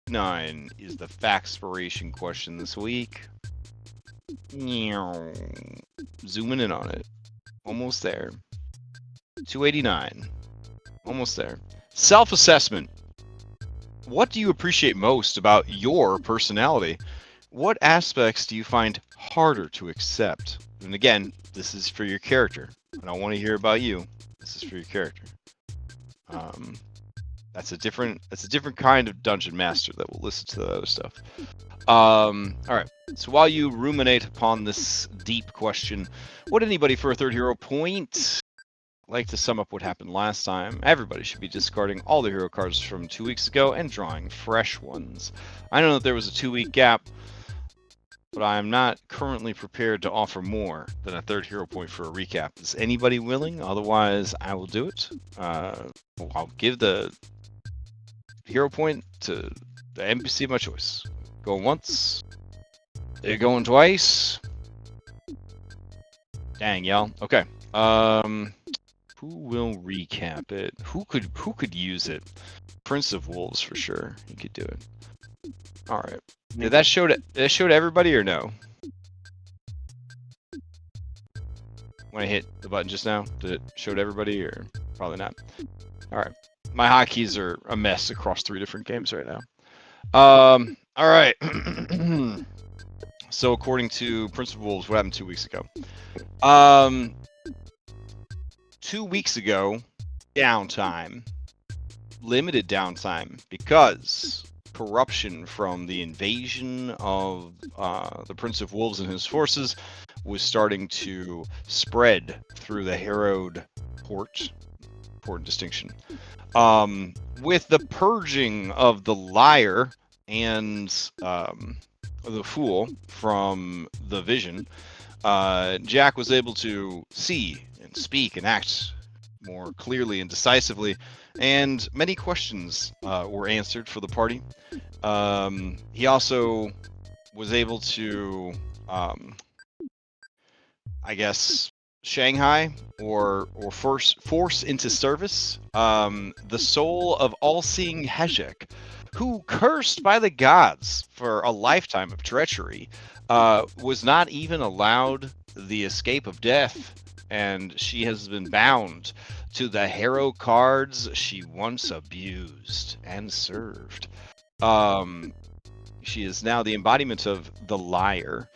9 is the Faxpiration question this week. Zooming in on it. Almost there. 289. Almost there. Self-assessment. What do you appreciate most about your personality? What aspects do you find harder to accept? And again, this is for your character. I don't want to hear about you. This is for your character. That's a different kind of dungeon master that will listen to the other stuff. All right. So while you ruminate upon this deep question, would anybody for a third hero point like to sum up what happened last time? Everybody should be discarding all the hero cards from 2 weeks ago and drawing fresh ones. I know that there was a 2-week gap, but I am not currently prepared to offer more than a third hero point for a recap. Is anybody willing? Otherwise, I will do it. I'll give the hero point to the NPC of my choice. Going once. They're going twice. Dang, y'all. Okay. Who will recap it? Who could use it? Prince of Wolves for sure. He could do it. All right. Did that show to everybody or no? When I hit the button just now, did it show to everybody or probably not? All right. My hotkeys are a mess across 3 different games right now. All right. So according to Prince of Wolves, what happened 2 weeks ago? 2 weeks ago, downtime. Limited downtime because corruption from the invasion of the Prince of Wolves and his forces was starting to spread through the Harrowed port. Important distinction. With the purging of the liar and the fool from the vision, Jack was able to see and speak and act more clearly and decisively, and many questions were answered for the party. He also was able to, I guess, Shanghai or force into service the soul of all-seeing Hejek, who, cursed by the gods for a lifetime of treachery, was not even allowed the escape of death, and she has been bound to the Harrow cards she once abused and served. She is now the embodiment of the liar.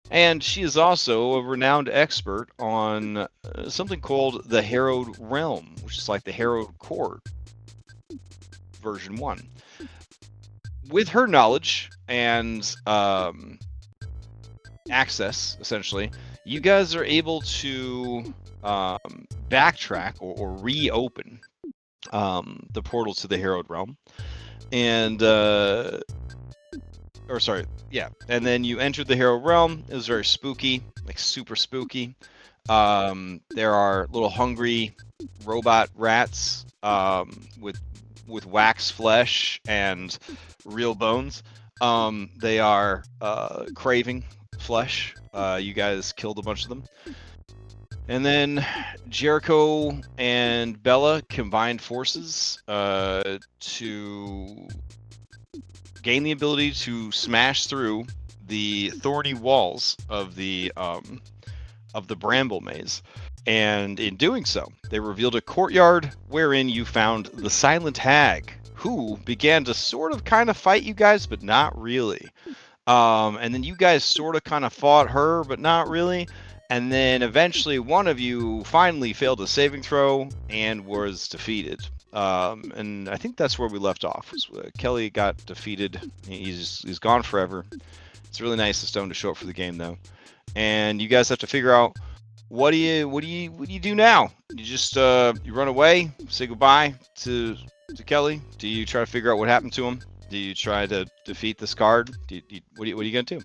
And she is also a renowned expert on something called the Harrowed Realm, which is like the Harrowed Court version 1. With her knowledge and access, essentially, you guys are able to backtrack or reopen the portal to the Harrowed Realm. And or sorry, yeah. And then you entered the hero realm. It was very spooky, like super spooky. There are little hungry robot rats with wax flesh and real bones. They are craving flesh. You guys killed a bunch of them. And then Jericho and Bella combined forces to gain the ability to smash through the thorny walls of the bramble maze. And in doing so, they revealed a courtyard wherein you found the Silent Hag, who began to sort of kind of fight you guys, but not really. And then you guys sort of kind of fought her, but not really. And then eventually one of you finally failed a saving throw and was defeated. And I think that's where we left off. Kelly got defeated. He's gone forever. It's really nice of Stone to show up for the game though. And you guys have to figure out what do you do now? You just you run away, say goodbye to Kelly? Do you try to figure out what happened to him? Do you try to defeat this card? What are you gonna do?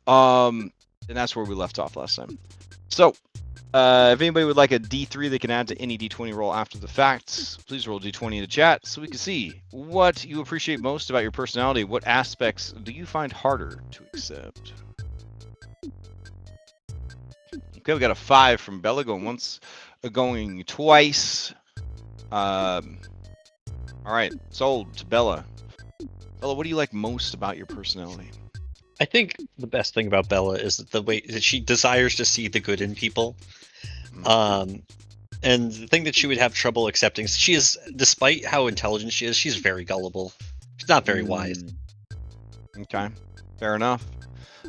And that's where we left off last time. So, if anybody would like a D3 they can add to any D20 roll after the fact, please roll D20 in the chat so we can see what you appreciate most about your personality. What aspects do you find harder to accept? Okay, we got a 5 from Bella going once, going twice. All right, sold to Bella. Bella, what do you like most about your personality? I think the best thing about Bella is the way that she desires to see the good in people. And the thing that she would have trouble accepting, she is, despite how intelligent she is, she's very gullible. She's not very wise. Okay, fair enough.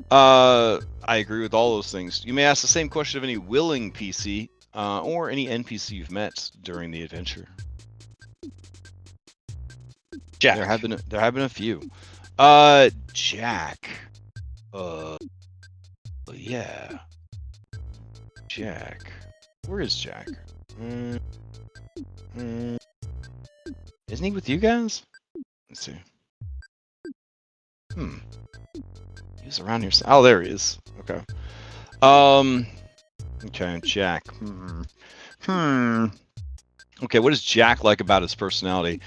I agree with all those things. You may ask the same question of any willing PC or any NPC you've met during the adventure. Jack. There have been a few. Jack. Yeah. Jack. Where is Jack? Isn't he with you guys? Let's see. He's around here. Oh, there he is. Okay. Okay, Jack. Okay, what does Jack like about his personality?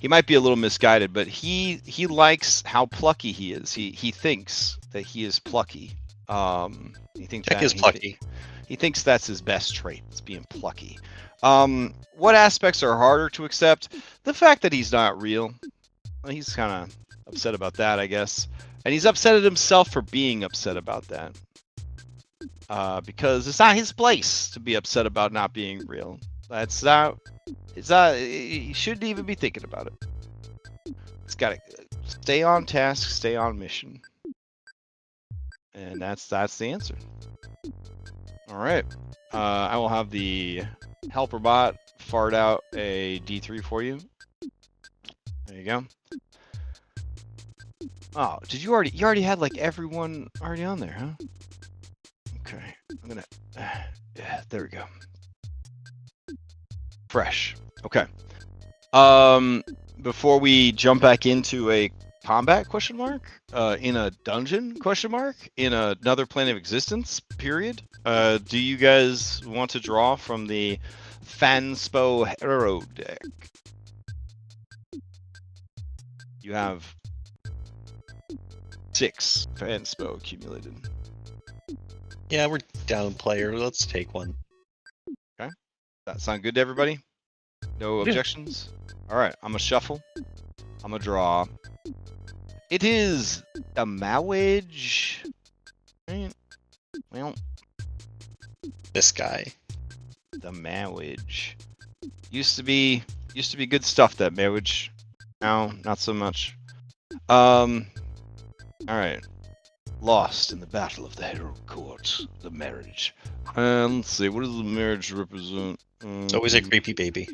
He might be a little misguided, but he likes how plucky he is. He thinks that he is plucky. He thinks Jack is plucky. He thinks that's his best trait, is being plucky. What aspects are harder to accept? The fact that he's not real. Well, he's kind of upset about that, I guess. And he's upset at himself for being upset about that. Because it's not his place to be upset about not being real. It's not, he shouldn't even be thinking about it. It's got to stay on task, stay on mission. And that's the answer. All right. I will have the helper bot fart out a D3 for you. There you go. Oh, you already had like everyone already on there, huh? Okay. I'm gonna, yeah, there we go. Fresh. Okay. Before we jump back into a combat question mark, in a dungeon question mark, in another plane of existence period, do you guys want to draw from the Fanspo Hero deck? You have 6 Fanspo accumulated. Yeah, we're down player. Let's take one. Okay. That sound good to everybody? No objections? Alright, I'm gonna shuffle. I'm gonna draw. It is a Mawage. Right. Well, this guy. The Mawage. Used to be good stuff, that Mawage. Now, not so much. Alright. Lost in the battle of the Hero Court. The marriage. Let's see, what does the marriage represent? It's always a creepy baby.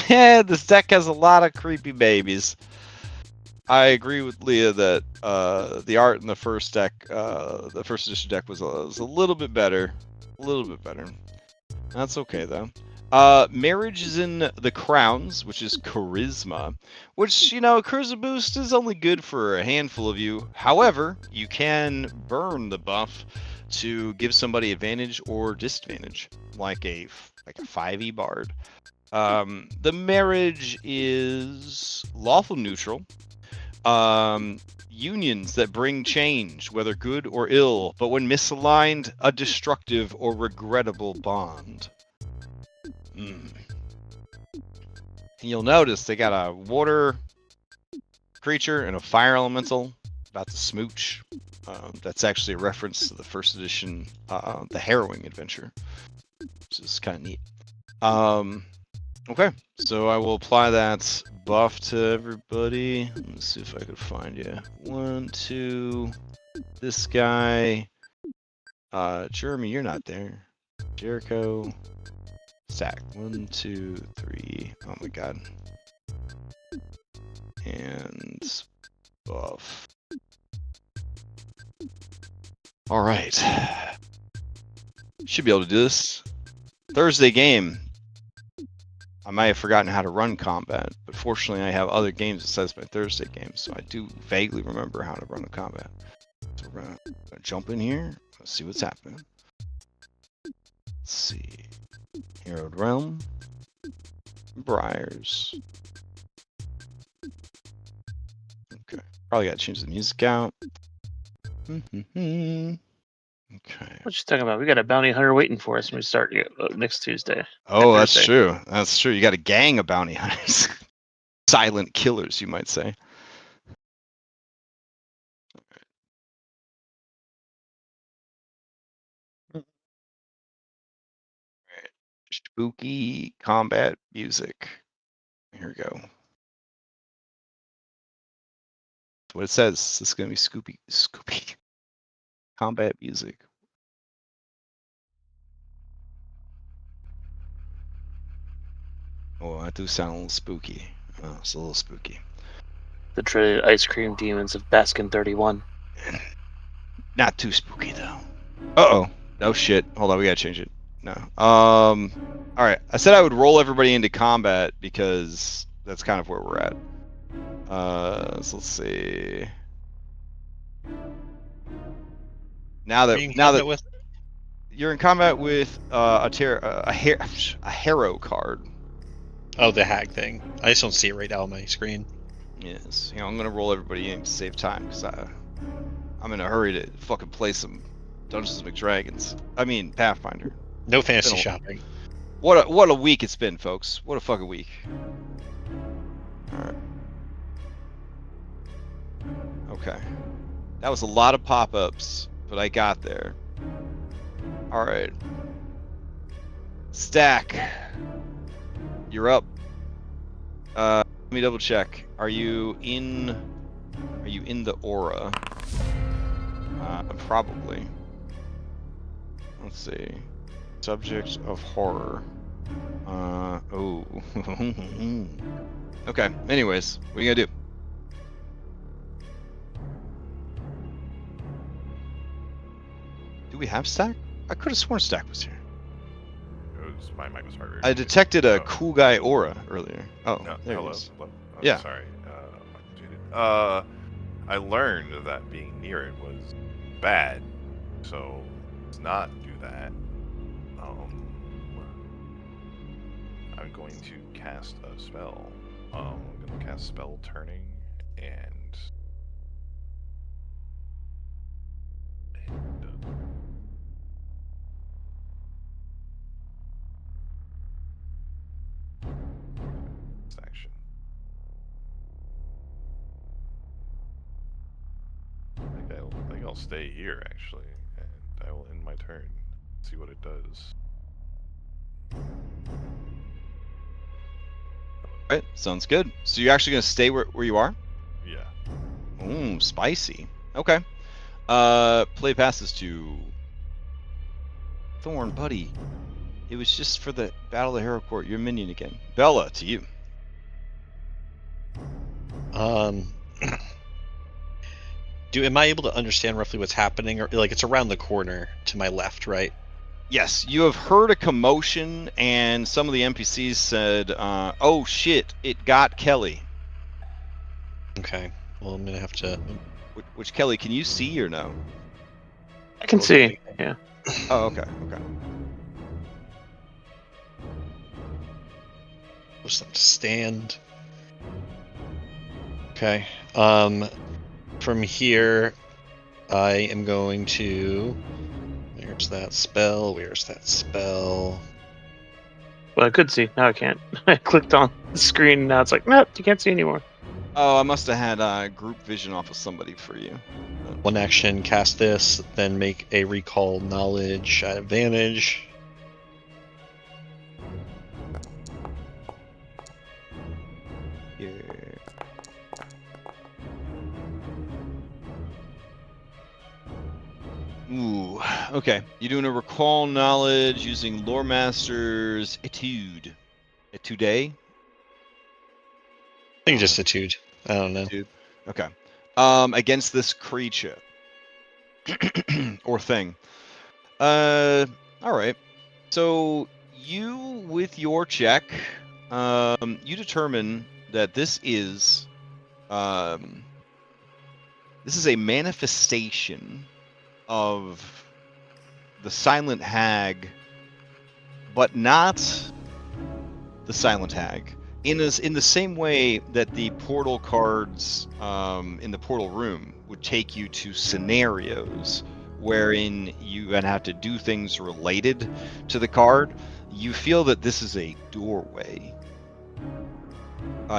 This deck has a lot of creepy babies. I agree with Leah that the art in the first deck, the first edition deck was a little bit better. A little bit better. That's okay though. Marriage is in the crowns, which is charisma, which, you know, charisma boost is only good for a handful of you. However, you can burn the buff to give somebody advantage or disadvantage, like a 5e bard. The marriage is lawful neutral. Unions that bring change, whether good or ill, but when misaligned, a destructive or regrettable bond. And you'll notice they got a water creature and a fire elemental about to smooch. That's actually a reference to the first edition, the Harrowing adventure, which is kind of neat. Okay, so I will apply that buff to everybody. Let's see if I could find you. 1, 2, this guy. Jeremy, you're not there. Jericho. Stack. 1, 2, 3. Oh my god. And buff. Alright. Should be able to do this. Thursday game. I might have forgotten how to run combat, but fortunately I have other games besides my Thursday game, so I do vaguely remember how to run a combat. So we're gonna jump in here. Let's see what's happening. Let's see. Herald Realm. Briars. Okay. Probably gotta change the music out. Okay. What you talking about? We got a bounty hunter waiting for us when we start next Tuesday. Oh, that's Thursday. true. That's true. You got a gang of bounty hunters. Silent killers, you might say. Alright. Spooky combat music. Here we go. That's what it says. This is gonna be Scoopy combat music. Oh, I do sound a little spooky. Oh, it's a little spooky. The dreaded ice cream demons of Baskin 31. Not too spooky though. Uh-oh. No shit. Hold on, we gotta change it. No. Alright. I said I would roll everybody into combat because that's kind of where we're at. So let's see. Now that you're in combat with a Harrow card. Oh, the hag thing. I just don't see it right now on my screen. Yes. You know, I'm gonna roll everybody in to save time because I'm in a hurry to fucking play some Dungeons and Dragons. I mean Pathfinder. No fantasy shopping. What a week it's been, folks. What a fucking week. Alright. Okay. That was a lot of pop-ups, but I got there. Alright. Stack. You're up. Let me double check. Are you in the aura? Probably. Let's see. Subject of horror. Oh. Okay. Anyways, what are you gonna do? Do we have Stack? I could have sworn Stack was here. My mic was harder. I detected a cool guy aura earlier. Oh, no, there hello. he is. Hello. Oh, Yeah. Sorry. I learned that being near it was bad, so let's not do that. I'm going to cast a spell. I'm going to cast Spell Turning and action. I think I'll stay here actually, and I will end my turn. See what it does. Alright, sounds good. So you're actually gonna stay where you are? Yeah. Ooh, spicy. Okay. Play passes to Thorn, buddy. It was just for the Battle of Hero Court. You're a minion again. Bella, to you. Am I able to understand roughly what's happening, or like it's around the corner to my left, right? Yes, you have heard a commotion, and some of the NPCs said, "Oh shit, it got Kelly." Okay. Well, I'm gonna have to. Which Kelly, can you see or no? I can roll see. Kelly. Yeah. Oh, okay, okay. Push them to stand. Okay. From here, I am going to. Where's that spell? Where's that spell? Well, I could see. Now I can't. I clicked on the screen. And now it's like, nope, you can't see anymore. Oh, I must have had group vision off of somebody for you. One action, cast this, then make a recall knowledge at advantage. Here. Ooh, okay. You're doing a recall knowledge using Lore Master's Etude. Etude? I think just etude. I don't know. Etude. Okay. Against this creature. Or thing. All right. So you, with your check, you determine that this is a manifestation of the Silent Hag, but not the Silent Hag. In the same way that the portal cards in the portal room would take you to scenarios wherein you're going to have to do things related to the card, you feel that this is a doorway.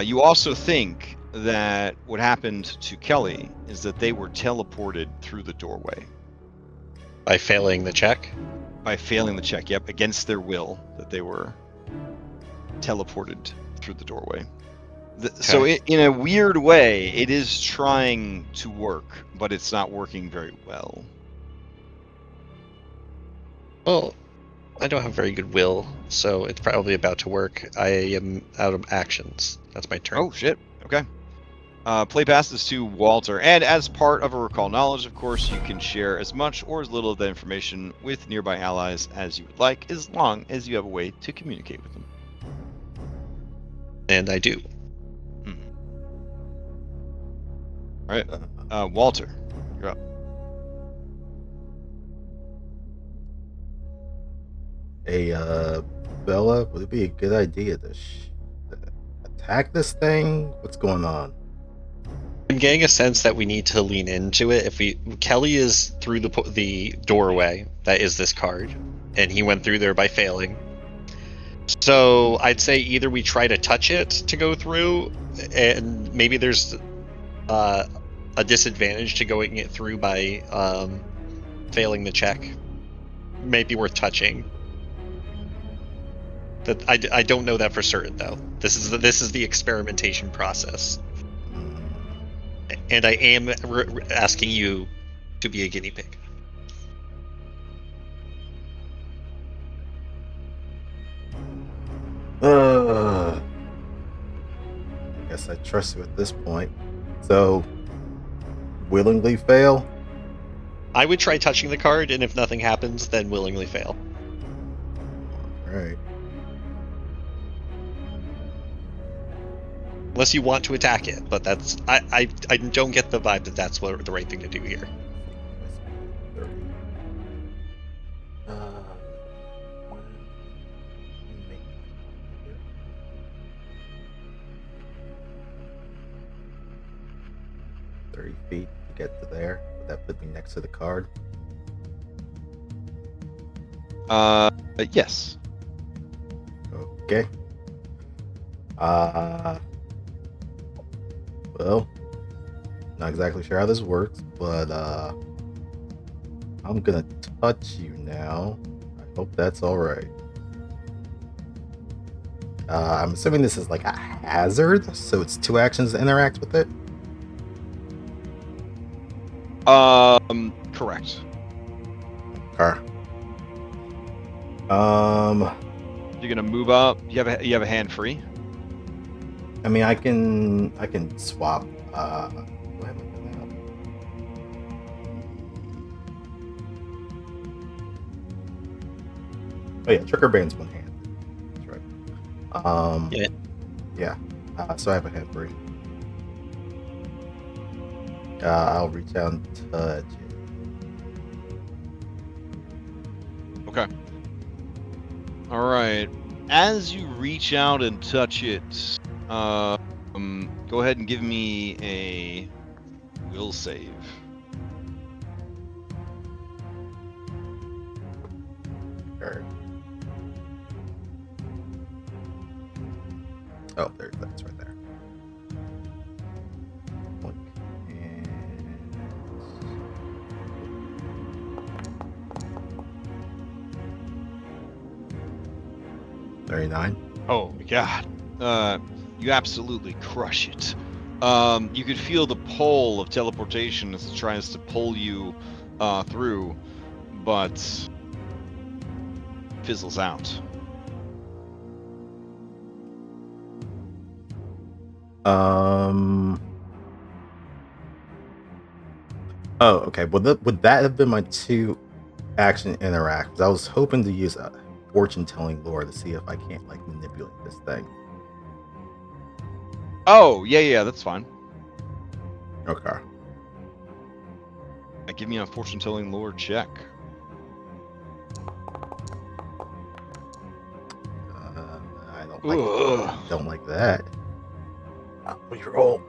You also think that what happened to Kelly is that they were teleported through the doorway. By failing the check? By failing the check, yep, against their will, that they were teleported through the doorway. So in a weird way, it is trying to work, but it's not working very well. Well, I don't have very good will, so it's probably about to work. I am out of actions. That's my turn. Oh, shit. Okay. Play passes to Walter, and as part of a recall knowledge, of course, you can share as much or as little of that information with nearby allies as you would like, as long as you have a way to communicate with them. And I do. All right. Walter, you're up. Hey, Bella, would it be a good idea to attack this thing? What's going on? I'm getting a sense that we need to lean into it. Kelly is through the doorway that is this card, and he went through there by failing. So I'd say either we try to touch it to go through, and maybe there's a disadvantage to going it through by failing the check. Maybe worth touching. That I don't know that for certain though. This is the experimentation process, and I am asking you to be a guinea pig. I guess I trust you at this point. So, willingly fail? I would try touching the card, and if nothing happens, then willingly fail. Alright. Unless you want to attack it, but that's I don't get the vibe that that's what the right thing to do here. 30. Feet to get to there. Would that put me next to the card? Yes. Okay. Well, not exactly sure how this works, but I'm gonna touch you now. I hope that's all right. I'm assuming this is like a hazard, so it's 2 actions to interact with it. Correct. Okay. You're gonna move up. You have a hand free. I mean, I can swap. Go ahead and look that up. Oh yeah, trigger band's one hand. That's right. Yeah. Yeah. So I have a head free. I'll reach out and touch it. Okay. All right. As you reach out and touch it, go ahead and give me a will save. Or... Oh, that's right there. Boink. And... 39. Oh my god. You absolutely crush it. You could feel the pull of teleportation as it tries to pull you through, but fizzles out. Oh, okay. Would that have been my 2 action interacts? I was hoping to use a fortune telling lore to see if I can't like manipulate this thing. Oh, yeah, that's fine. Okay. Give me a fortune telling lore check. I don't Ugh. don't like that. We roll.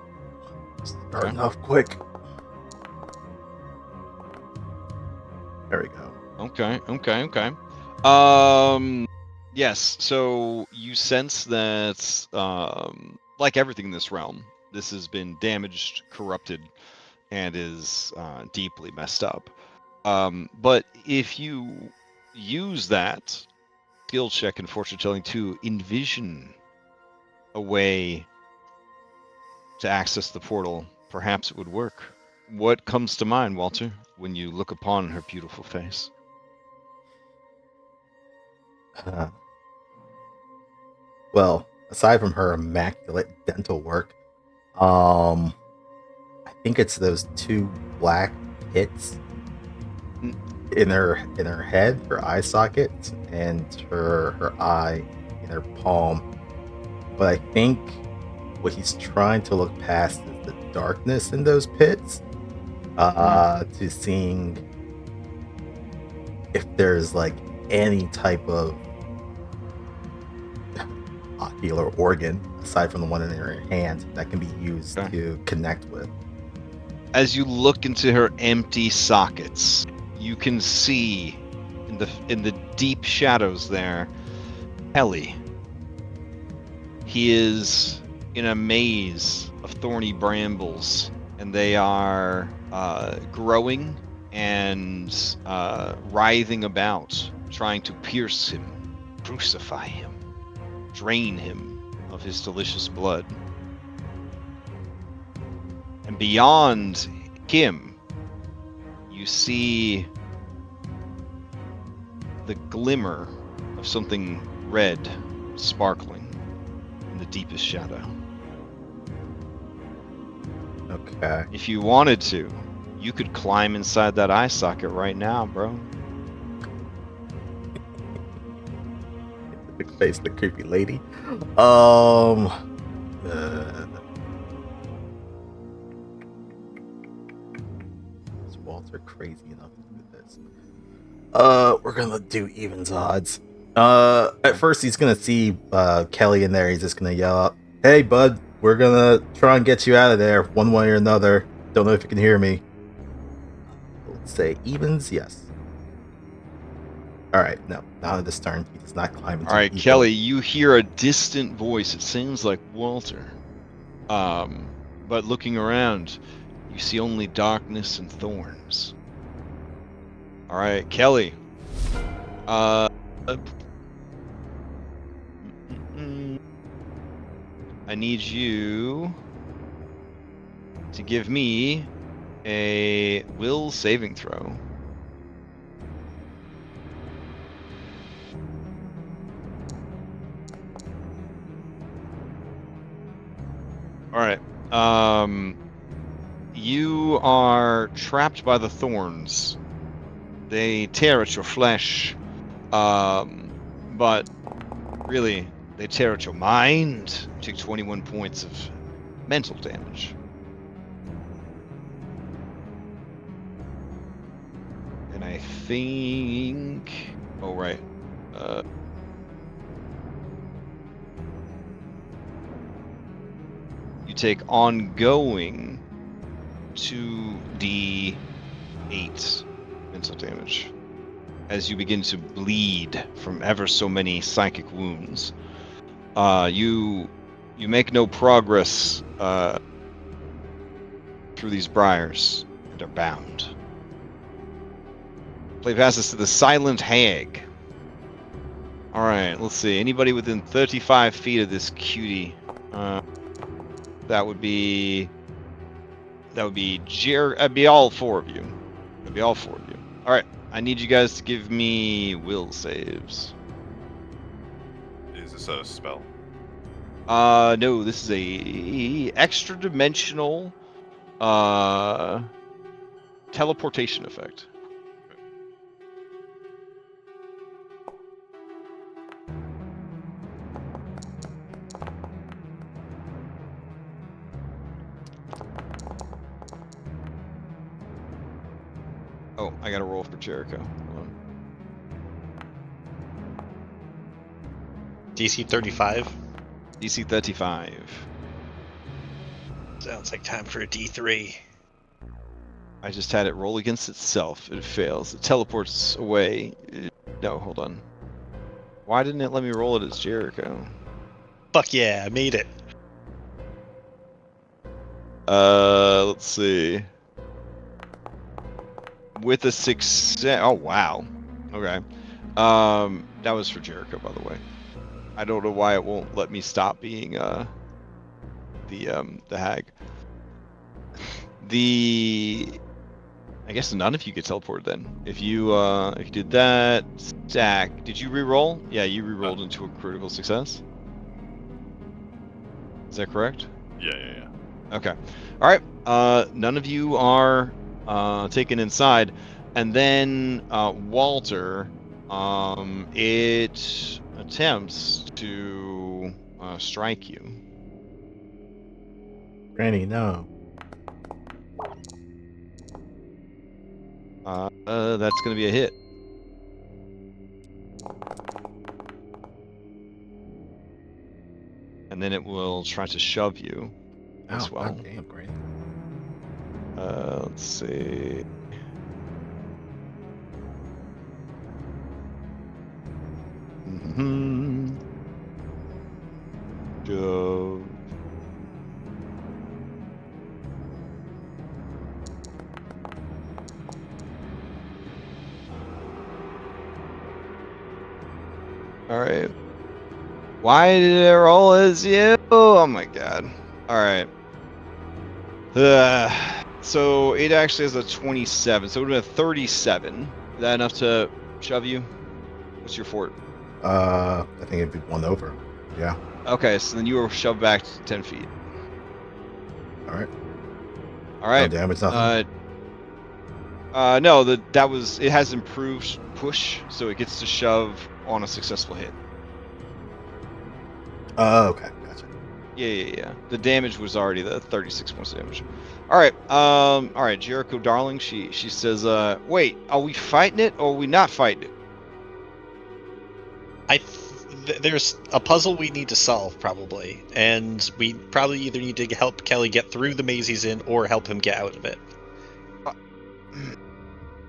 Starting off quick. There we go. Okay. Yes, so you sense that, like everything in this realm, this has been damaged, corrupted, and is deeply messed up. But if you use that skill check and fortune telling to envision a way to access the portal, perhaps it would work. What comes to mind, Walter, when you look upon her beautiful face? Well, aside from her immaculate dental work, I think it's those 2 black pits in her head, her eye sockets, and her eye in her palm. But I think what he's trying to look past is the darkness in those pits, to seeing if there's like any type of ocular organ aside from the one in her hand that can be used to connect with. As you look into her empty sockets, you can see in the deep shadows there, Ellie. He is in a maze of thorny brambles, and they are growing and writhing about, trying to pierce him, crucify him, drain him of his delicious blood. And beyond him, you see the glimmer of something red sparkling in the deepest shadow. Okay. If you wanted to, you could climb inside that eye socket right now, bro. The face of the creepy lady. Is Walter crazy enough to do this? We're gonna do evens odds. At first he's gonna see Kelly in there. He's just gonna yell out, "Hey, bud, we're gonna try and get you out of there one way or another. Don't know if you can hear me." Let's say evens, yes. All right, no, not at this turn. He does not climb into All right, evil. Kelly, you hear a distant voice. It sounds like Walter. But looking around, you see only darkness and thorns. All right, Kelly. I need you to give me a will saving throw. All right. You are trapped by the thorns. They tear at your flesh. but really, they tear at your mind. You take 21 points of mental damage. And I think... Oh, right. You take ongoing 2d8 mental damage as you begin to bleed from ever so many psychic wounds. You make no progress through these briars and are bound. Play passes to the Silent Hag. All right, let's see. Anybody within 35 feet of this cutie? That would be That'd be all four of you. That'd be all four of you. All right, I need you guys to give me will saves. Is this a spell? No, this is a extra dimensional teleportation effect. Oh, I gotta roll for Jericho. Hold on. DC 35. DC 35. Sounds like time for a D3. I just had it roll against itself. It fails. It teleports away. No, hold on. Why didn't it let me roll it as Jericho? Fuck yeah, I made it. Let's see. With a success. Oh wow. Okay. That was for Jericho, by the way. I don't know why it won't let me stop being the hag. I guess none of you get teleported then. If you did that, Zach, did you re-roll? Yeah, you re-rolled into a critical success. Is that correct? Yeah. Okay. All right. None of you are taken inside, and then Walter, it attempts to strike you. Granny, no. That's going to be a hit. And then it will try to shove you as Oh, well. God damn, Granny. Let's see. Shove. All right. Why did it roll as you? Oh my god. All right. So it actually has a 27, so it would have been a 37. Is that enough to shove you? What's your fort? I think it'd be one over. Yeah. Okay, so then you were shoved back 10 feet. All right. All right. No damage, nothing. No, it has improved push, so it gets to shove on a successful hit. Okay, gotcha. Yeah. The damage was already the 36 points of damage. All right, Jericho darling, she says, wait, are we fighting it or are we not fighting it? There's a puzzle we need to solve, probably, and we probably either need to help Kelly get through the maze he's in or help him get out of it.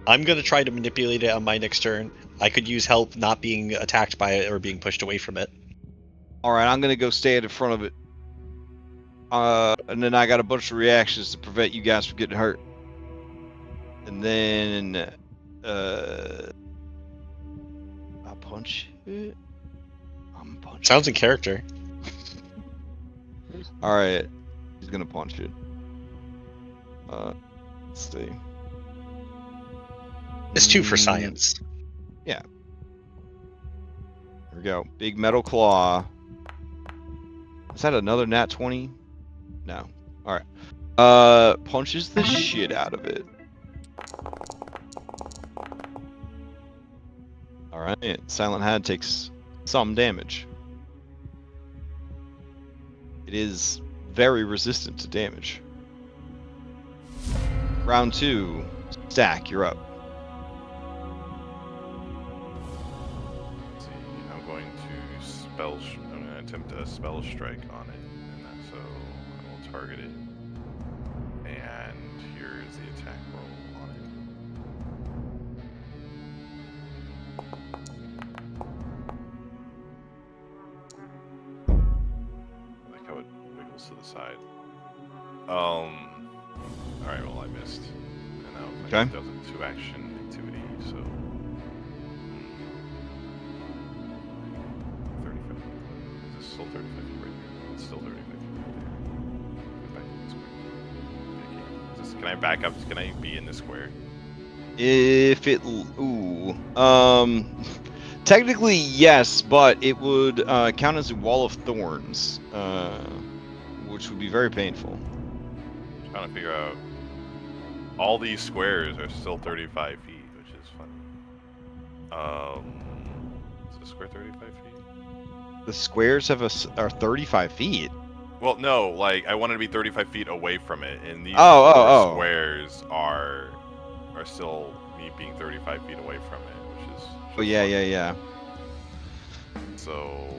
I'm going to try to manipulate it on my next turn. I could use help not being attacked by it or being pushed away from it. All right, I'm going to go stand in front of it. And then I got a bunch of reactions to prevent you guys from getting hurt. And then, I'll punch it. I'm punching. Sounds in character. All right, he's gonna punch it. Let's see. It's 2 for science. Yeah. Here we go. Big metal claw. Is that another nat 20? No. All right. Punches the shit out of it. All right. Silent Hag takes some damage. It is very resistant to damage. Round 2, Stack, you're up. Let's see. I'm going to I'm going to attempt a spell strike on it, and that's so I will target it. And here's the attack roll on it. I like how it wiggles to the side. Alright, well, I missed. And that was Okay. that was a 2-action activity, so. 35. Is this still 35 feet right here? It's still 35 feet right there. Go back to the square. Okay. Can I back up? Can I be in the square? If it... Ooh. Technically, yes, but it would count as a wall of thorns, which would be very painful. I'm trying to figure out. All these squares are still 35 feet, which is funny. Is the square 35 feet? The squares are 35 feet. Well, no, like I wanted to be 35 feet away from it, and these Oh. squares are still me being 35 feet away from it, which is. Oh, yeah. So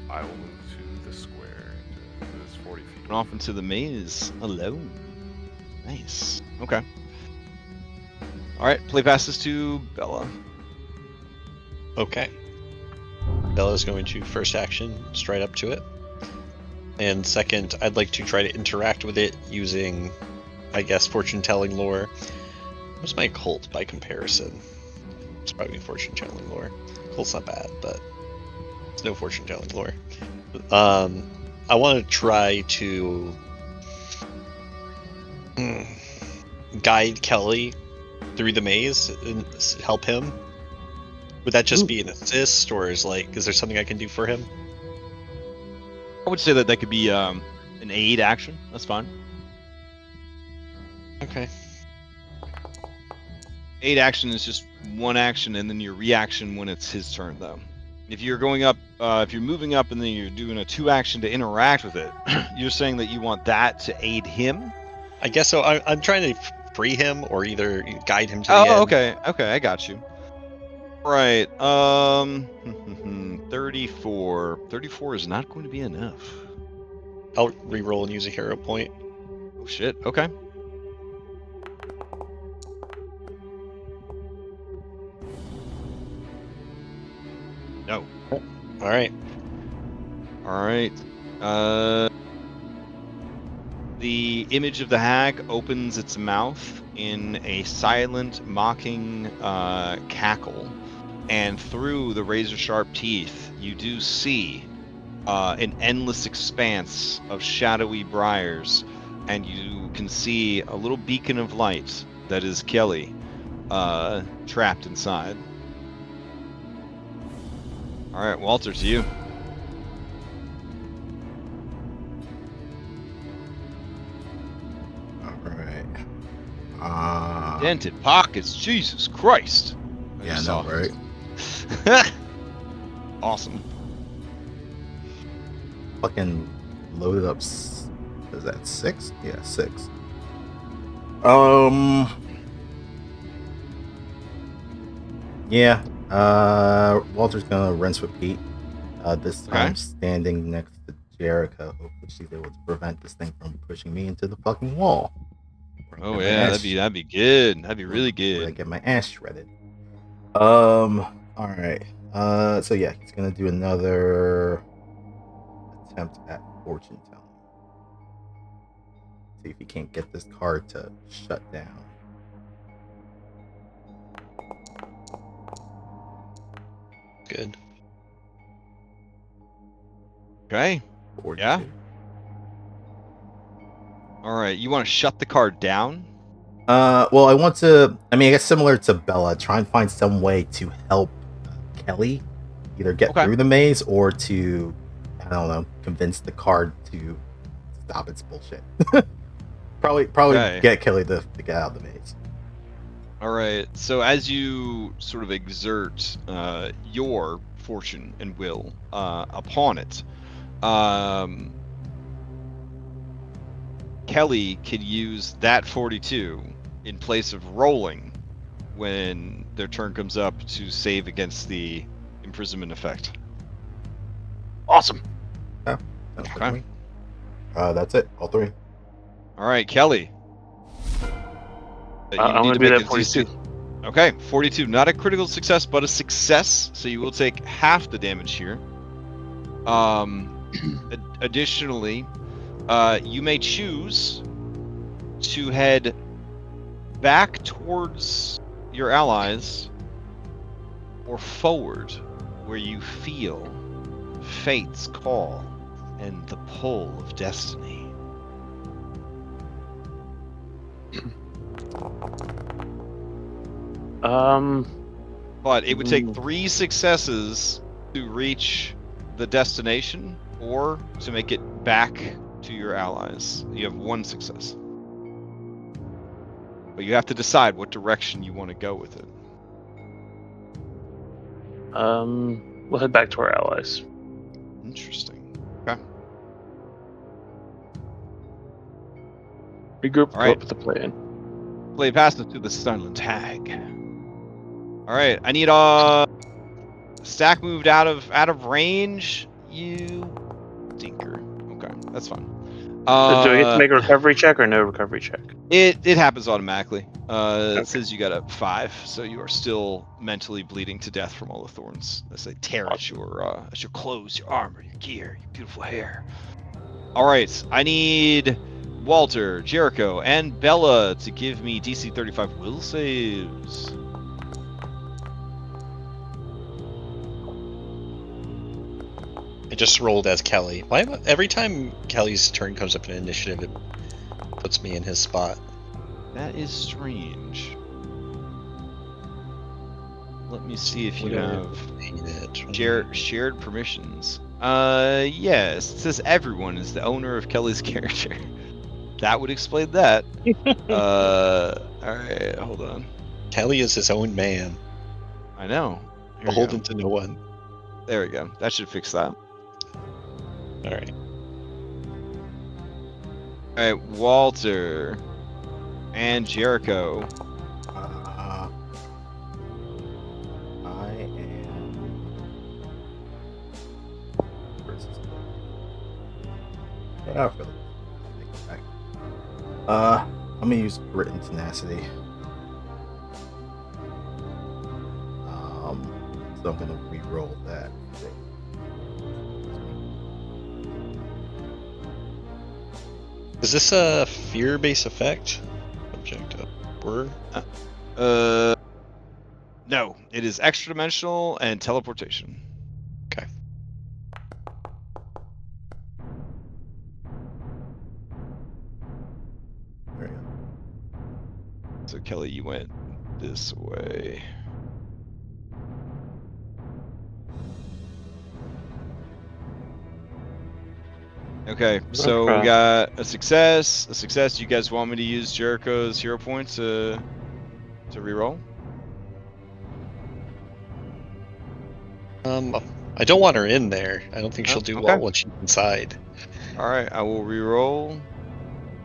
I will move to the square. It's 40 feet. And off into the maze alone. Nice. Okay. Alright, play passes to Bella. Okay. Bella's going to first action straight up to it. And second, I'd like to try to interact with it using, I guess, fortune-telling lore. What's my cult by comparison? It's probably fortune-telling lore. Cult's not bad, but it's no fortune-telling lore. I want to try to guide Kelly through the maze and help him. Would that just be an assist, or is there something I can do for him? I would say that could be an aid action. That's fine. Okay. Aid action is just one action, and then your reaction when it's his turn, though. If you're going up, if you're moving up, and then you're doing a 2-action to interact with it, you're saying that you want that to aid him. I guess so. I'm trying to free him, or either guide him to the end. Okay, I got you. Right. 34. 34 is not going to be enough. I'll re-roll and use a hero point. Oh shit. Okay. No. All right. All right. The image of the hag opens its mouth in a silent, mocking cackle, and through the razor-sharp teeth, you do see an endless expanse of shadowy briars, and you can see a little beacon of light that is Kelly, trapped inside. All right, Walter, to you. Dented pockets, Jesus Christ. Yeah, I know, right? Awesome. Fucking loaded up. Is that 6? Yeah, 6. Yeah. Walter's gonna rinse repeat. This time standing next to Jericho, which she's able to prevent this thing from pushing me into the fucking wall. Oh yeah, that'd be good. That'd be really good. I get my ass shredded. All right. So yeah, he's gonna do another attempt at fortune telling. See if he can't get this card to shut down. Good. Okay. 42. Yeah. All right. You want to shut the card down? Well, I want to. I mean, I guess similar to Bella, try and find some way to help Kelly either get through the maze or to, I don't know, convince the card to stop its bullshit. probably get Kelly to get out of the maze. All right. So as you sort of exert your fortune and will upon it, Kelly could use that 42 in place of rolling when their turn comes up to save against the imprisonment effect. Awesome. Sounds good to Okay. me. That's it. All three. All right, Kelly. You I'm need gonna to do make that a 42. DC. Okay, 42. Not a critical success, but a success. So you will take half the damage here. Additionally, you may choose to head back towards your allies or forward where you feel fate's call and the pull of destiny. But it would take 3 successes to reach the destination or to make it back to your allies. You have 1 success. But you have to decide what direction you want to go with it. We'll head back to our allies. Interesting. Okay. Regroup, All go right. up with the plan. Play past it to the Silent Hag. All right, I need a stack moved out of range. You stinker. Okay, that's fine. Do I get to make a recovery check or no recovery check? It happens automatically. Okay. It says you got a 5, so you are still mentally bleeding to death from all the thorns as they tear at your clothes, your armor, your gear, your beautiful hair. All right, I need Walter, Jericho, and Bella to give me DC 35 will saves. I just rolled as Kelly. Why every time Kelly's turn comes up in initiative, it puts me in his spot? That is strange. Let me see if you Would I have hate it? shared permissions. Yes. It says everyone is the owner of Kelly's character. That would explain that. Alright, hold on. Kelly is his own man, I know. Here we beholden go. to no one. There we go. That should fix that. All right. Alright, Walter and Jericho. I am. Where's this thing? Yeah, I feel like take it back. I'm gonna use grit and tenacity. So I'm gonna re-roll that. Is this a fear-based effect? Objective. Word? No, it is extra dimensional and teleportation. Okay. There we go. So Kelly, you went this way. Okay, so we got a success. A success. You guys want me to use Jericho's hero points to reroll? I don't want her in there. I don't think she'll do okay. well when she's inside. All right, I will reroll.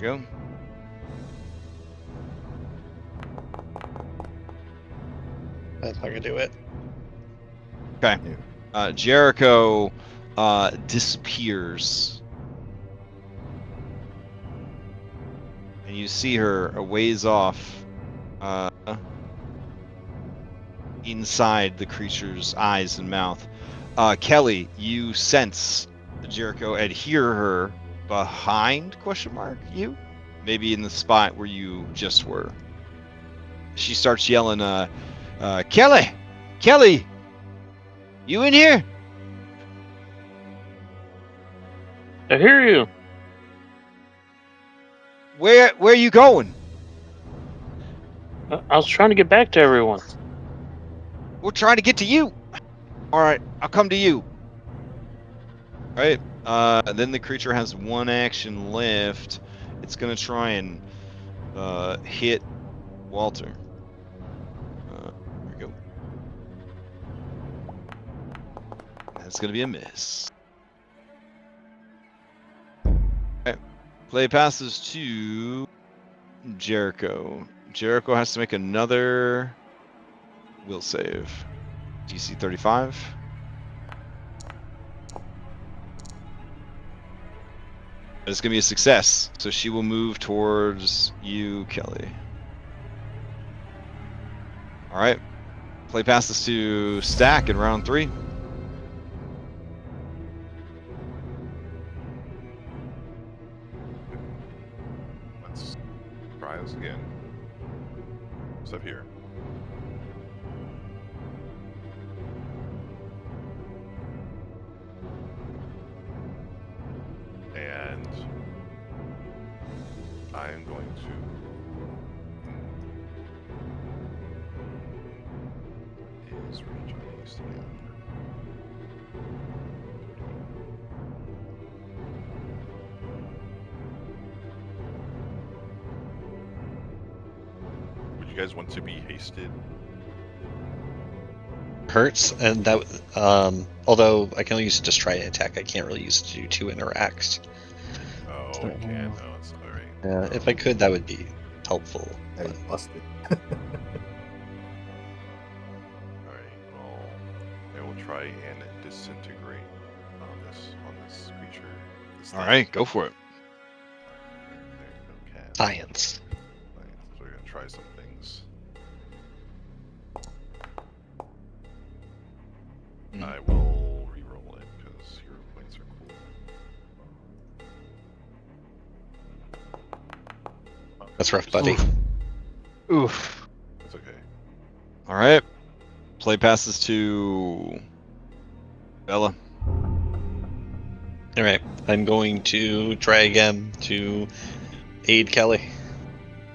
Go. That's not gonna do it. Okay. Jericho disappears. And you see her a ways off inside the creature's eyes and mouth. Kelly, you sense Jericho and hear her behind, question mark, you? Maybe in the spot where you just were. She starts yelling, Kelly! Kelly! You in here? I hear you. Where are you going? I was trying to get back to everyone. We're trying to get to you. All right, I'll come to you. All right. Then the creature has 1 action left. It's gonna try and hit Walter. It's going to be a miss. Okay. Play passes to Jericho. Jericho has to make another will save. DC 35. It's going to be a success. So she will move towards you, Kelly. All right. Play passes to Stack in round 3. Let's try this again. What's up here? And I am going to is range I used to be on. Would you guys want to be hasted? Hurts, and that although I can only use it to try and attack, I can't really use it to do 2 interacts. Oh, you can. Oh, it's all right. Yeah, if I could, that would be helpful. That was busted. All right. Well, I will try and disintegrate on this creature. This All thing. right, go for it. There you go, cat. Science. Right, so we're gonna try some things. I will re-roll it because hero points are cool. That's rough, buddy. Oof. That's okay. All right. Play passes to Bella. All right, I'm going to try again to aid Kelly.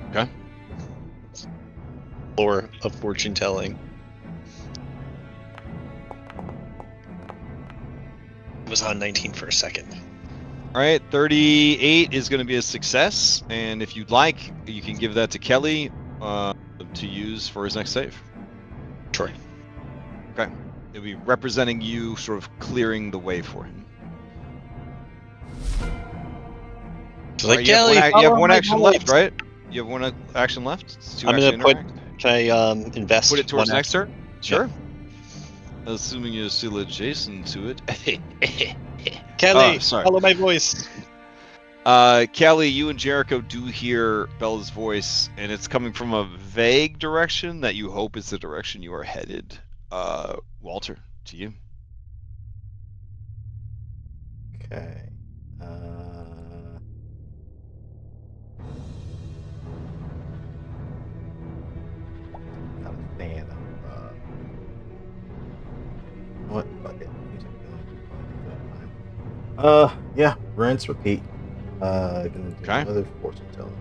Okay. Lore of fortune telling. It was on 19 for a second. All right, 38 is going to be a success, and if you'd like, you can give that to Kelly to use for his next save. Sure. Okay. It'll be representing you, sort of clearing the way for him. So All like, right, you have Kelly, one, you have follow one my action voice. left, right? You have one action left. It's 2 I'm gonna action put- interact. Can I invest? Put it towards one next turn. Sure. Yeah. Assuming you're still adjacent to it. Kelly, Oh, sorry. follow my voice. Kelly, you and Jericho do hear Bella's voice, and it's coming from a vague direction that you hope is the direction you are headed. Walter, to you. Okay. Not a fan of. What? Fuck it. Yeah. Rinse, repeat. Gonna do Okay. another fortune telling.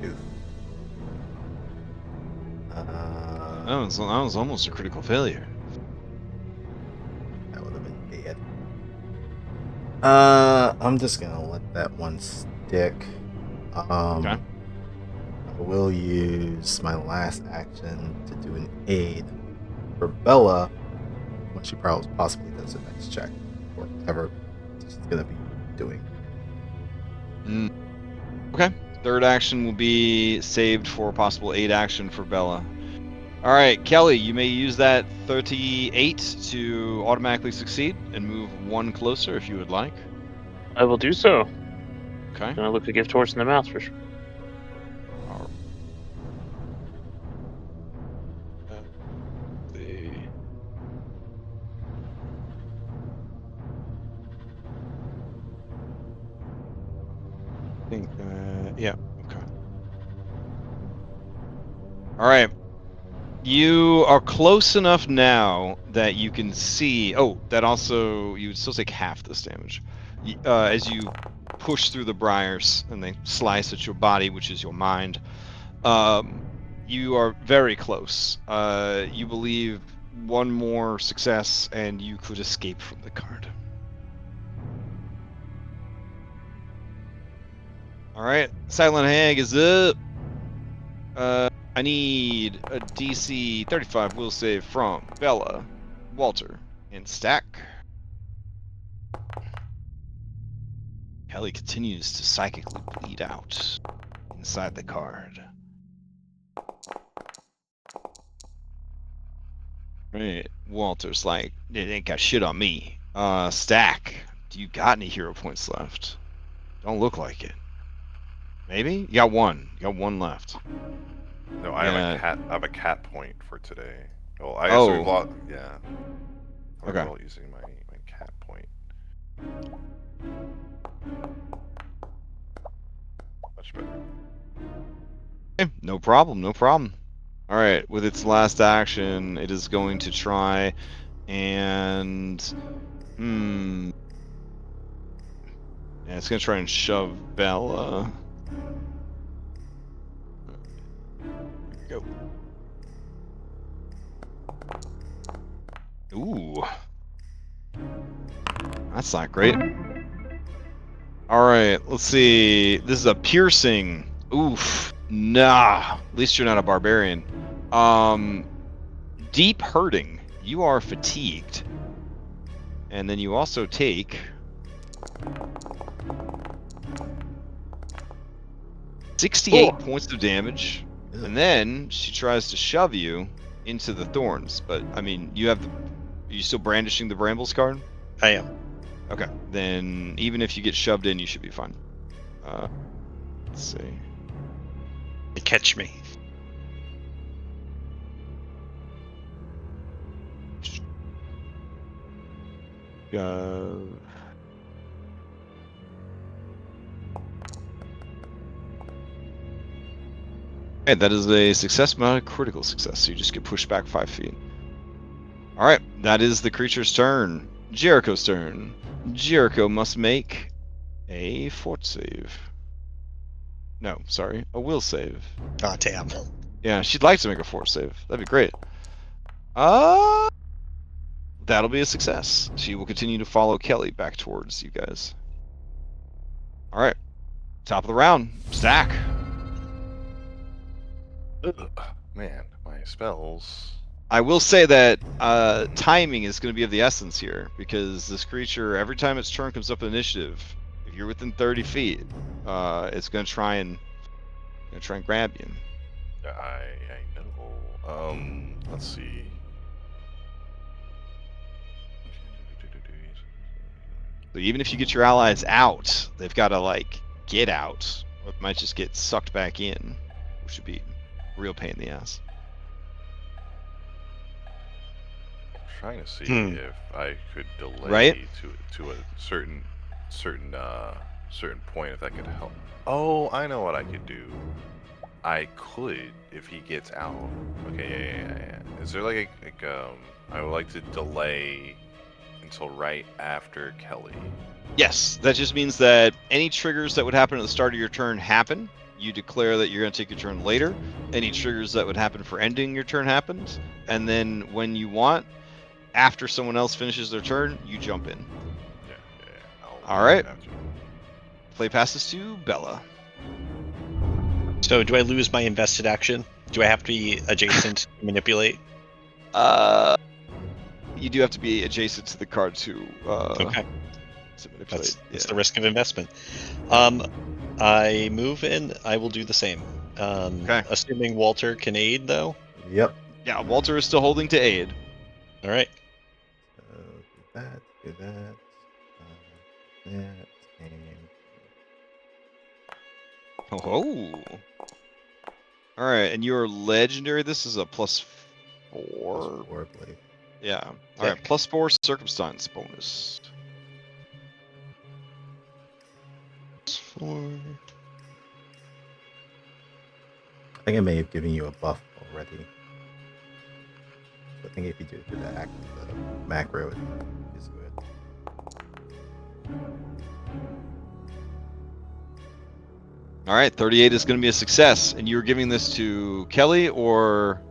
Oof. That was almost a critical failure. That would have been bad. I'm just gonna let that one stick. Okay. I will use my last action to do an aid for Bella when she possibly does the next check or whatever she's gonna be doing. Okay. Third action will be saved for possible aid action for Bella. All right, Kelly, you may use that 38 to automatically succeed and move 1 closer if you would like. I will do so. Okay. Gonna look a gift horse in the mouth for sure. All I think, yeah, okay. All right. You are close enough now that you can see. Oh, that also, you would still take half this damage. As you push through the briars and they slice at your body, which is your mind. You are very close. You believe one more success and you could escape from the card. All right, Silent Hag is up. I need a DC 35 will save from Bella, Walter, and Stack. Kelly continues to psychically bleed out inside the card. Right. Walter's like, it ain't got shit on me. Stack, do you got any hero points left? Don't look like it. Maybe? You got one. You got one left. No, I Yeah. have a cat point for today. Well, I guess we've lost. Yeah. I'm Okay. using my cat point. Much better. Okay, no problem, no problem. All right, with its last action, it is going to try and yeah, it's gonna try and shove Bella. Here we go. Ooh, that's not great. All right, let's see. This is a piercing. Oof. Nah. At least you're not a barbarian. Deep hurting. You are fatigued. And then you also take 68 points of damage. And then she tries to shove you into the thorns. But I mean, are you still brandishing the brambles card? I am. Okay. Then even if you get shoved in, you should be fine. Let's see. Catch me. Okay, that is a success, but not a critical success, so you just get pushed back 5 feet. Alright, that is the creature's turn. Jericho's turn. Jericho must make a fort save. No, sorry, a will save. Oh, damn. Yeah, she'd like to make a fort save. That'd be great. That'll be a success. She will continue to follow Kelly back towards you guys. Alright, top of the round. Stack. Ugh, man, my spells. I will say that timing is going to be of the essence here, because this creature, every time its turn comes up in initiative, if you're within 30 feet, it's going to try and grab you. I know. Let's see. So even if you get your allies out, they've got to like get out, or it might just get sucked back in, which would be a real pain in the ass. Trying to see if I could delay Right? to a certain point, if that could help. Oh, I know what I could do. I could, if he gets out. Okay, yeah. Is there like I would like to delay until right after Kelly. Yes, that just means that any triggers that would happen at the start of your turn happen. You declare that you're going to take your turn later. Any triggers that would happen for ending your turn happens. And then when you want, after someone else finishes their turn, you jump in. Yeah. All right. Play passes to Bella. So do I lose my invested action? Do I have to be adjacent to manipulate? You do have to be adjacent to the card to Okay. to manipulate. That's the risk of investment. I move in. I will do the same. Okay. Assuming Walter can aid, though. Yep. Yeah, Walter is still holding to aid. All right. Do that, and Oh. All right, and you're legendary. This is a +4. +4, I believe. Yeah. All right, +4 circumstance bonus. +4. I think I may have given you a buff already. I think if you do the macro, it is good. All right, 38 is going to be a success, and you're giving this to Kelly or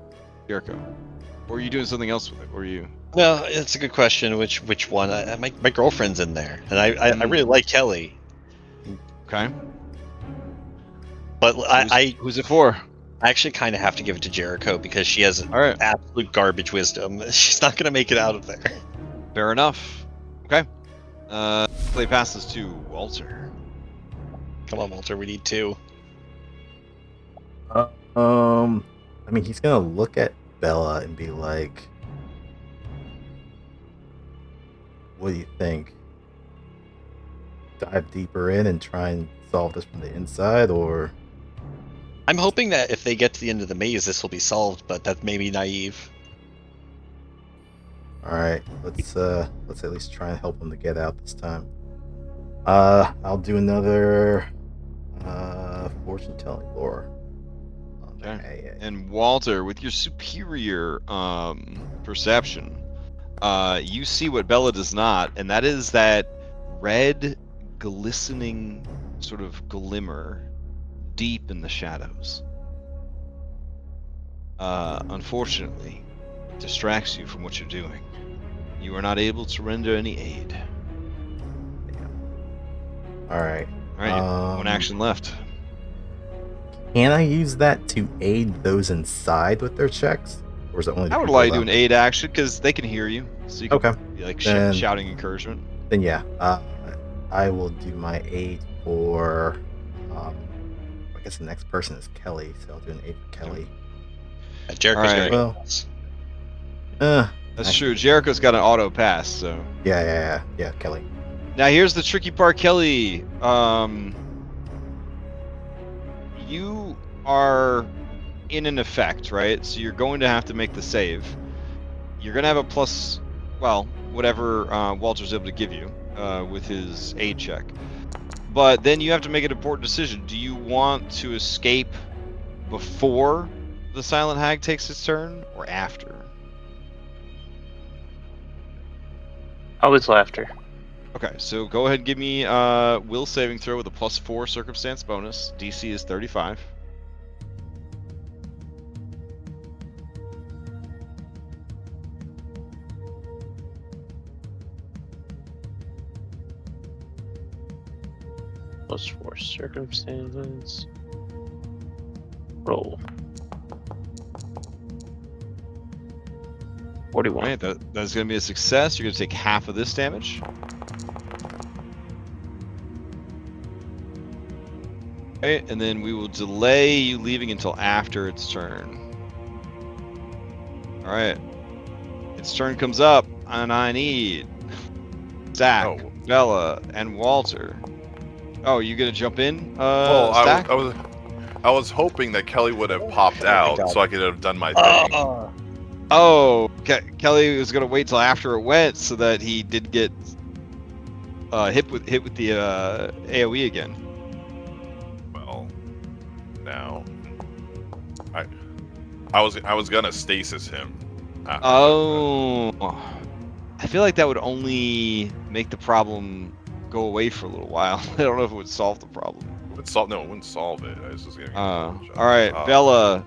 Jericho, or are you doing something else with it? Or are you? No, it's a good question. Which one? My girlfriend's in there, and I really like Kelly. Okay. But Who's it for? I actually kind of have to give it to Jericho because she has All right. absolute garbage wisdom. She's not going to make it out of there. Fair enough. Okay. Play passes to Walter. Come on, Walter. We need 2. I mean, he's gonna look at Bella and be like, "What do you think? Dive deeper in and try and solve this from the inside, or?" I'm hoping that if they get to the end of the maze, this will be solved, but that may be naive. All right, let's at least try and help him to get out this time. I'll do another fortune telling lore. Okay. And Walter, with your superior perception, you see what Bella does not, and that is that red, glistening sort of glimmer deep in the shadows. Unfortunately, it distracts you from what you're doing. You are not able to render any aid. All right. All right, one action left. Can I use that to aid those inside with their checks, or is it only? I would allow you to do an aid action because they can hear you, so you can Okay. be like Then- shouting encouragement. Then yeah, I will do my aid for. I guess the next person is Kelly, so I'll do an aid for Kelly. Jericho's Alright. going Well- to That's true. Jericho's got an auto pass, so. Yeah, Kelly. Now here's the tricky part, Kelly. You are in an effect, right? So you're going to have to make the save. You're gonna have a plus, well, whatever Walter's able to give you with his aid check. But then you have to make an important decision. Do you want to escape before the Silent Hag takes its turn, or after? Always laughter. Okay, so go ahead and give me will saving throw with a +4 circumstance bonus. DC is 35. +4 circumstances. Roll. 41. Alright, that's going to be a success. You're going to take half of this damage. Okay, and then we will delay you leaving until after its turn. Alright. Its turn comes up, and I need Zach, Oh. Bella, and Walter. Oh, you gonna jump in, Well, Zach? I was hoping that Kelly would have popped out God. so I could have done my thing. Oh, Kelly was gonna wait till after it went so that he did get hit with the AOE again. Well, now I was gonna stasis him. Oh, I feel like that would only make the problem go away for a little while. I don't know if it would solve the problem. It wouldn't solve it. I was just getting. All right, Bella.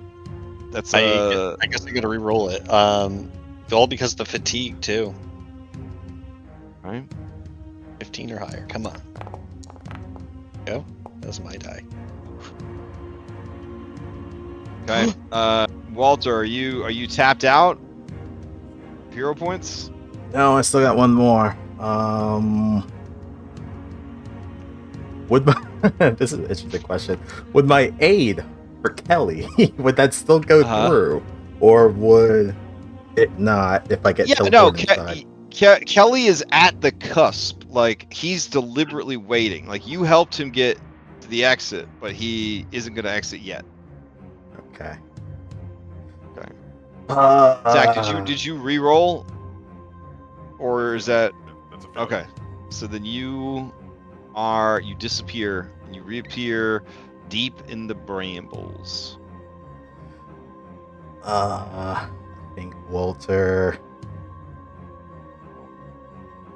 That's I guess I'm gonna re-roll it. All because of the fatigue too. right. 15 or higher. Come on. Go. That was my die. Okay. Walter, are you tapped out? Hero points? No, I still got one more. Would my this is an interesting question. Would my aid for Kelly would that still go through, or would it not if I get teleported inside? Kelly is at the cusp. Like, he's deliberately waiting. Like, you helped him get to the exit, but he isn't going to exit yet. Okay. Okay. Uh, Zach, did you re-roll, or is that That's a failure. okay? So then you disappear and you reappear deep in the brambles. I think Walter.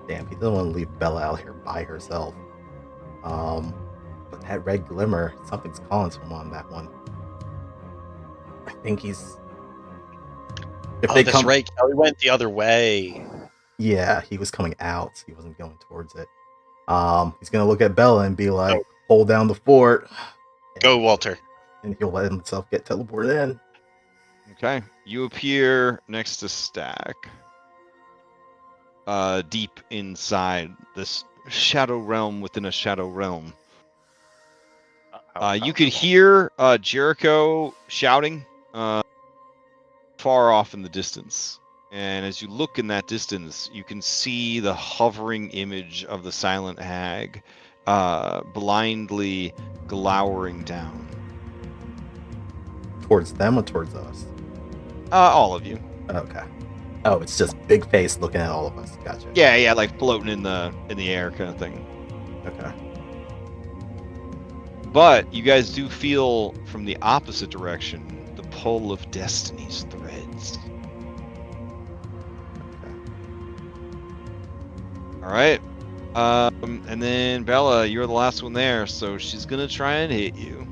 Damn, he doesn't want to leave Bella out here by herself. But that red glimmer, something's calling to him on that one. I think he's. If they That's come, right. Kelly went the other way. yeah, he was coming out. He wasn't going towards it. He's gonna look at Bella and be like, Oh. "Hold down the fort." Go, Walter. and he'll let himself get teleported in. Okay. You appear next to Stack. Deep inside this shadow realm within a shadow realm. You could hear Jericho shouting far off in the distance. And as you look in that distance, you can see the hovering image of the Silent Hag blindly glowering down. Towards them or towards us? All of you. Okay. Oh, it's just big face looking at all of us. Gotcha. Yeah, like floating in the air kind of thing. Okay. But you guys do feel from the opposite direction the pull of Destiny's threads. All right. And then Bella, you're the last one there, so she's gonna try and hit you.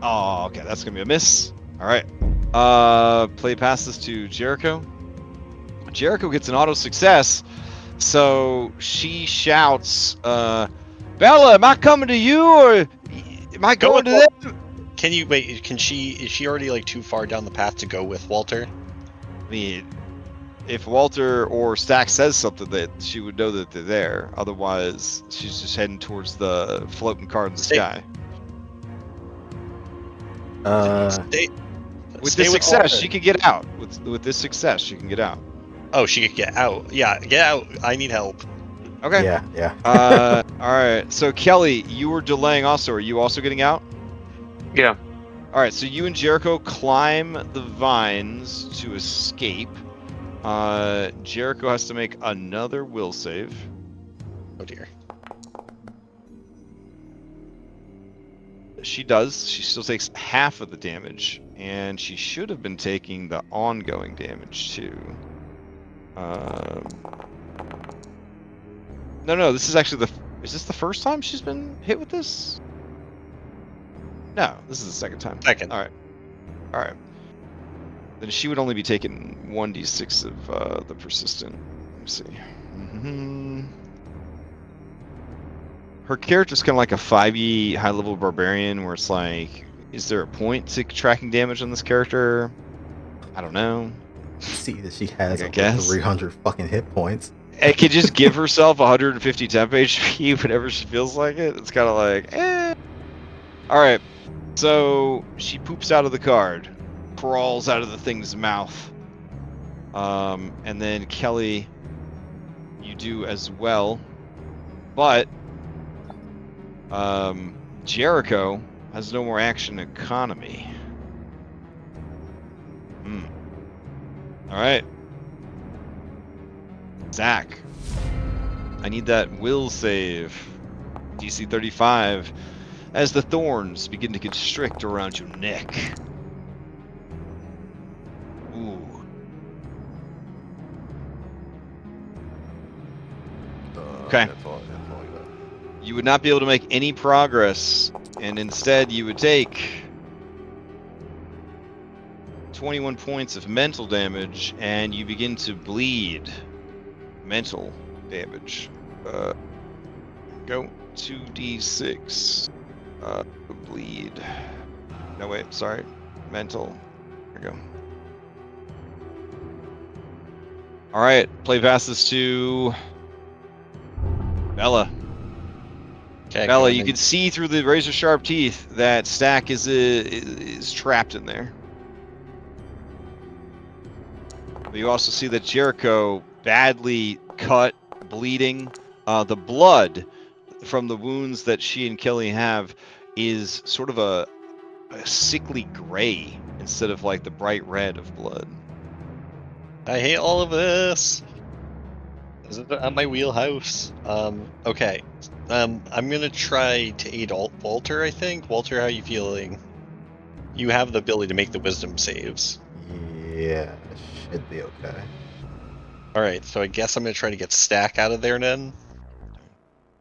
Oh, okay, that's gonna be a miss. All right. Play passes to Jericho. Jericho gets an auto success, so she shouts, "Bella, am I coming to you or am I going to them?" Can you wait? Is she already like too far down the path to go with Walter? I mean, if Walter or Stack says something, that she would know that they're there. Otherwise, she's just heading towards the floating car in the sky. With this success, she could get out. With this success, she can get out. Oh, she could get out. Yeah, get out. I need help. Okay. Yeah. All right. So Kelly, you were delaying also. Are you also getting out? Yeah. All right. So you and Jericho climb the vines to escape. Jericho has to make another will save. Oh dear. She does. She still takes half of the damage, and she should have been taking the ongoing damage too. No. This is actually is this the first time she's been hit with this? No, this is the second time. Second. All right. Then she would only be taking 1d6 of the persistent. Let me see. Her character's kind of like a 5e high-level barbarian, where it's like, is there a point to tracking damage on this character? I don't know. See that she has I over guess 300 fucking hit points. It could just give herself 150 temp HP whenever she feels like it. It's kind of like, eh. All right. So she poops out of the card, crawls out of the thing's mouth. And then Kelly, you do as well. But Jericho has no more action economy. All right. Zach, I need that will save. DC 35. As the thorns begin to constrict around your neck. Ooh. Okay. That's all I got. You would not be able to make any progress, and instead you would take 21 points of mental damage, and you begin to bleed mental damage. Go 2d6. Bleed. No, wait, sorry. Mental. There we go. Alright, play passes to Bella. Okay, Bella, you can see through the razor sharp teeth that Stack is trapped in there. But you also see that Jericho badly cut, bleeding. The blood from the wounds that she and Kelly have is sort of a sickly gray instead of like the bright red of blood. I hate all of this. This is at my wheelhouse. Okay. I'm gonna try to aid Walter, I think. Walter, how are you feeling? You have the ability to make the wisdom saves. Yeah, should be okay. Alright, so I guess I'm gonna try to get Stack out of there then.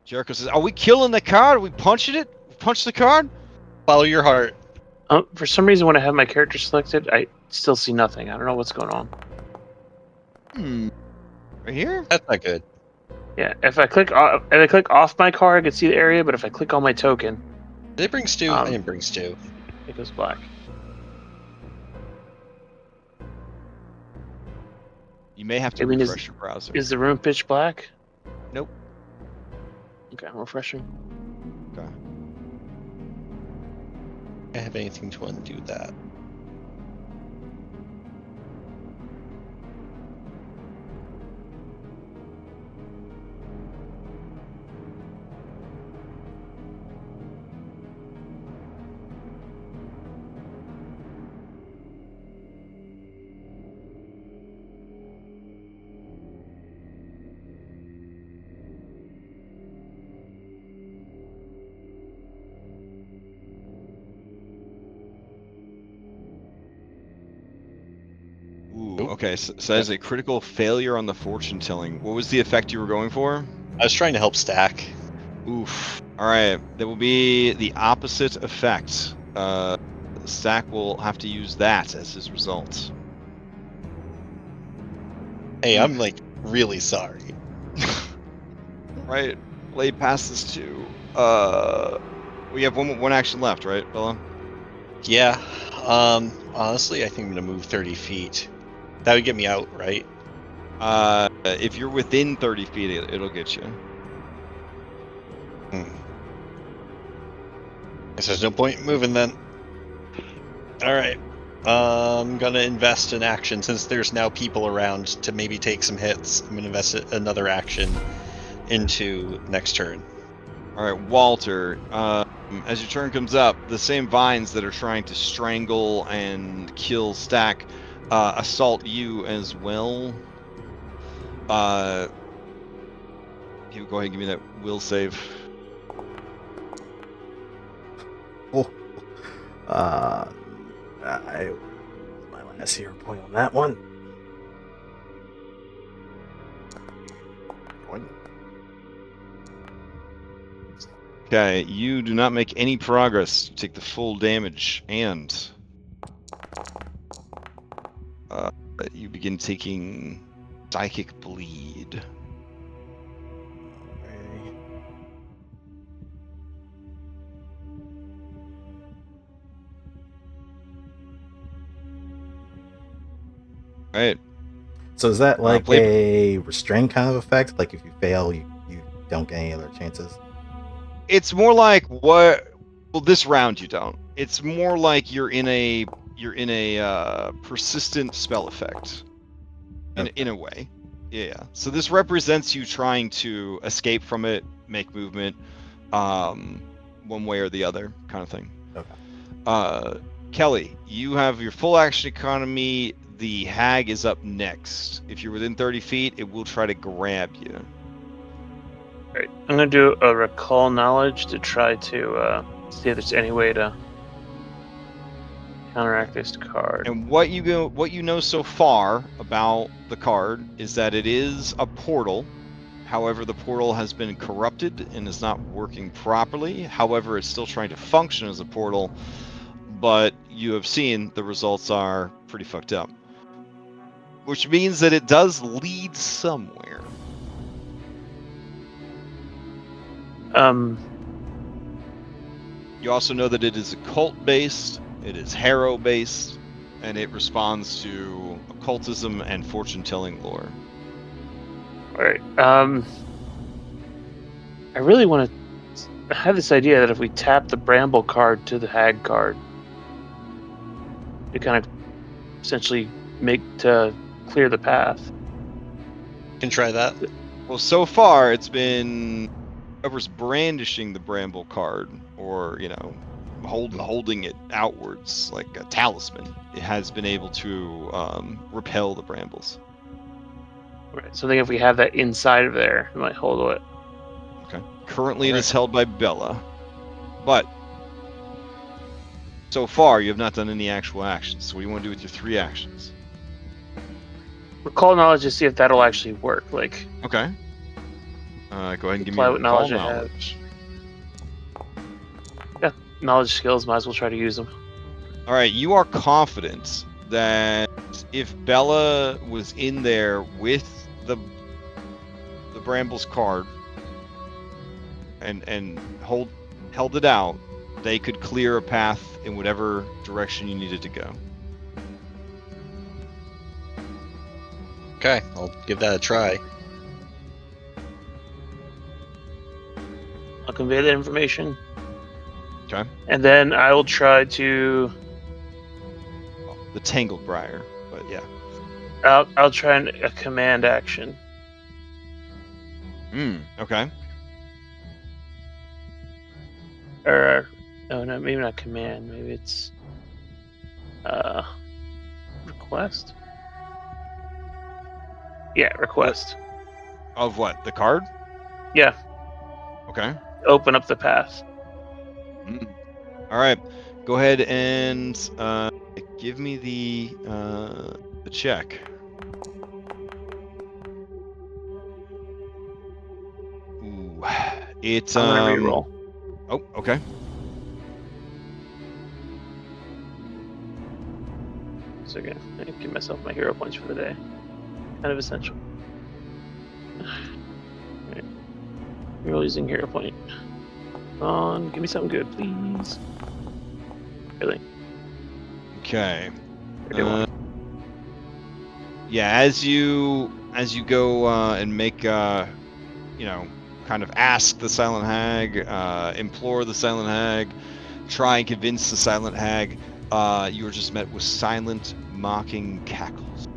Jericho says, are we killing the card? Are we punching it? Punch the card? Follow your heart. For some reason, when I have my character selected, I still see nothing. I don't know what's going on. Right here? That's not good. Yeah, if I click off my card, I can see the area, but if I click on my token, Did I bring stew? I didn't bring stew. it goes black. You may have to I mean, refresh your browser. Is the room pitch black? Nope. Okay, I'm refreshing. Okay. I have anything to undo that. Ooh, Nope. okay, so that is a critical failure on the fortune telling. What was the effect you were going for? I was trying to help Stack. Oof. Alright, that will be the opposite effect. Stack will have to use that as his result. Hey, I'm like really sorry. Right, lay past this too. We have one action left, right, Bella? Yeah. Honestly, I think I'm gonna move 30 feet. That would get me out, right? If you're within 30 feet, it'll get you. Guess there's no point in moving then. Alright. I'm gonna invest an action since there's now people around to maybe take some hits. I'm gonna invest another action into next turn. Alright, Walter, as your turn comes up, the same vines that are trying to strangle and kill Stack assault you as well. You go ahead and give me that will save. Oh. I my last hero point on that one. Okay, you do not make any progress. You take the full damage, and you begin taking psychic bleed. Right. So is that like play- a restraint kind of effect? Like if you fail, you don't get any other chances? It's more like what? Well, this round you don't. It's more like you're in a persistent spell effect. In a way, yeah. So this represents you trying to escape from it, make movement, one way or the other, kind of thing. Okay. Kelly, you have your full action economy. The hag is up next. If you're within 30 feet, it will try to grab you. Alright, I'm gonna do a recall knowledge to try to see if there's any way to counteract this card. And what you know so far about the card is that it is a portal. However, the portal has been corrupted and is not working properly. However, it's still trying to function as a portal, but you have seen the results are pretty fucked up. Which means that it does lead somewhere. You also know that it is occult-based, it is harrow-based, and it responds to occultism and fortune-telling lore. Alright, I really want to... I have this idea that if we tap the Bramble card to the Hag card, it kind of essentially clear the path. Can try that. Well, so far it's been whoever's brandishing the Bramble card, or holding it outwards like a talisman, it has been able to repel the brambles. Right. So I think if we have that inside of there, it might hold it. Okay. Currently, it is held by Bella, but so far you have not done any actual actions. So what do you want to do with your 3 actions? Recall knowledge to see if that'll actually work. Like, okay. Go ahead and give me apply your what recall knowledge I have. knowledge. knowledge skills, might as well try to use them. All right, you are confident that if Bella was in there with the Brambles card and held it out, they could clear a path in whatever direction you needed to go. Okay, I'll give that a try. I'll convey that information, Okay. and then I will try to. The Tangled Briar, but yeah. I'll try a command action. Okay. Or oh no, maybe not command. Maybe it's request. Yeah, request. Of what? The card? Yeah, Okay. open up the path. All right. Go ahead and give me the check. Ooh, it's I'm gonna reroll. Oh, okay. So again, I give myself my hero points for the day. Kind of essential. Alright. We're using hero point. Come on, give me something good, please. Really? Okay. 31. Yeah, as you go and make kind of ask the Silent Hag, implore the Silent Hag, try and convince the Silent Hag, you are just met with silent, mocking cackles.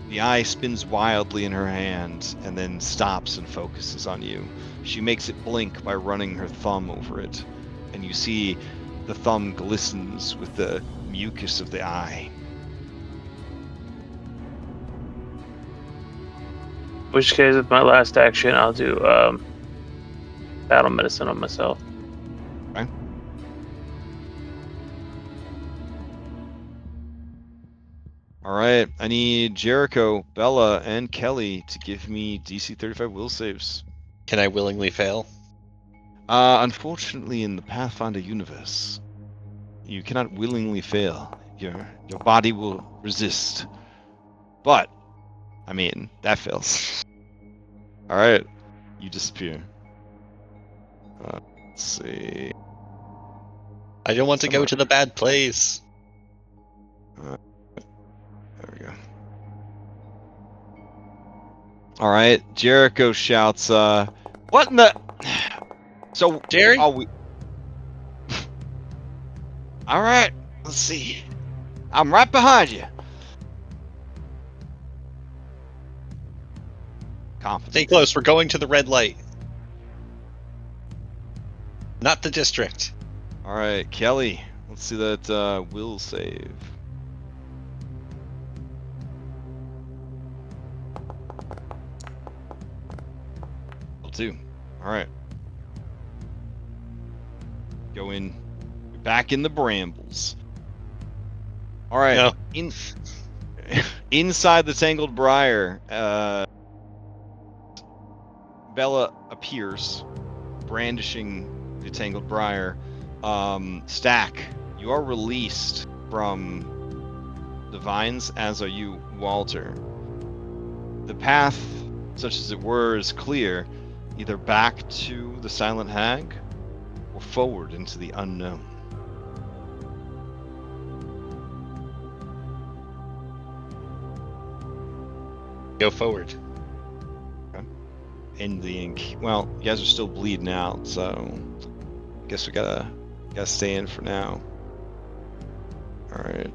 The eye spins wildly in her hand and then stops and focuses on you. She makes it blink by running her thumb over it, and you see the thumb glistens with the mucus of the eye. In which case, with my last action, I'll do battle medicine on myself. Okay. All right, I need Jericho, Bella, and Kelly to give me DC 35 will saves. Can I willingly fail? Unfortunately, in the Pathfinder universe, you cannot willingly fail. Your body will resist. But, I mean, that fails. All right, you disappear. Let's see. I don't want to go to the bad place. There we go. All right, Jericho shouts, "What in the?" So, Jerry? All right, let's see. I'm right behind you. Confident. Stay close, we're going to the red light. Not the district. All right, Kelly. Let's see that will save. Two. All right. Go in. You're back in the brambles. All right. No. Inside the tangled briar, Bella appears, brandishing the tangled briar. Stack, you are released from the vines, as are you, Walter. The path, such as it were, is clear, either back to the Silent Hag or forward into the unknown. Go forward. Okay. In the ink. Well, you guys are still bleeding out, so I guess we gotta stay in for now. All right.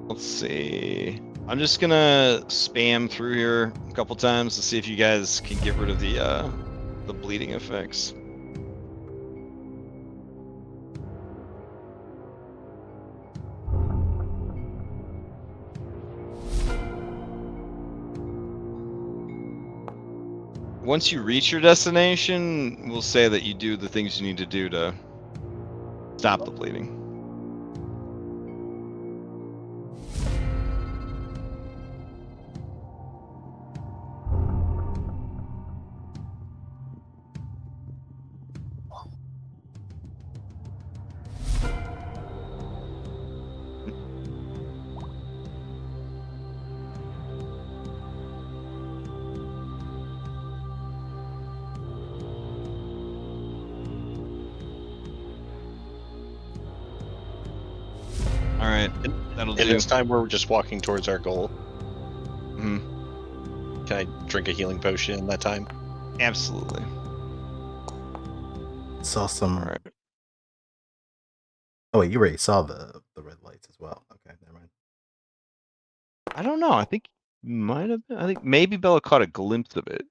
Let's see. I'm just gonna spam through here a couple times to see if you guys can get rid of the bleeding effects. Once you reach your destination, we'll say that you do the things you need to do to stop the bleeding. right, that'll And do. this time we're just walking towards our goal. Mhm. Can I drink a healing potion in that time? Absolutely. Saw some. All right. Oh wait, you already saw the red lights as well. Okay, never mind. I don't know. I think might have been. I think maybe Bella caught a glimpse of it.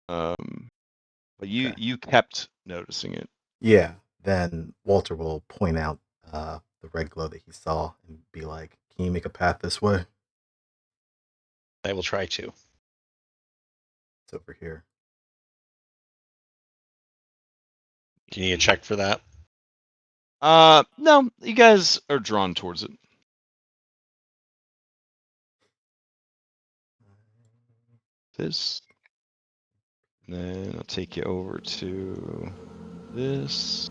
But you Okay. you kept noticing it. Yeah. Then Walter will point out the red glow that he saw and be like, "Can you make a path this way? I will try to. It's over here." Can you check for that? No, you guys are drawn towards it. This. Then I'll take you over to this.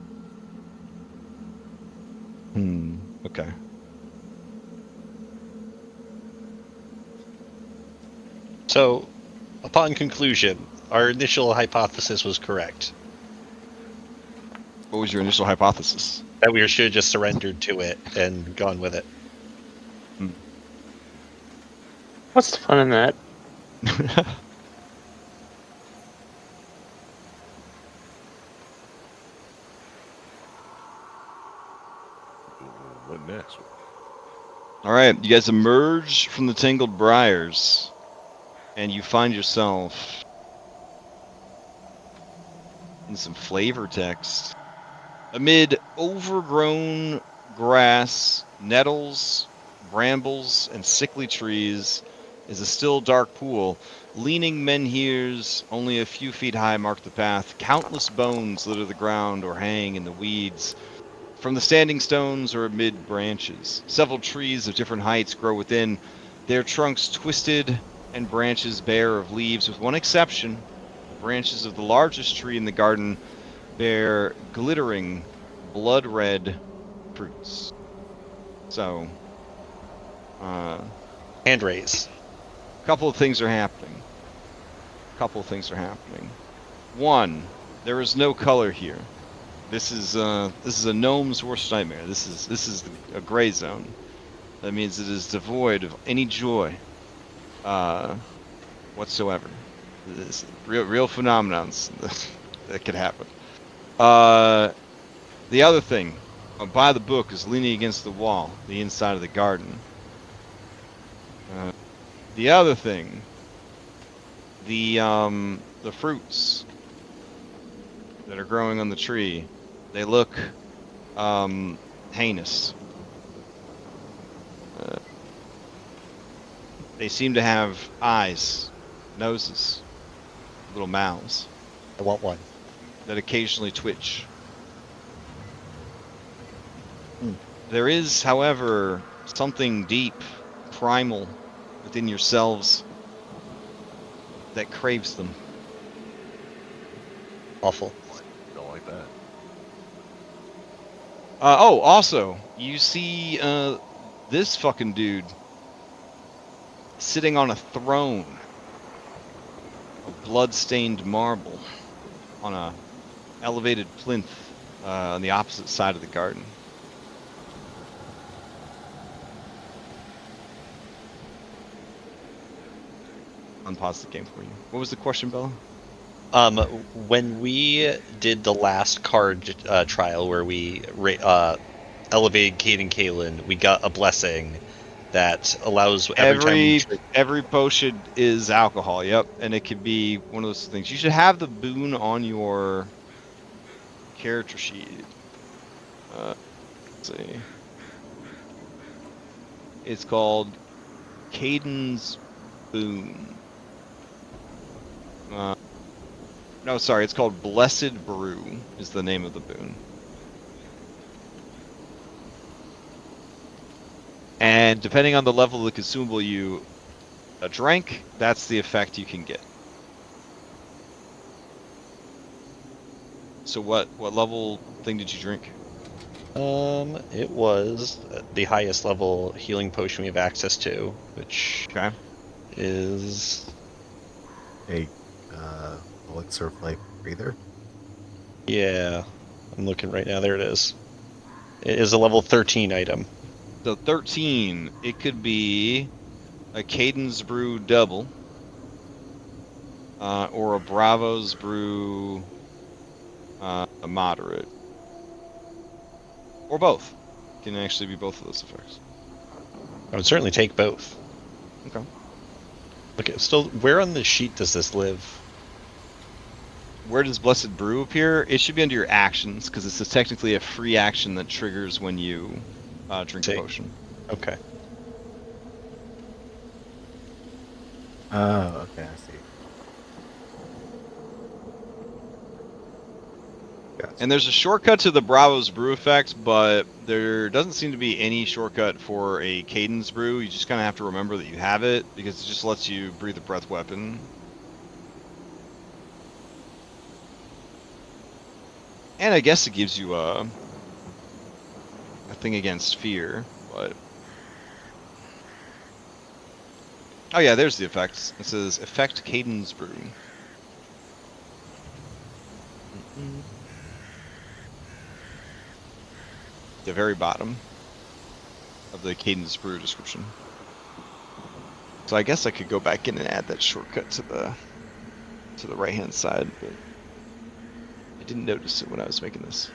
Okay. So, upon conclusion, our initial hypothesis was correct. What was your initial hypothesis? That we should have just surrendered to it and gone with it. What's the fun in that? What next? All right, you guys emerge from the tangled briars, and you find yourself in some flavor text. Amid overgrown grass, nettles, brambles, and sickly trees is a still dark pool. Leaning menhirs, only a few feet high, mark the path. Countless bones litter the ground or hang in the weeds from the standing stones or amid branches. Several trees of different heights grow within, their trunks twisted and branches bare of leaves, with one exception. The branches of the largest tree in the garden bear glittering blood red fruits. So, Hand raise. a couple of things are happening. One, there is no color here. This is a gnome's worst nightmare. This is a gray zone. That means it is devoid of any joy whatsoever. This real phenomenons that could happen. The other thing, by the book, is leaning against the wall, the inside of the garden. The other thing, the fruits that are growing on the tree, they look heinous. They seem to have eyes, noses, little mouths I want one. that occasionally twitch. There is, however, something deep, primal within yourselves that craves them. Awful. Don't like that. Also, you see this fucking dude sitting on a throne of blood-stained marble on a elevated plinth on the opposite side of the garden. Unpause the game for you. What was the question, Bella? When we did the last card trial where we elevated Cade and Kaelin, we got a blessing that allows Every potion is alcohol. Yep, and it could be one of those things. You should have the boon on your character sheet. Let's see. It's called Caden's Boon. No, sorry, it's called Blessed Brew is the name of the boon. And depending on the level of the consumable you drank, that's the effect you can get. So what level thing did you drink? It was the highest level healing potion we have access to, which Okay. is A elixir of life breather. I'm looking right now. There it is. It is a level 13 item. So 13, it could be a Cadence Brew double, or a Bravo's Brew a moderate, or both. Can actually be both of those effects. I would certainly take both. Okay. Okay, still, where on the sheet does this live? Where does Blessed Brew appear? It should be under your actions, because this is technically a free action that triggers when you drink a See. potion. Okay. Oh, okay, I see. Gotcha. And there's a shortcut to the Bravo's Brew effect, but there doesn't seem to be any shortcut for a Cadence Brew. You just kind of have to remember that you have it, because it just lets you breathe a breath weapon. And I guess it gives you a thing against fear, but... Oh yeah, there's the effects. It says Effect Cadence Brew. The very bottom of the Cadence Brew description. So I guess I could go back in and add that shortcut to the right hand side, but I didn't notice it when I was making this.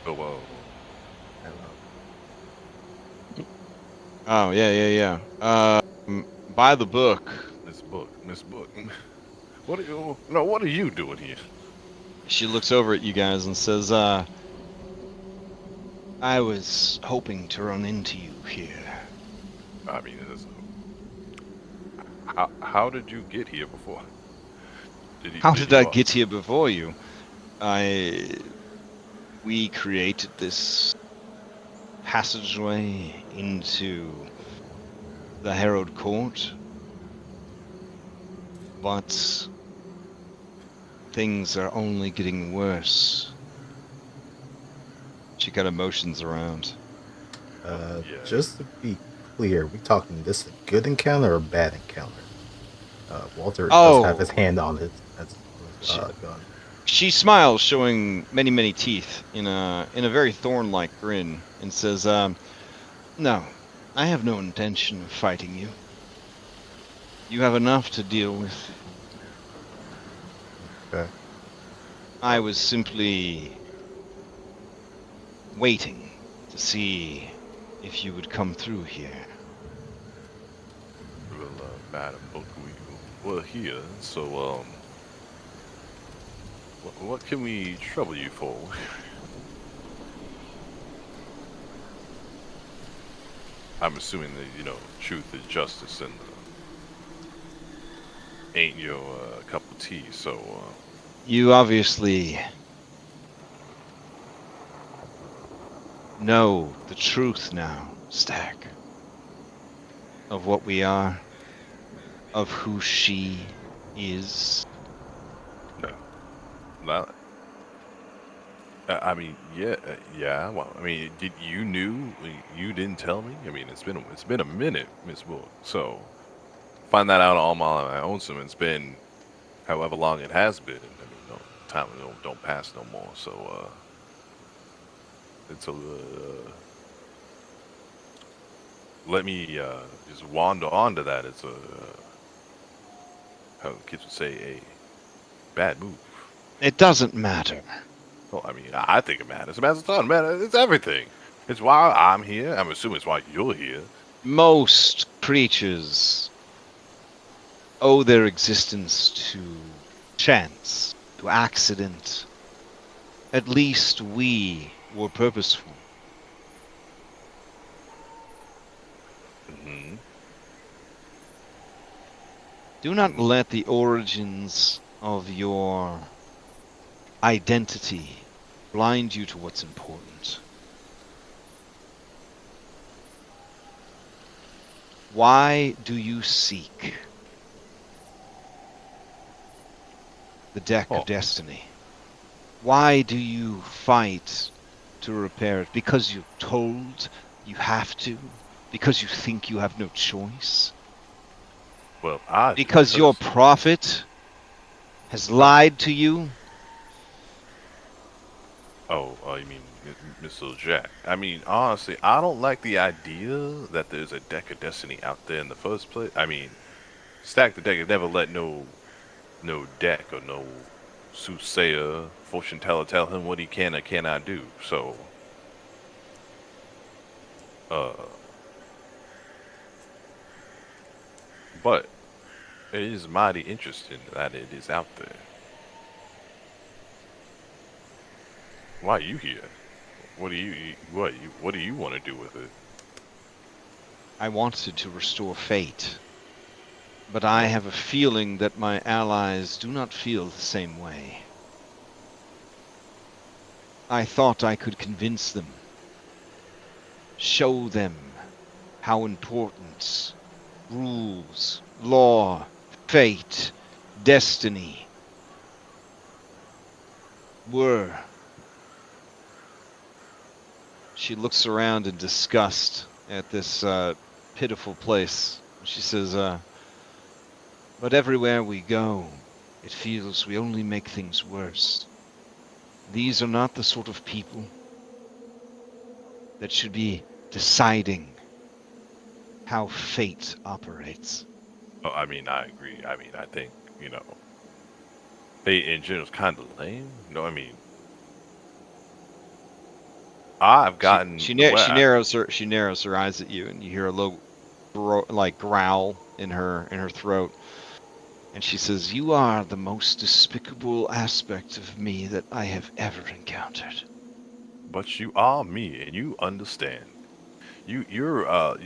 Oh, whoa. Oh yeah. Buy the book. Miss Book. What are you? No, what are you doing here? She looks over at you guys and says, I was hoping to run into you here. I mean, how did you get here before? How did I get here before you? We created this passageway into the Herald Court, but things are only getting worse. She kind of motions around. Yeah. Just to be clear, we talking this a good encounter or a bad encounter? Walter does have his hand on his gun. She smiles, showing many, many teeth in a very thorn-like grin, and says, "No, I have no intention of fighting you. You have enough to deal with. Okay. I was simply waiting to see if you would come through here." Well, Madam Book, we're here, so, what can we trouble you for? I'm assuming that, truth and justice and ain't your cup of tea, so, You obviously know the truth now, Stag, of what we are, of who she is. Not, I mean, yeah. Well, I mean, you didn't tell me. I mean, it's been a minute, Miss Book. So find that out on my own. So it's been however long it has been. I mean, no, time don't pass no more. So let me just wander on to that. It's how the kids would say, a bad move. It doesn't matter. Well, I mean, I think it matters. It matters a ton. Man, it's everything. It's why I'm here. I'm assuming it's why you're here. Most creatures owe their existence to chance, to accident. At least we were purposeful. Do not let the origins of your identity blind you to what's important. Why do you seek the deck Oh. of destiny? Why do you fight to repair it? Because you're told you have to? Because you think you have no choice? Well, I do, Because your prophet has lied to you? Oh, you mean Mr. Jack? I mean, honestly, I don't like the idea that there's a deck of destiny out there in the first place. I mean, Stack the Deck has never let no deck or no soothsayer, fortune teller tell him what he can or cannot do. So, but it is mighty interesting that it is out there. Why are you here? What do you want to do with it? I wanted to restore fate, but I have a feeling that my allies do not feel the same way. I thought I could convince them, show them how important rules, law, fate, destiny were. She looks around in disgust at this pitiful place. She says, but everywhere we go, it feels we only make things worse. These are not the sort of people that should be deciding how fate operates. Oh, I mean, I agree. I mean, I think, fate in general is kind of lame. No, I mean, I've gotten She the way narrows her eyes at you, and you hear a low growl in her throat. And she says, "You are the most despicable aspect of me that I have ever encountered." but you are me, and you understand. You're a,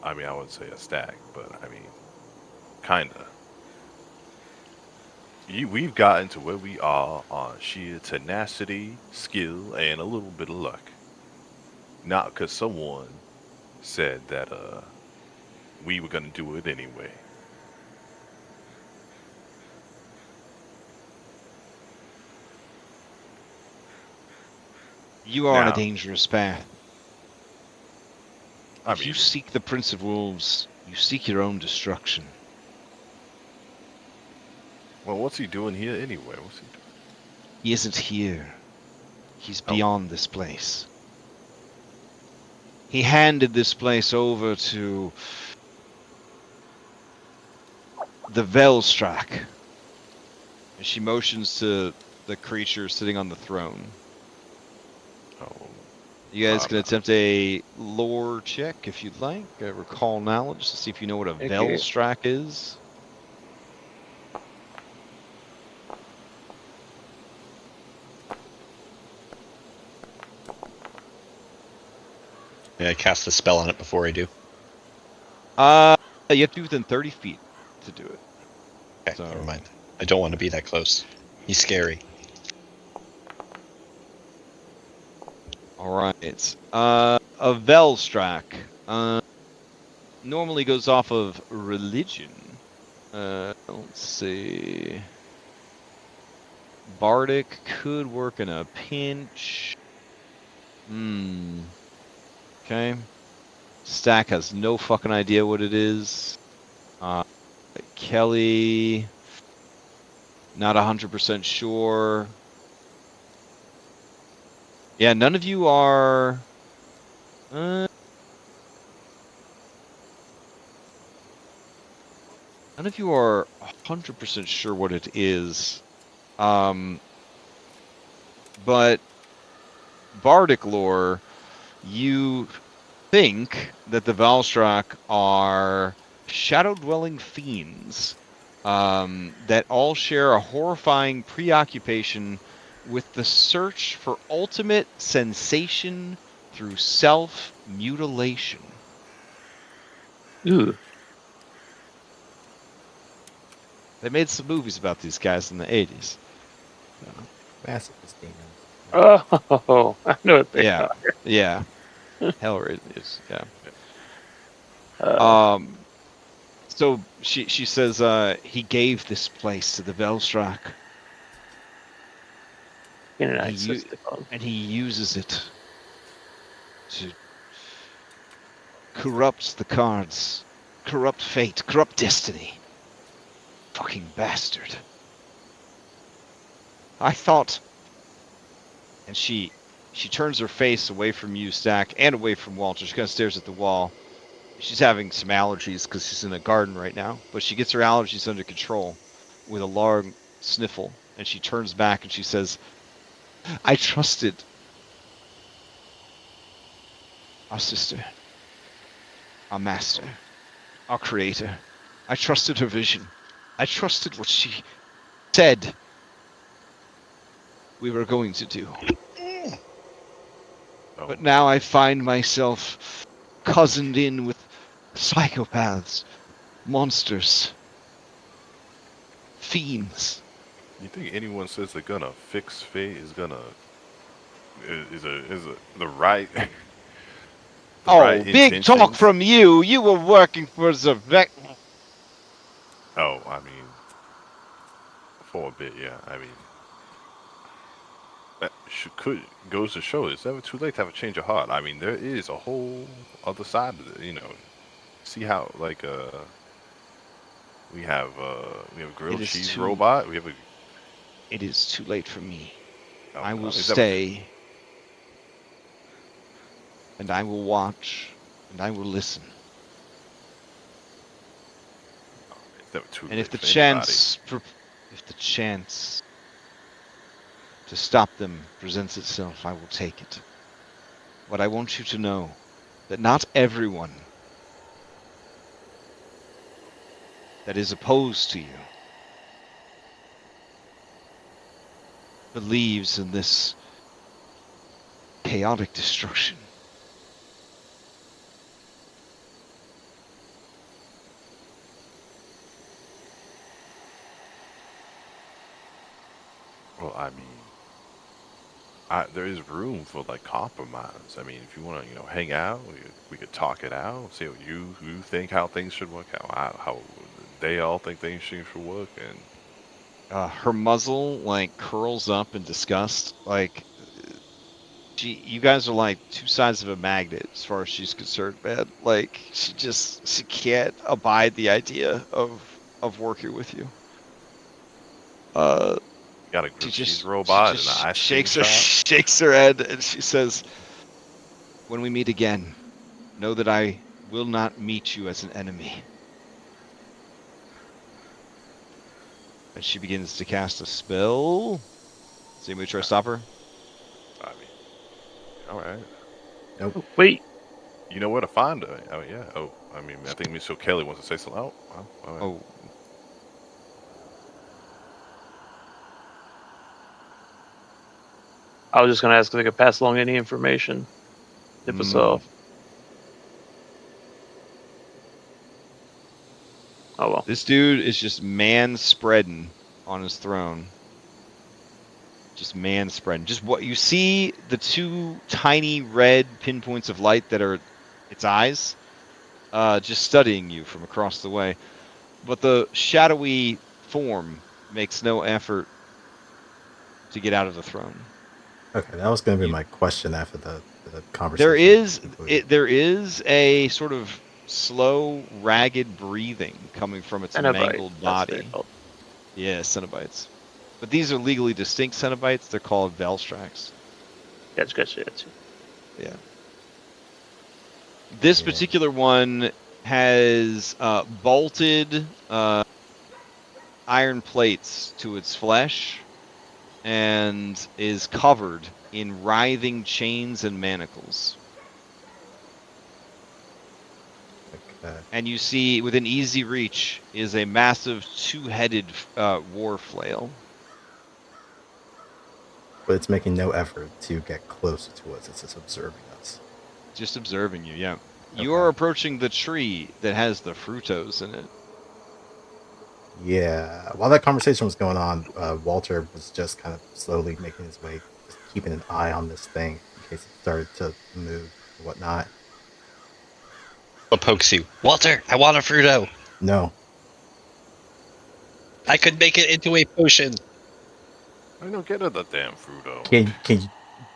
I mean, I wouldn't say a stack, but I mean, kinda. We've gotten to where we are on sheer tenacity, skill, and a little bit of luck. Not because someone said that we were gonna do it anyway. You are on a Now, dangerous path. I If you mean, seek the Prince of Wolves, you seek your own destruction. well, what's he doing here anyway? What's he doing? He isn't here. He's Oh. beyond this place. He handed this place over to the Velstrak. And she motions to the creature sitting on the throne. Oh, You guys can attempt a lore check if you'd like. Recall knowledge to see if you know what a Okay. Velstrak is. May I cast a spell on it before I do? You have to be within 30 feet to do it. Okay, So- never mind. I don't want to be that close. He's scary. All right. A Velstrak normally goes off of religion. Let's see. Bardic could work in a pinch. Okay. Stack has no fucking idea what it is. Kelly, not 100% sure. Yeah, none of you are. None of you are 100% sure what it is. But Bardic lore, you think that the Valstrak are shadow-dwelling fiends that all share a horrifying preoccupation with the search for ultimate sensation through self-mutilation. Ooh. They made some movies about these guys in the 80s. Massive demons. Oh, I know what they Yeah, are. yeah. Hellraiser is, yeah. Uh, So she says he gave this place to the Velstrak. Inkarnate says they call them. And he uses it to corrupt the cards, corrupt fate, corrupt destiny. Fucking bastard. I thought. And she turns her face away from you, Stack, and away from Walter. She kind of stares at the wall. She's having some allergies because she's in a garden right now, but she gets her allergies under control with a long sniffle, and she turns back and she says, I trusted our sister, our master, our creator. I trusted her vision. I trusted what she said we were going to do. Oh, But now I find myself cozened in with psychopaths, monsters, fiends. you think anyone says they're gonna fix fate is gonna is the right the right Big talk intentions? from you. You were working for the Oh, I mean, for a bit, yeah. I mean, that could goes to show it's never too late to have a change of heart. I mean, there is a whole other side of it, you know. See how like we have grilled It is cheese too- robot. We have a. It is too late for me. Oh, I will is that- stay. And I will watch. And I will listen. It's never too And late if the for anybody. chance to stop them presents itself, I will take it. But I want you to know that not everyone that is opposed to you believes in this chaotic destruction. Well, I mean, there is room for like compromise. I mean, if you want to, hang out, we could talk it out. See what you think how things should work out, how they all think things should work, and Her muzzle like curls up in disgust. Like you guys are like two sides of a magnet as far as she's concerned, man. Like she can't abide the idea of working with you. got a She grilled just cheese robot she and an ice cream shakes her shop. shakes her head and she says, "When we meet again, know that I will not meet you as an enemy." And she begins to cast a spell. Does anybody try to stop her? I mean, all right. oh, wait. You know where to find her. Oh yeah. Oh, I mean, I think Miss O'Kelly wants to say something. Oh, wow. All right. Oh, I was just gonna ask if they could pass along any information. Tip us off. Oh well. this dude is just man spreading on his throne. Just man spreading. Just what you see, the two tiny red pinpoints of light that are its eyes, just studying you from across the way. But the shadowy form makes no effort to get out of the throne. Okay, that was going to be You- my question after the conversation. There is a sort of slow, ragged breathing coming from its Cenobite, mangled that's what they're body. called. Yeah, Cenobites. But these are legally distinct Cenobites. They're called Velstraks. Gotcha. Yeah. This Yeah. particular one has bolted iron plates to its flesh and is covered in writhing chains and manacles. Okay. And you see, within easy reach, is a massive two-headed war flail. But it's making no effort to get closer to us. It's just observing us. Just observing you, yeah. You're Okay. approaching the tree that has the fructose in it. Yeah. While that conversation was going on, Walter was just kind of slowly making his way, just keeping an eye on this thing in case it started to move or whatnot. What pokes you? Walter, I want a Fruto. No. I could make it into a potion. I don't get it, the damn Fruto.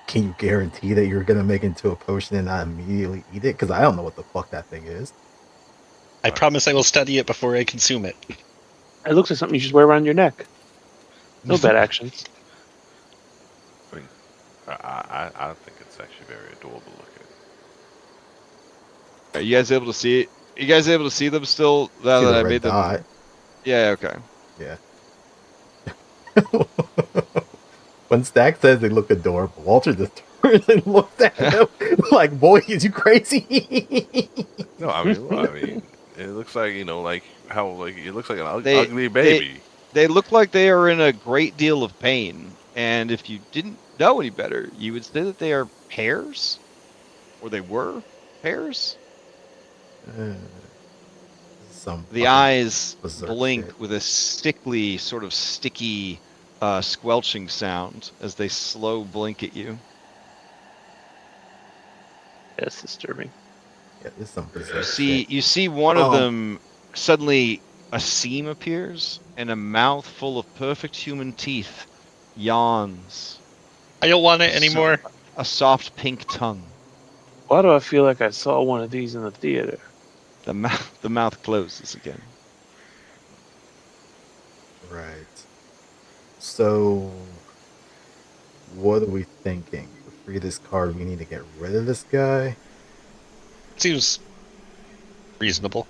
Can you guarantee that you're gonna make it into a potion and not immediately eat it? Because I don't know what the fuck that thing is. I promise I will study it before I consume it. It looks like something you should wear around your neck. No bad actions. I mean, I think it's actually very adorable looking. Are you guys able to see it? You guys able to see them still? Now See that the I red made them. dot. Yeah. Okay. Yeah. When Stack says they look adorable, Walter just turns and looks at him like, "Boy, is you crazy?" No, I mean, it looks like like how it looks like an They- ugly baby. They look like they are in a great deal of pain, and if you didn't know any better, you would say that they are pears, or they were pears. Some The fucking eyes berserk blink shit. with a sickly, sort of sticky, squelching sound as they slow blink at you. That's disturbing. Yeah, this is some berserk shit. You see one of Um, them suddenly a seam appears, and a mouth full of perfect human teeth yawns. I don't want it anymore. A soft pink tongue. Why do I feel like I saw one of these in the theater? The mouth closes again. Right. So, what are we thinking? To free this card, we need to get rid of this guy. Seems reasonable.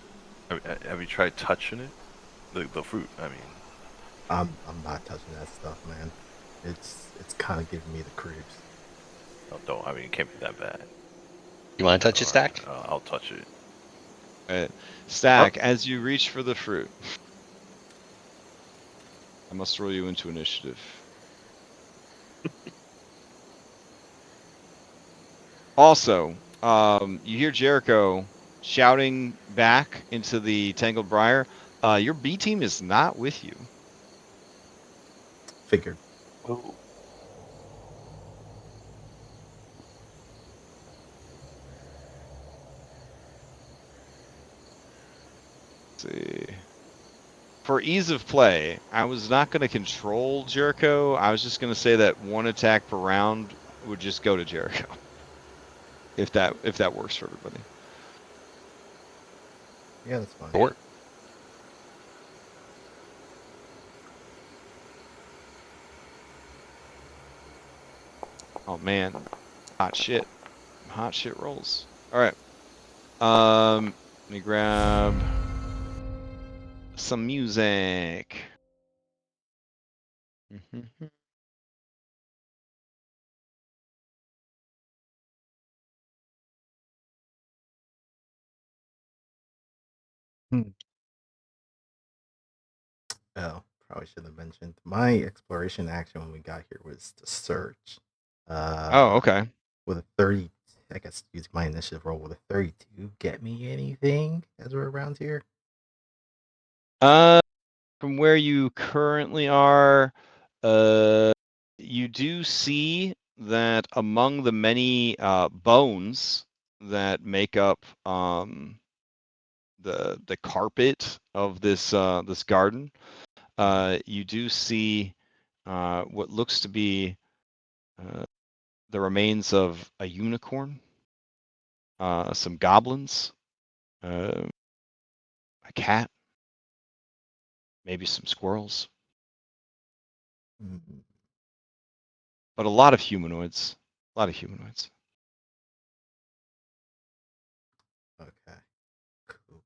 Have you tried touching it? The fruit. I mean, I'm not touching that stuff, man. It's kind of giving me the creeps. oh, don't. I mean, it can't be that bad. You want to touch it, Alright, Stack? I'll touch it. Stack, as you reach for the fruit, I must roll you into initiative. Also, you hear Jericho shouting back into the Tangled Briar. Your B team is not with you. Figured. Oh, Let's see. For ease of play, I was not going to control Jericho. I was just going to say that one attack per round would just go to Jericho. If that works for everybody. Yeah, that's fine. Sure. Oh man, hot shit rolls. All right. Let me grab some music. Oh, probably should have mentioned. My exploration action when we got here was to search. Oh, okay. With a 30, I guess using my initiative roll with a 32, get me anything as we're around here? From where you currently are, you do see that among the many bones that make up the carpet of this this garden, you do see what looks to be the remains of a unicorn, some goblins, a cat, maybe some squirrels, Mhm. but a lot of humanoids. A lot of humanoids. Okay. Cool.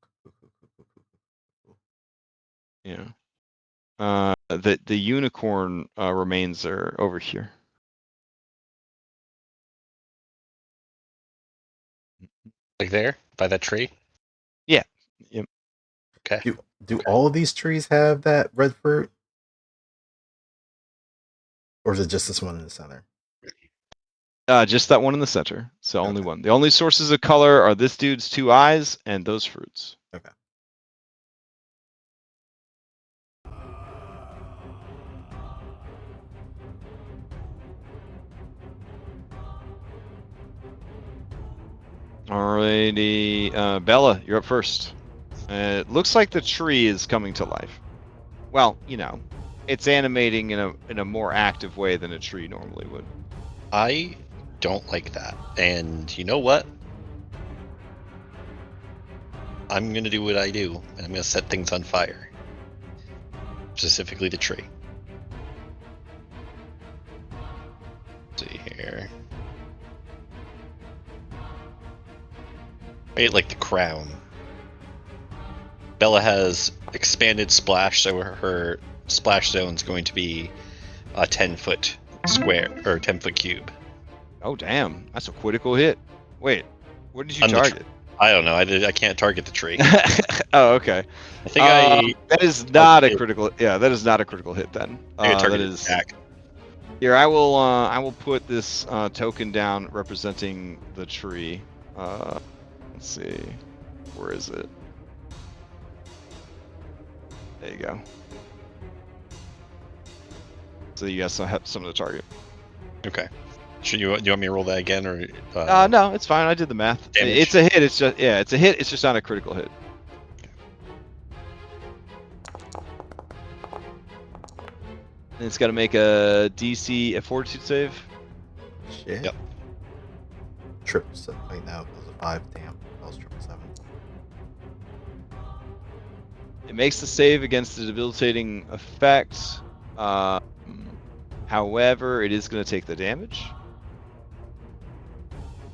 Yeah. The unicorn remains are over here. Like there, by that tree. Yeah. Yep. Okay. Do all of these trees have that red fruit? Or is it just this one in the center? Just that one in the center. So only Okay. one. The only sources of color are this dude's 2 eyes and those fruits. Okay. Alrighty, Bella, you're up first. It looks like the tree is coming to life. Well, you know, it's animating in a more active way than a tree normally would. I don't like that. And you know what? I'm gonna do what I do, and I'm gonna set things on fire. Specifically the tree. Let's see here. Wait, like the crown. Bella has expanded splash, so her splash zone is going to be a 10-foot square or 10-foot cube. Oh damn, that's a critical hit. Wait, what did you On the target? I don't know. I can't target the tree. Oh, okay. I think that is not a targeted- critical. Yeah, that is not a critital hit then. I That targeted is. attack. Here, I will put this token down representing the tree. Let's see, where is it? There you go. So you guys have some of the target. Okay. Should you want me to roll that again or? No, it's fine. I did the math. Damage. It's a hit. It's just it's a hit. It's just not a critical hit. And it's got to make a DC, a fortitude save. Shit. Yep. Triple 7. Wait, no, it was a 5. Damn. That was triple 7. It makes the save against the debilitating effect. However, it is going to take the damage.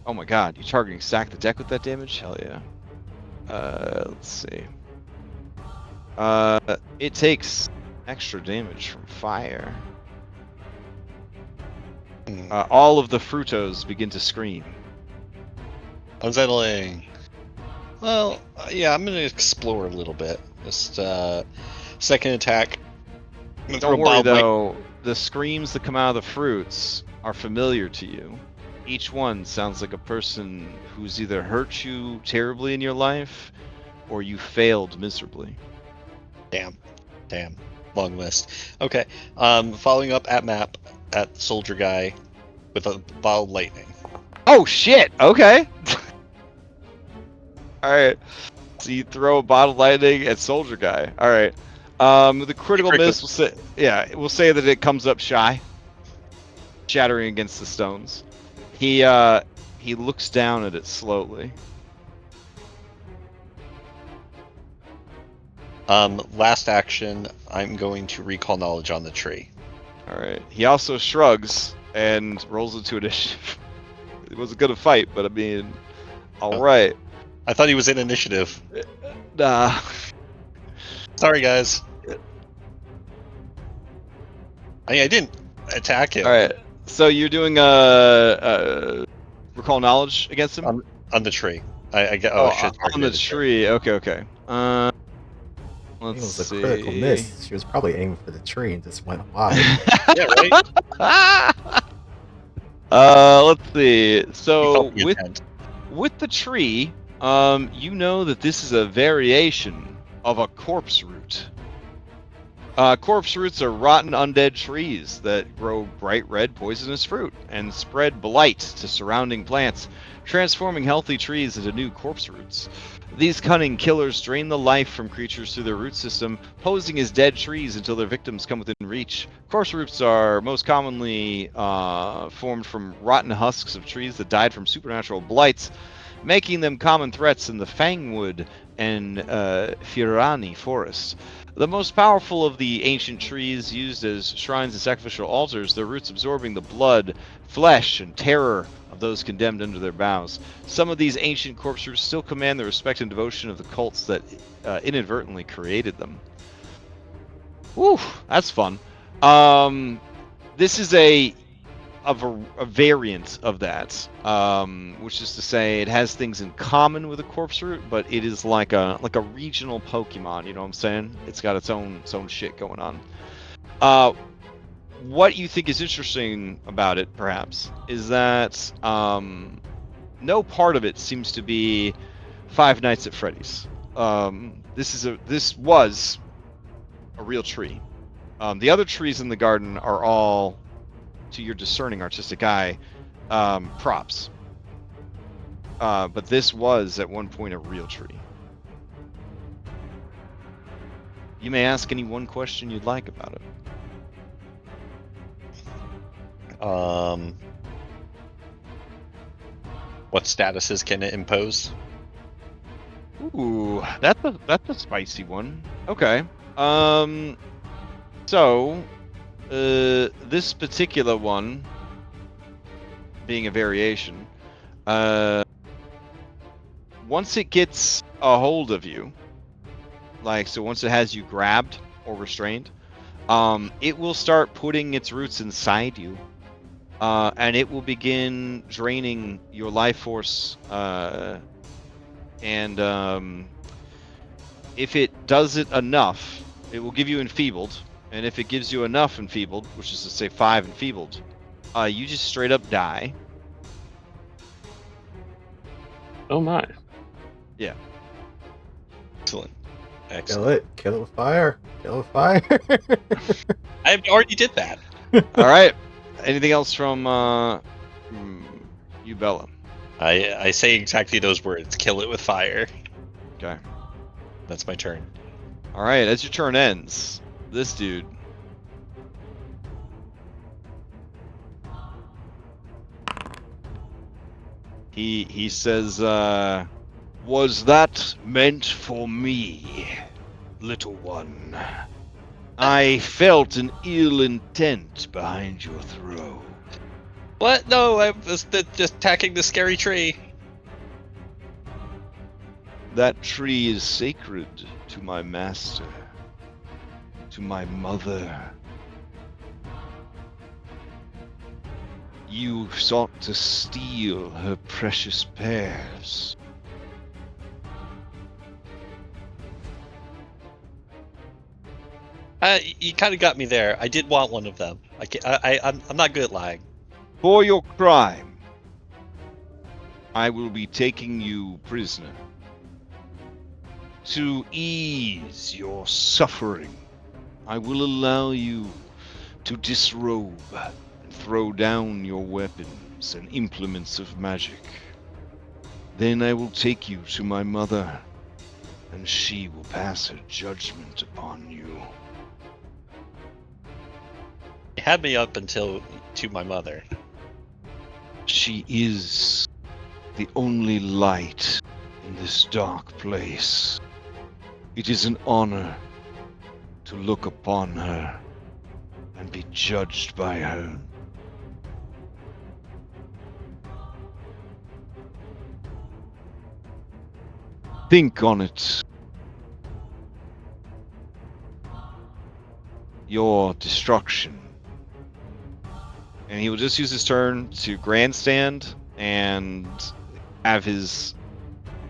Oh my god, you targeting stack the deck with that damage? Hell yeah. Let's see. It takes extra damage from fire. All of the frutos begin to scream. Unsettling. Well, yeah, I'm gonna explore a little bit. Just second attack. I'm gonna throw Don't a worry wild light. though, the screams that come out of the fruits are familiar to you. Each one sounds like a person who's either hurt you terribly in your life or you failed miserably. Damn. Long list. Okay. Following up at map at soldier guy with a ball of lightning. Oh shit! Okay. All right. So you throw a bottle of lightning at soldier guy. All right. The critical miss will say, we'll say that it comes up shy, shattering against the stones. He looks down at it slowly. Last action, I'm going to recall knowledge on the tree. All right. He also shrugs and rolls into initiative. It was a good fight, but I mean, all right. I thought he was in initiative. Nah. Sorry, guys. I didn't attack him. All right. So you're doing a recall knowledge against him? On the tree. I get. Oh, shit. on the tree. Okay. It Let's was a see. critical miss. She was probably aiming for the tree and just went wide. Yeah, right. Let's see. He So felt the with intent. the tree, you know that this is a variation of a corpse root. Corpse roots are rotten undead trees that grow bright red poisonous fruit and spread blight to surrounding plants, transforming healthy trees into new corpse roots. These cunning killers drain the life from creatures through their root system, posing as dead trees until their victims come within reach. Corpse roots are most commonly formed from rotten husks of trees that died from supernatural blights, making them common threats in the Fangwood and Firani forest. The most powerful of the ancient trees used as shrines and sacrificial altars, their roots absorbing the blood, flesh, and terror of those condemned under their boughs. Some of these ancient corpse roots still command the respect and devotion of the cults that inadvertently created them. Whew, that's fun. This is a variant of that, which is to say it has things in common with a corpse root, but it is like a regional Pokemon. You know what I'm saying? It's got its own shit going on. what you think is interesting about it, perhaps, is that no part of it seems to be Five Nights at Freddy's. This was a real tree. The other trees in the garden are all, to your discerning artistic eye, props. But this was at one point a real tree. You may ask any one question you'd like about it. What statuses can it impose? Ooh, that's a spicy one. Okay. So, this particular one, being a variation, once it gets a hold of you, like, so once it has you grabbed or restrained, it will start putting its roots inside you, and it will begin draining your life force, and if it does it enough, it will give you enfeebled, and if it gives you enough enfeebled, which is to say 5 enfeebled, you just straight up die. Oh my. Yeah. Excellent. Kill Excellent. it. Kill it with fire. Kill it with fire. I already did that. All right. Anything else from you, Bella? I say exactly those words. Kill it with fire. Okay. That's my turn. All right. As your turn ends, this dude. He says, "Was that meant for me, little one? I felt an ill intent behind your throw." What? No, I was just attacking the scary tree. That tree is sacred to my master, to my mother. You sought to steal her precious pears. You kind of got me there. I did want one of them. I'm not good at lying. For your crime, I will be taking you prisoner. To ease your suffering, I will allow you to disrobe and throw down your weapons and implements of magic. Then I will take you to my mother, and she will pass her judgment upon you. You had me up until to my mother. She is the only light in this dark place. It is an honor to look upon her and be judged by her. Think on it. Your destruction. And he will just use his turn to grandstand and have his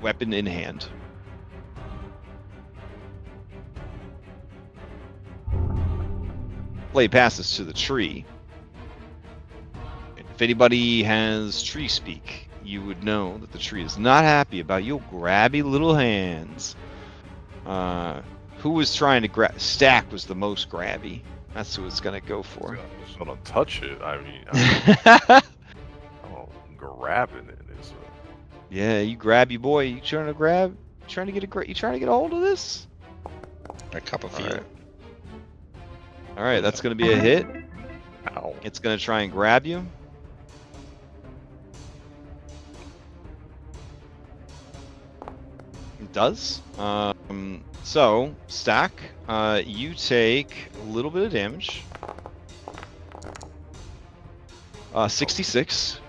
weapon in hand. Blade passes to the tree. If anybody has tree speak, you would know that the tree is not happy about your grabby little hands. Who was trying to grab? Stack was the most grabby. That's who it's gonna go for. I just want to touch it. I mean, grabbing it is. Yeah, you grabby boy. You trying to grab? You trying to get a hold of this? A cup of All fear. right. All right, that's gonna be a hit. Ow. It's gonna try and grab you. It does. So Stack, you take a little bit of damage. 66.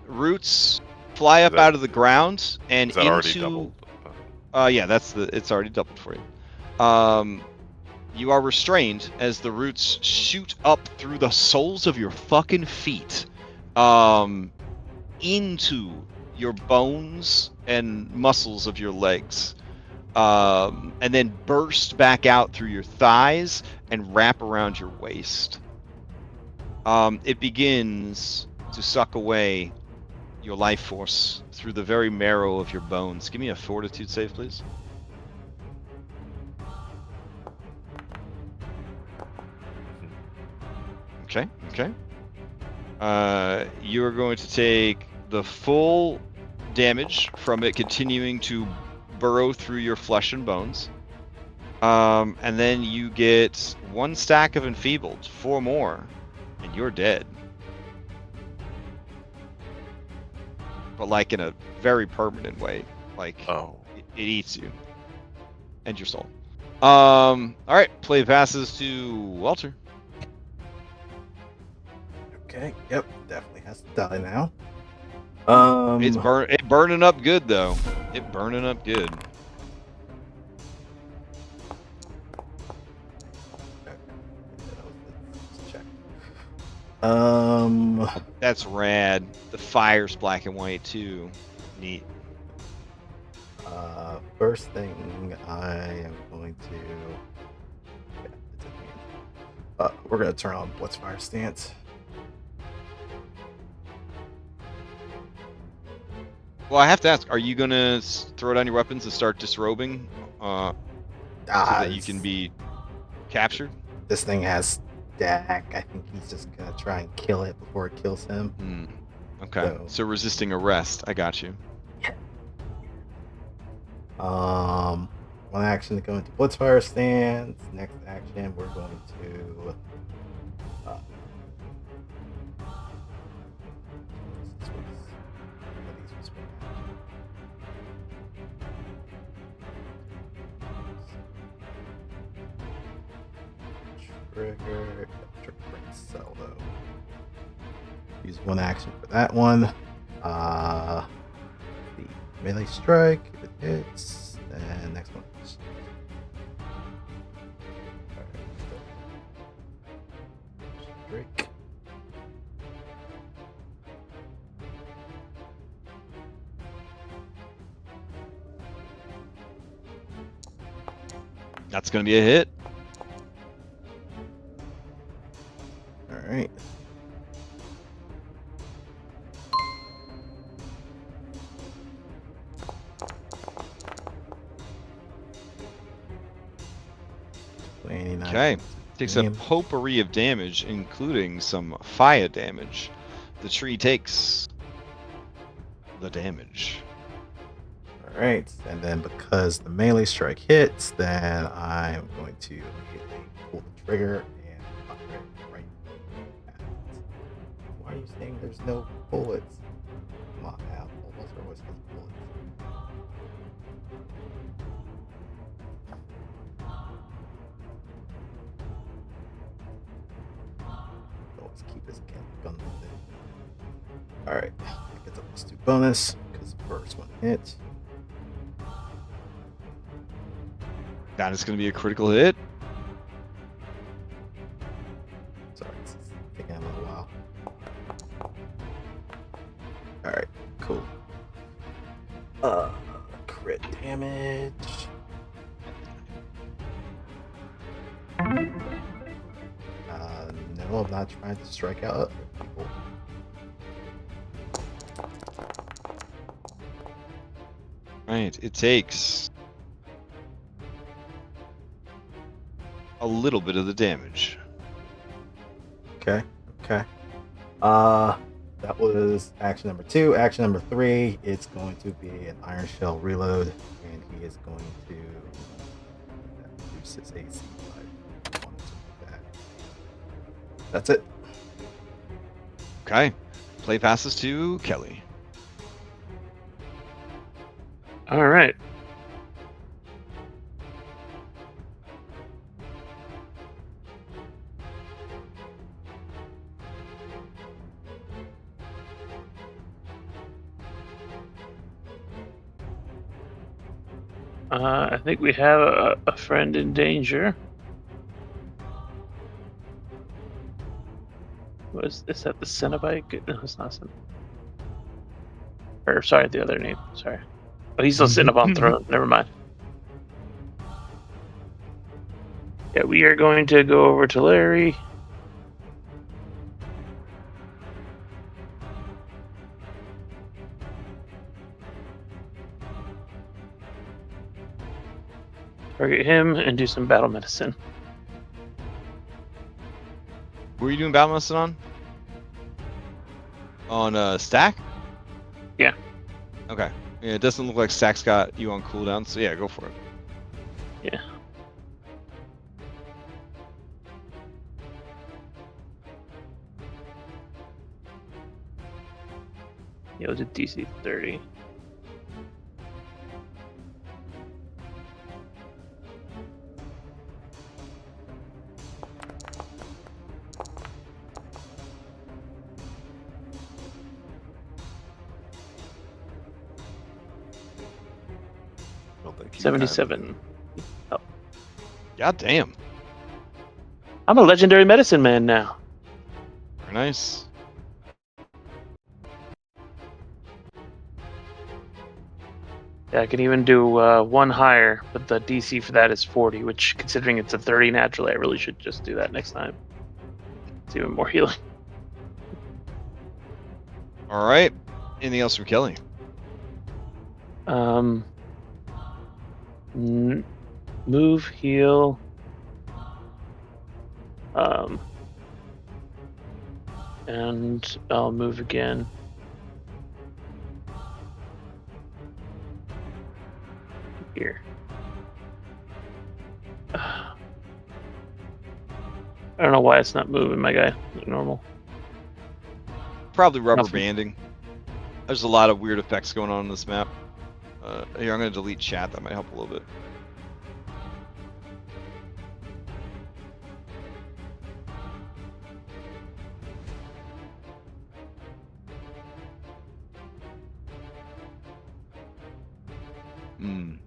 Roots fly up out of the ground and Is that already into. doubled? Yeah, it's already doubled for you. You are restrained as the roots shoot up through the soles of your fucking feet, into your bones and muscles of your legs, and then burst back out through your thighs and wrap around your waist. it begins to suck away your life force through the very marrow of your bones. Give me a fortitude save, please. Okay, okay. You are going to take the full damage from it continuing to burrow through your flesh and bones. And then you get 1 stack of enfeebled, 4 more, and you're dead. But like in a very permanent way. Like it eats you. And your soul. Alright, play passes to Walter. Okay. Yep. Definitely has to die now. It's burning up good though. It burning up good. Let's check. That's rad. The fire's black and white too. Neat. First thing I am going to. Yeah, it's in here. We're gonna turn on Blitzfire Stance. Well, I have to ask: are you gonna throw down your weapons and start disrobing, so that you can be captured? This thing has stack. I think he's just gonna try and kill it before it kills him. Okay. So resisting arrest. I got you. One action to go into Blitzfire Stance. Next action, we're going to. Trigger cell though. Use one action for that one. The melee strike, if it hits, and next one. Strike. That's gonna be a hit. All right. Okay. Takes a potpourri of damage, including some fire damage. The tree takes the damage. All right, and then because the melee strike hits, then I'm going to immediately pull the trigger and fire it right at it. Why are you saying there's no bullets? Come on now, almost always has bullets. Let's keep this gun with it. All right, it gets a +2 bonus because the first one hit. That is going to be a critical hit. Sorry, it's taking a little while. Alright, cool. Crit damage. No, I'm not trying to strike out other people. Right, it takes a little bit of the damage. Okay. That was action number 2. Action number 3, it's going to be an Iron Shell reload, and he is going to reduce his AC by 1 like that. That's it. Okay. Play passes to Kelly. All right. I think we have a friend in danger. Is that the Cenobite? No, it's not Cenobite. Or, sorry, the other name. Sorry. Oh, he's still sitting up on the throne. Never mind. Yeah, we are going to go over to Larry. Target him and do some battle medicine. What were you doing battle medicine on? On stack? Yeah. Okay. Yeah, it doesn't look like stack's got you on cooldown, so yeah, go for it. Yeah. Yeah, it was a DC 30. Don't think he 77. God damn. I'm a legendary medicine man now. Very nice. Yeah, I can even do one higher, but the DC for that is 40, which, considering it's a 30 naturally, I really should just do that next time. It's even more healing. All right. Anything else from Kelly? Move, heal. And I'll move again. Here. I don't know why it's not moving, my guy. Normal. Probably rubber Nothing. banding. There's a lot of weird effects going on this map. Here, I'm going to delete chat. That might help a little bit.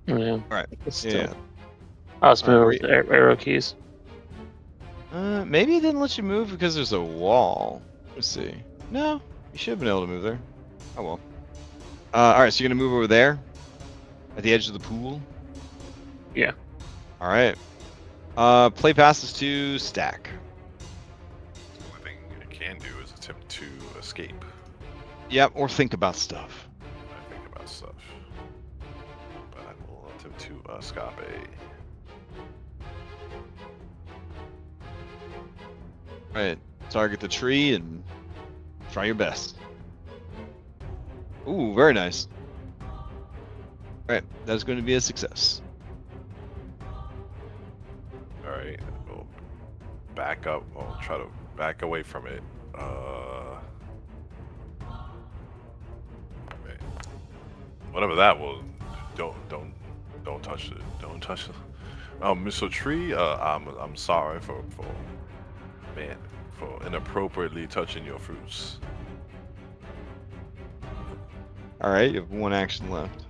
Yeah. All right. It's still... Yeah. I'll just move Uh, with the arrow keys. Maybe it didn't let you move because there's a wall. Let's see. No, you should have been able to move there. Oh well. All right, so you're gonna move over there, at the edge of the pool. Yeah. All right. Play passes to stack. The only thing I can do is attempt to escape. Yep, or think about stuff. I think about stuff. But I will attempt to escape. All right. Target the tree and try your best. Ooh, very nice. All right, that's going to be a success. Alright, we'll back up. I'll try to back away from it. Okay. Whatever that will. Don't touch it. Don't touch it. Mr. Tree, I'm sorry for inappropriately touching your fruits. All right, you have one action left.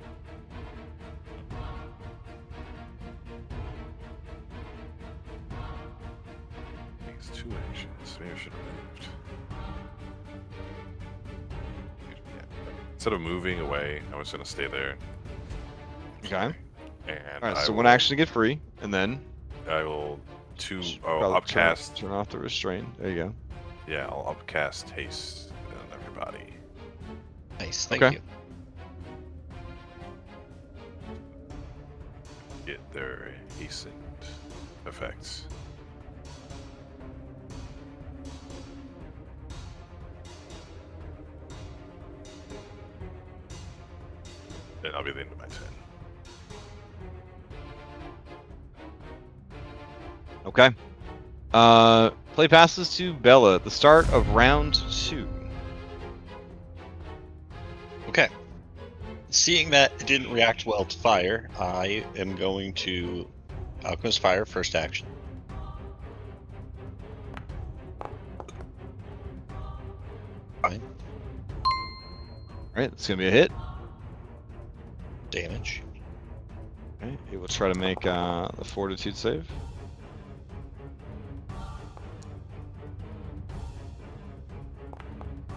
It's 2 actions. Maybe I should have moved. Yeah. Instead of moving away, I was gonna stay there. Okay. And All right, I so one will- action to get free, and then I will probably upcast. Turn off the restraint. There you go. Yeah, I'll upcast haste on everybody. Nice, thank Okay. you. Get their hastened effects. Then I'll be the end of my turn. Okay. Play passes to Bella at the start of round 2. Okay. Seeing that it didn't react well to fire, I am going to Alchemist Fire first action. Fine. All right, it's gonna be a hit. Damage. Okay, he will try to make the Fortitude save.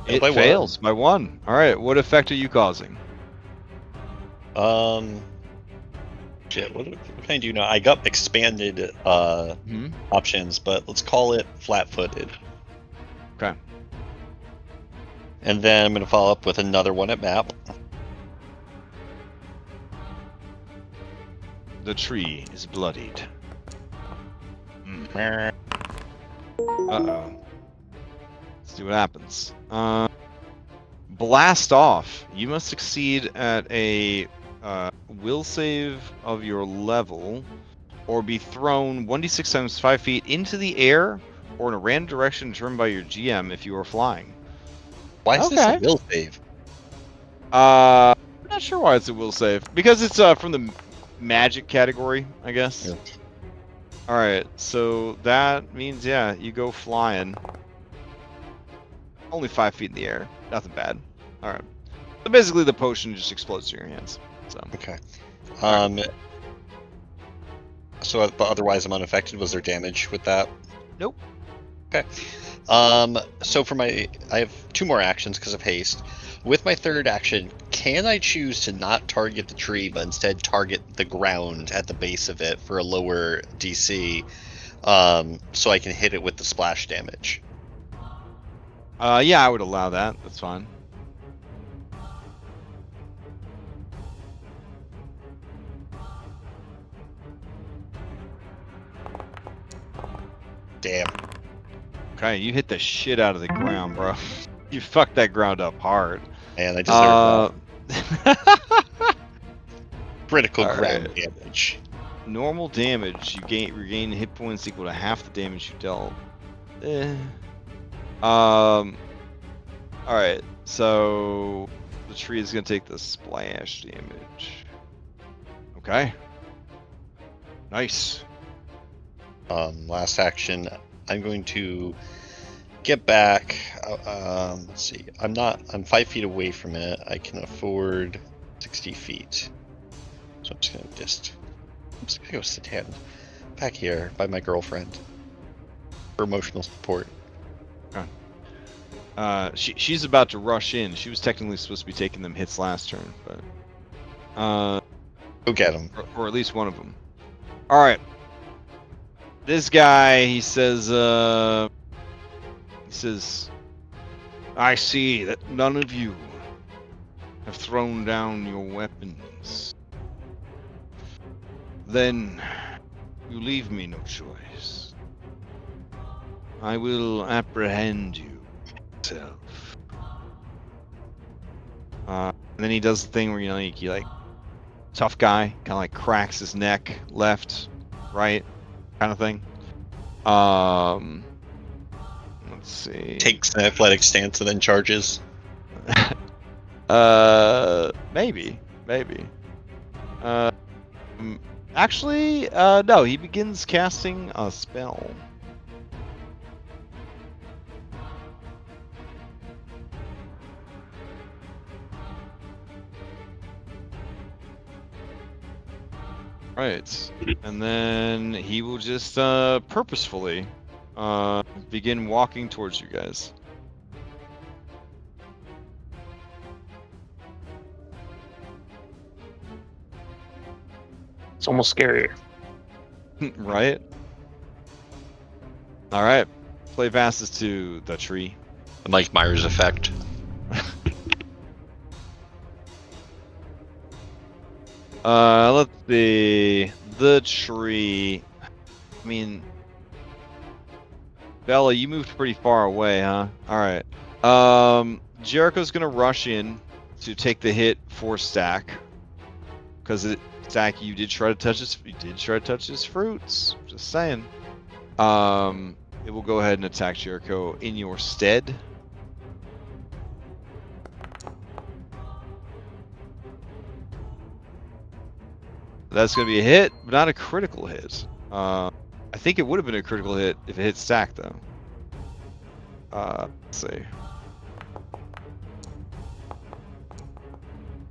It by one. fails by 1. All right, what effect are you causing? Shit, what can I do now? I got expanded options, but let's call it flat-footed. Okay. And then I'm going to follow up with another one at map. The tree is bloodied. Uh-oh. Let's see what happens. Blast off. You must succeed at a will save of your level, or be thrown 1d6 times 5 feet into the air, or in a random direction determined by your GM if you are flying. Why is this a Okay. will save? I'm not sure why it's a will save. Because it's from the magic category, I guess. Yeah. Alright, so that means, yeah, you go flying. Only 5 feet in the air. Nothing bad. Alright. So basically the potion just explodes in your hands. So Okay. So, but otherwise I'm unaffected. Was there damage with that? Nope. Okay. So for I have 2 more actions because of haste. With my third action, can I choose to not target the tree, but instead target the ground at the base of it for a lower DC, so I can hit it with the splash damage? Yeah, I would allow that. That's fine. Damn. Okay, you hit the shit out of the ground, bro. You fucked that ground up hard. And I deserve that. Critical all ground right. damage. Normal damage, you regain hit points equal to half the damage you dealt. Alright, so the tree is gonna take the splash damage. Okay. Nice. Last action, I'm going to get back. Let's see. I'm 5 feet away from it. I can afford 60 feet. So I'm just gonna go stand back here by my girlfriend for emotional support. She's about to rush in. She was technically supposed to be taking them hits last turn, but Go get him. or at least one of them. All right. This guy, he says, I see that none of you have thrown down your weapons. Then you leave me no choice. I will apprehend you myself. And then he does the thing where he like tough guy, kind of like cracks his neck left, right, kind of thing. Let's see. Takes an athletic stance and then charges. Maybe. Actually, no. He begins casting a spell. Right, and then he will just purposefully begin walking towards you guys. It's almost scarier. Right? Alright. Play fastest to the tree. The Mike Myers effect. Let's see. The tree. I mean, Bella, you moved pretty far away, huh? Alright. Jericho's gonna rush in to take the hit for Stack. Because Stack, you did try to touch his fruits. Just saying. It will go ahead and attack Jericho in your stead. That's going to be a hit, but not a critical hit. I think it would have been a critical hit if it hit Stack, though. Let's see.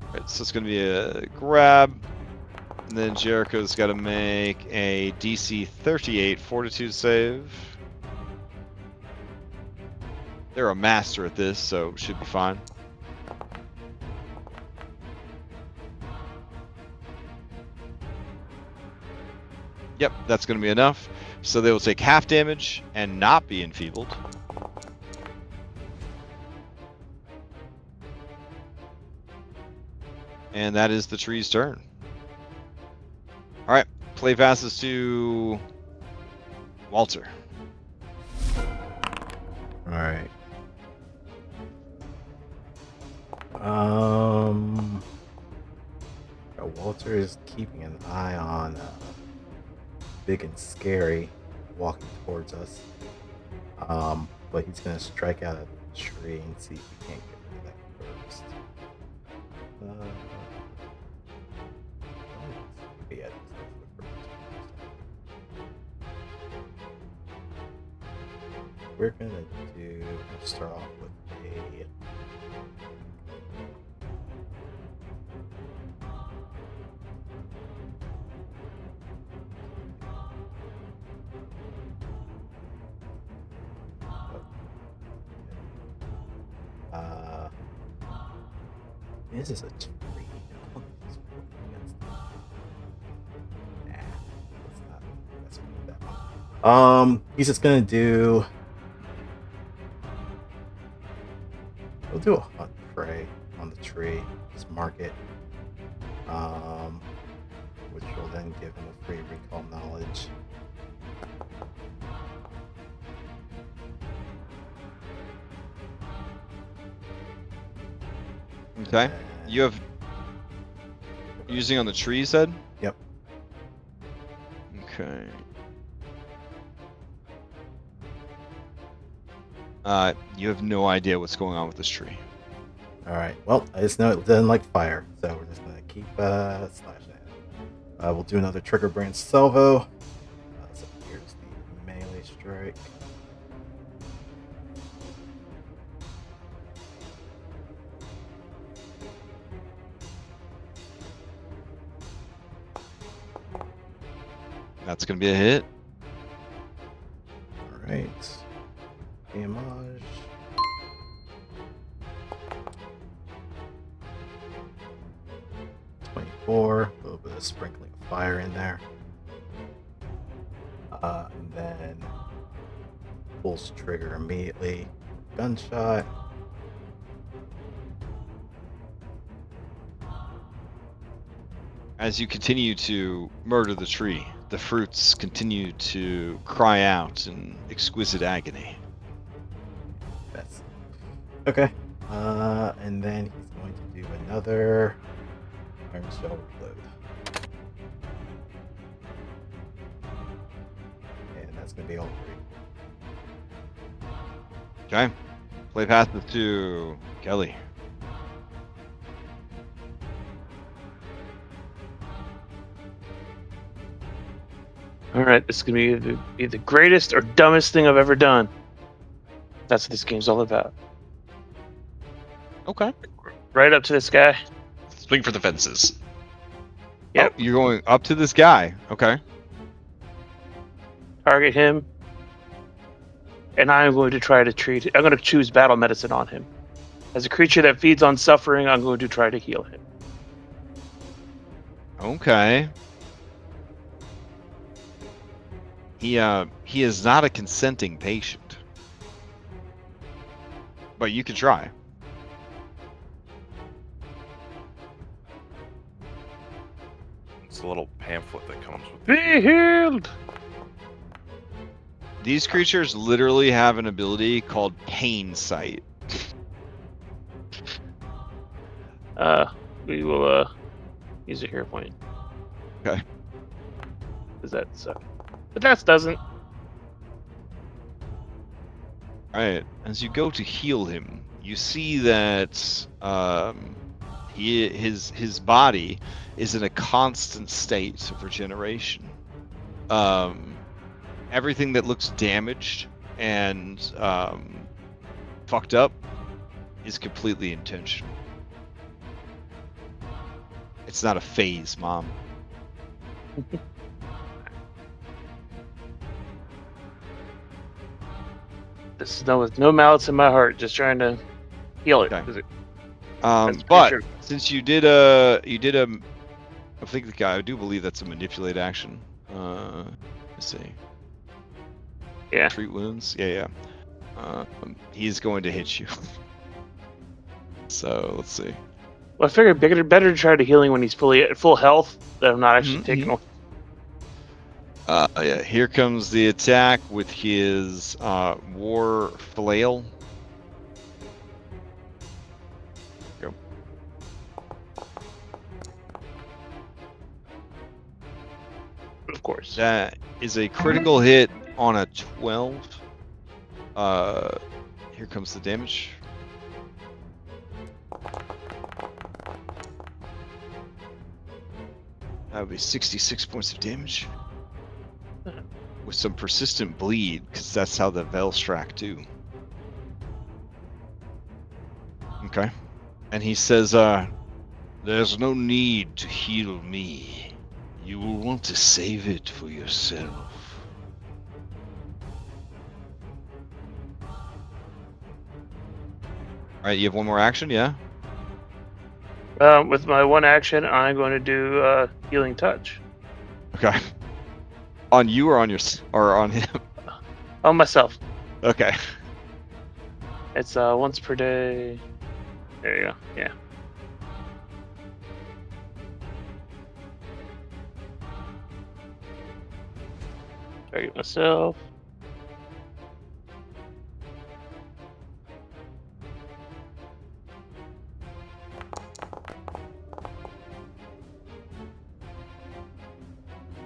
Alright, so it's going to be a grab. And then Jericho's got to make a DC 38 Fortitude save. They're a master at this, so it should be fine. Yep, that's going to be enough. So they will take half damage and not be enfeebled. And that is the tree's turn. Alright. Play passes to Walter. All right. Walter is keeping an eye on Big and Scary walking towards us. But he's gonna strike out a tree and see if he can't get rid of that first. Yeah, that's the first. We're gonna start off with a this is a tree. He's just gonna do. We'll do a hunt prey on the tree. Just mark it. Which will then give him a free recall knowledge. Okay. You have using on the tree, you said? Yep. Okay. You have no idea what's going on with this tree. Alright, well, I just know it doesn't like fire, so we're just gonna keep slashing it. We'll do another trigger branch salvo. So here's the melee strike. That's gonna be a hit. Alright. Damage. A little bit of sprinkling of fire in there. And then pulls trigger immediately. Gunshot. As you continue to murder the tree, the fruits continue to cry out in exquisite agony. That's okay. And then he's going to do another Iron Shell Reload. And that's going to be all three. Okay. Play passes to Kelly. Alright, this is going to be the greatest or dumbest thing I've ever done. That's what this game's all about. Okay. Right up to this guy. Swing for the fences. Yep. Oh, you're going up to this guy. Okay. Target him. And I'm going to try to treat... I'm going to choose battle medicine on him. As a creature that feeds on suffering, I'm going to try to heal him. Okay. He is not a consenting patient. But you can try. It's a little pamphlet that comes with Be healed! These creatures literally have an ability called Pain Sight. We will use a hero point. Okay. Does that suck? But that doesn't. Alright, as you go to heal him, you see that his body is in a constant state of regeneration. Everything that looks damaged and fucked up is completely intentional. It's not a phase, Mom. This is with no malice in my heart, just trying to heal it. Okay. That's But pretty sure. since you did I think the guy, I do believe that's a manipulate action. Let's see. Yeah. Treat wounds. Yeah. He's going to hit you. So let's see. Well, I figured better to try to healing when he's fully at full health. That I'm not actually taking. Yeah, here comes the attack with his war flail. Go. Of course. That is a critical hit on a 12. Here comes the damage. That would be 66 points of damage. With some persistent bleed, because that's how the Velstrak do. Okay. And he says, there's no need to heal me. You will want to save it for yourself. Alright, you have one more action, yeah? With my one action, I'm going to do Healing Touch Okay. On you or on or on him? on myself. Okay. It's once per day. There you go. Yeah. Target myself.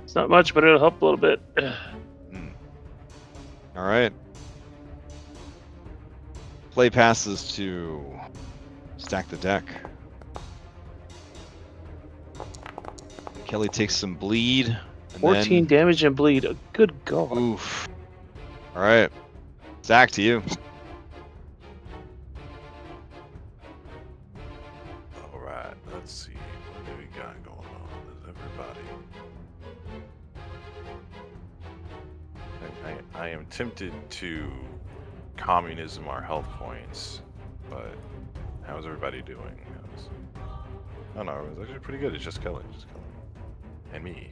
It's not much, but it'll help a little bit. Alright. Play passes to stack the deck. Kelly takes some bleed. And 14 damage and bleed. Good God. Oof. Alright. Zach, to you. Alright, let's see. What do we got going on? Is everybody. I am tempted to communism our health points, but how's everybody doing? Oh no, it was actually pretty good. It's just Kelly. And me.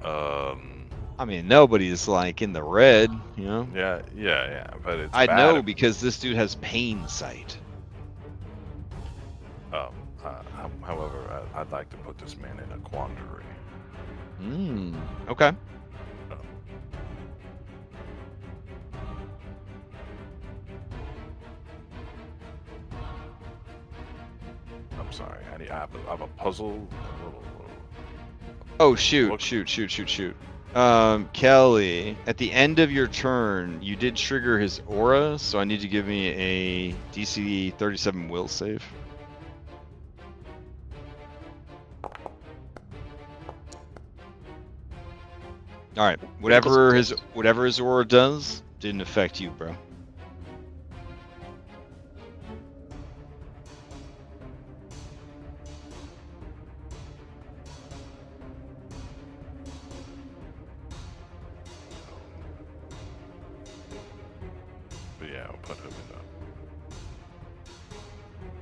I mean, nobody's like in the red, you know? Yeah, but it's I bad know if- because this dude has pain sight. However, I'd like to put this man in a quandary. Okay. I'm sorry. I have a puzzle. Oh, shoot. Kelly, at the end of your turn, you did trigger his aura, so I need you to give me a DC 37 will save. Alright, whatever his aura does, didn't affect you, bro. But yeah, I'll put him in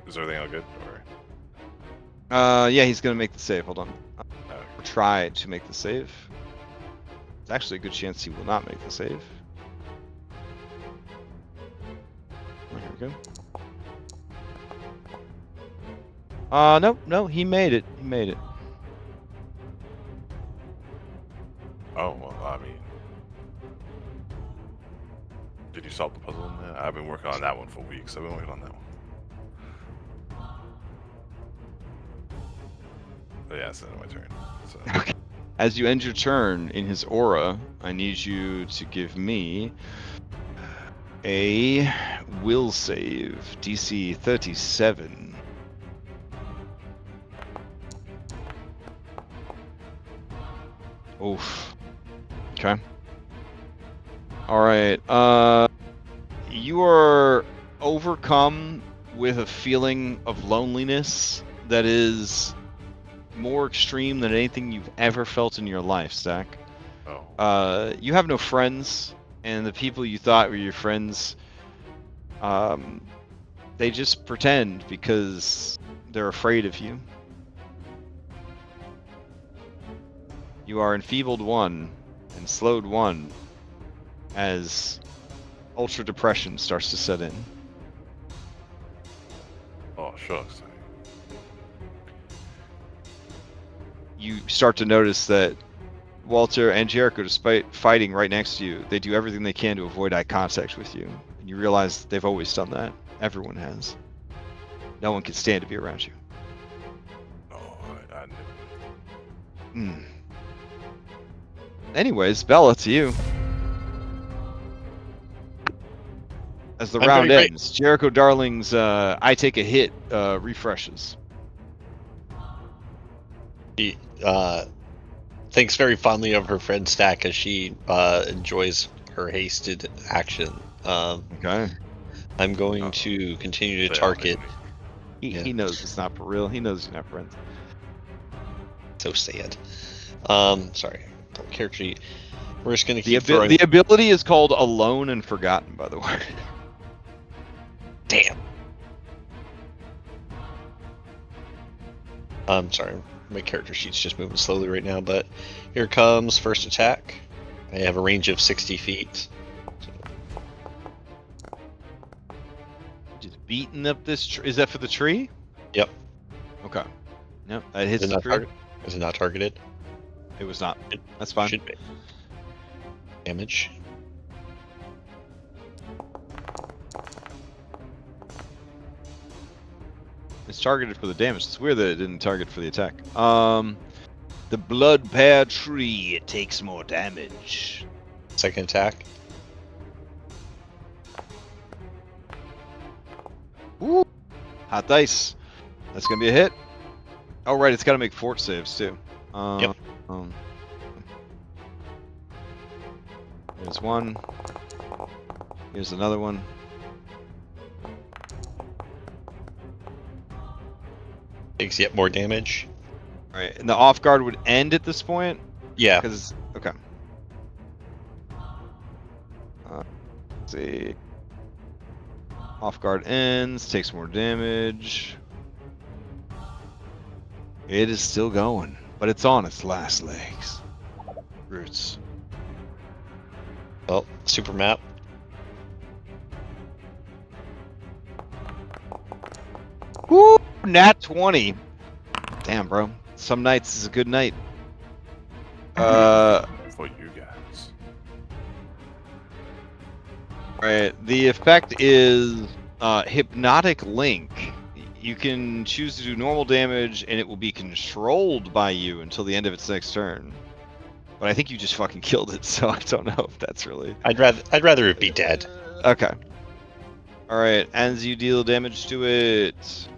Is everything all good? Or Yeah, he's gonna make the save. Hold on. okay. Try to make the save. There's actually a good chance he will not make the save. Oh, here we go. No, he made it. Oh well, I mean, did you solve the puzzle in that? I've been working on that one for weeks. I've been working on that one. But yeah, it's my turn. So. Okay. As you end your turn in his aura, I need you to give me a will save, DC 37. Oof. Okay. Alright, you are overcome with a feeling of loneliness that is more extreme than anything you've ever felt in your life, Stack. Oh. You have no friends, and the people you thought were your friends, they just pretend because they're afraid of you. You are enfeebled 1 and slowed 1 as ultra depression starts to set in. Oh, shucks. You start to notice that Walter and Jericho, despite fighting right next to you, they do everything they can to avoid eye contact with you. And you realize they've always done that. Everyone has. No one can stand to be around you. Oh, I knew. Anyways, Bella, to you. As the I'm round very ends, Jericho Darling's I Take a Hit refreshes. She thinks very fondly of her friend Stack as she enjoys her hasted action. Okay. I'm going to continue to They target. all He knows it's not for real. He knows you're not friends. So sad. Sorry. Character sheet. We're just gonna keep The ability is called Alone and Forgotten, by the way. Damn. I'm sorry. My character sheet's just moving slowly right now, but here comes first attack. I have a range of 60 feet. Just beating up this tree. Is that for the tree? Yep. Okay. Yep, that hits Is it the not tree. Is it not targeted? It was not. It That's fine. should be. Damage. It's targeted for the damage. It's weird that it didn't target for the attack. The blood pear tree. It takes more damage. Second attack. Ooh. Hot dice. That's gonna be a hit. Oh right, it's got to make fort saves too. Yep. Here's one. Here's another one. Takes yet more damage. All right, and the off guard would end at this point Yeah. because okay. Let's see. Off guard ends. Takes more damage. It is still going, but it's on its last legs. Roots. Well, super map. Woo! Nat 20. Damn, bro. Some nights is a good night. For you guys. Alright, the effect is Hypnotic Link. You can choose to do normal damage, and it will be controlled by you until the end of its next turn. But I think you just fucking killed it, so I don't know if that's really... I'd rather it be dead. Okay. Alright, as you deal damage to it...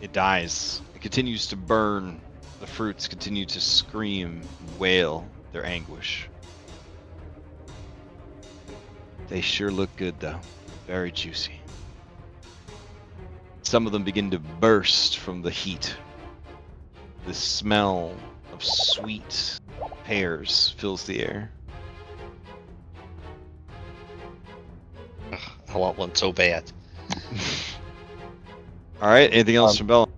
It dies. It continues to burn. The fruits continue to scream, wail their anguish. They sure look good, though. Very juicy. Some of them begin to burst from the heat. The smell of sweet pears fills the air. Ugh, I want one so bad. Alright, anything else from Bella?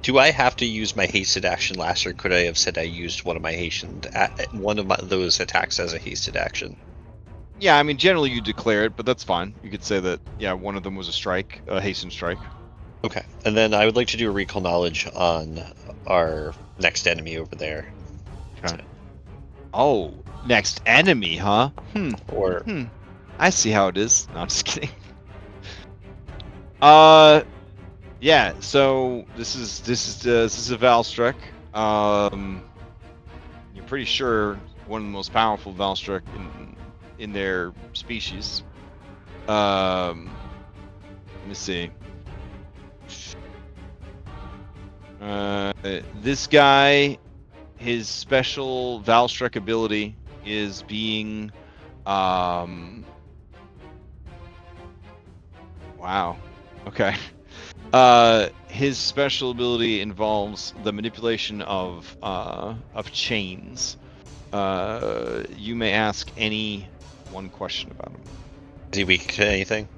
Do I have to use my hasted action last, or could I have said I used one of those attacks as a hasted action? Yeah, I mean, generally you declare it, but that's fine. You could say that, yeah, one of them was a strike, a hasten strike. Okay, and then I would like to do a recall knowledge on our next enemy over there. Okay. Oh, next enemy, huh? Or I see how it is. No, I'm just kidding. Yeah. So this is a Valstruck. You're pretty sure one of the most powerful Valstruck in their species. Let me see. This guy, his special Valstruck ability is being, wow. Okay. His special ability involves the manipulation of chains. You may ask any one question about him. is he weak to anything?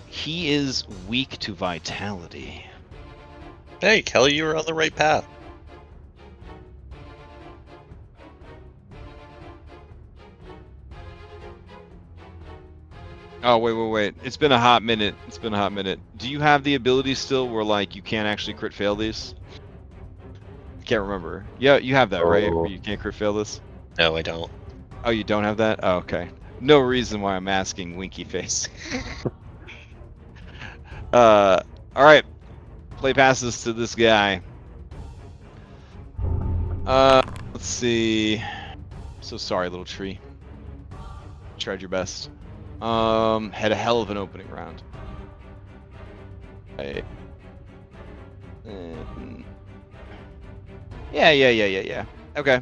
He is weak to vitality. Hey, Kelly, you were on the right path. Oh, wait. It's been a hot minute. Do you have the ability still where, like, you can't actually crit fail these? I can't remember. Yeah, you have that, right? Oh. Where you can't crit fail this? No, I don't. Oh, you don't have that? Oh, okay. No reason why I'm asking, winky face. Alright. Play passes to this guy. Let's see. So sorry, little tree. Tried your best. Had a hell of an opening round. Yeah. Okay.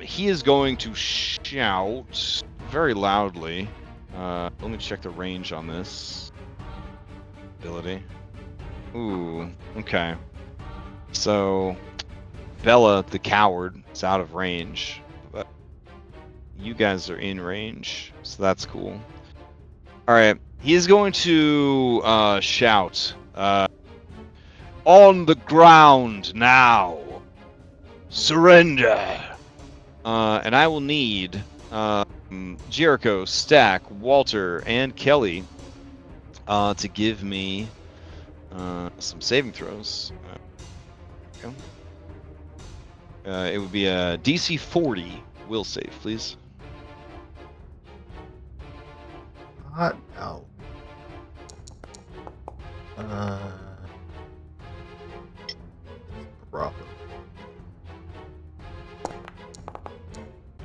He is going to shout very loudly. Let me check the range on this ability. Ooh, okay. So, Bella, the coward, is out of range, but you guys are in range, so that's cool. All right, he is going to shout, "On the ground now! Surrender!" And I will need Jericho, Stack, Walter, and Kelly to give me some saving throws. It would be a DC 40 will save, please. Hot no. Problem.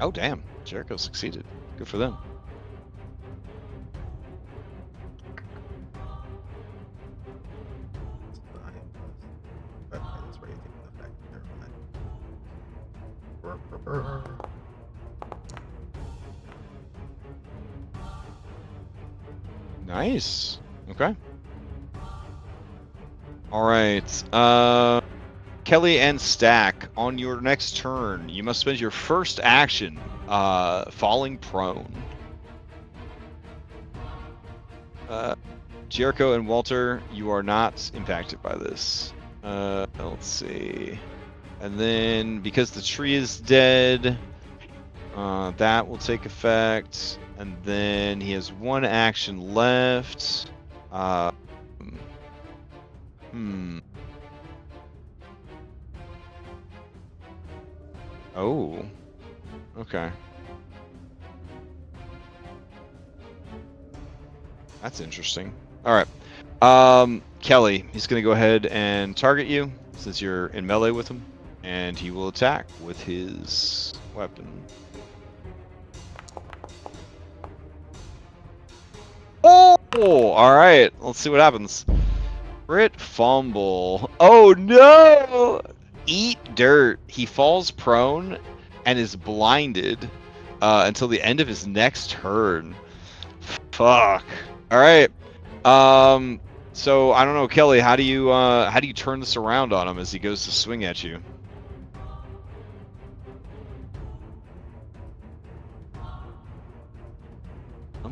Oh, damn. Jericho succeeded. Good for them. Nice. Okay. All right. Kelly and Stack, on your next turn, you must spend your first action falling prone. Jericho and Walter, you are not impacted by this. Let's see. And then, because the tree is dead, that will take effect. And then he has one action left. Oh. Okay. That's interesting. All right. Kelly, he's going to go ahead and target you since you're in melee with him. And he will attack with his weapon. Oh! All right. Let's see what happens. Crit fumble. Oh no! Eat dirt. He falls prone and is blinded until the end of his next turn. Fuck. All right. So I don't know, Kelly. How do you turn this around on him as he goes to swing at you?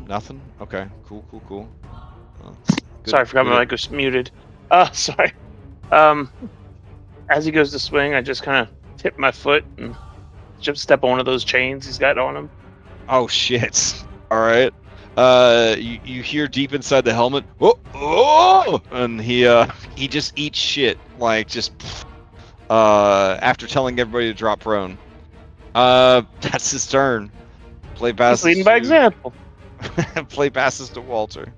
Nothing. Okay. Cool. Good, Sorry, I forgot my mic was muted. Sorry. As he goes to swing, I just kind of tip my foot and just step on one of those chains he's got on him. Oh shit! All right. You hear deep inside the helmet, oh! And he just eats shit, like just after telling everybody to drop prone. That's his turn. Play passes. He's leading by example. Play passes to Walter.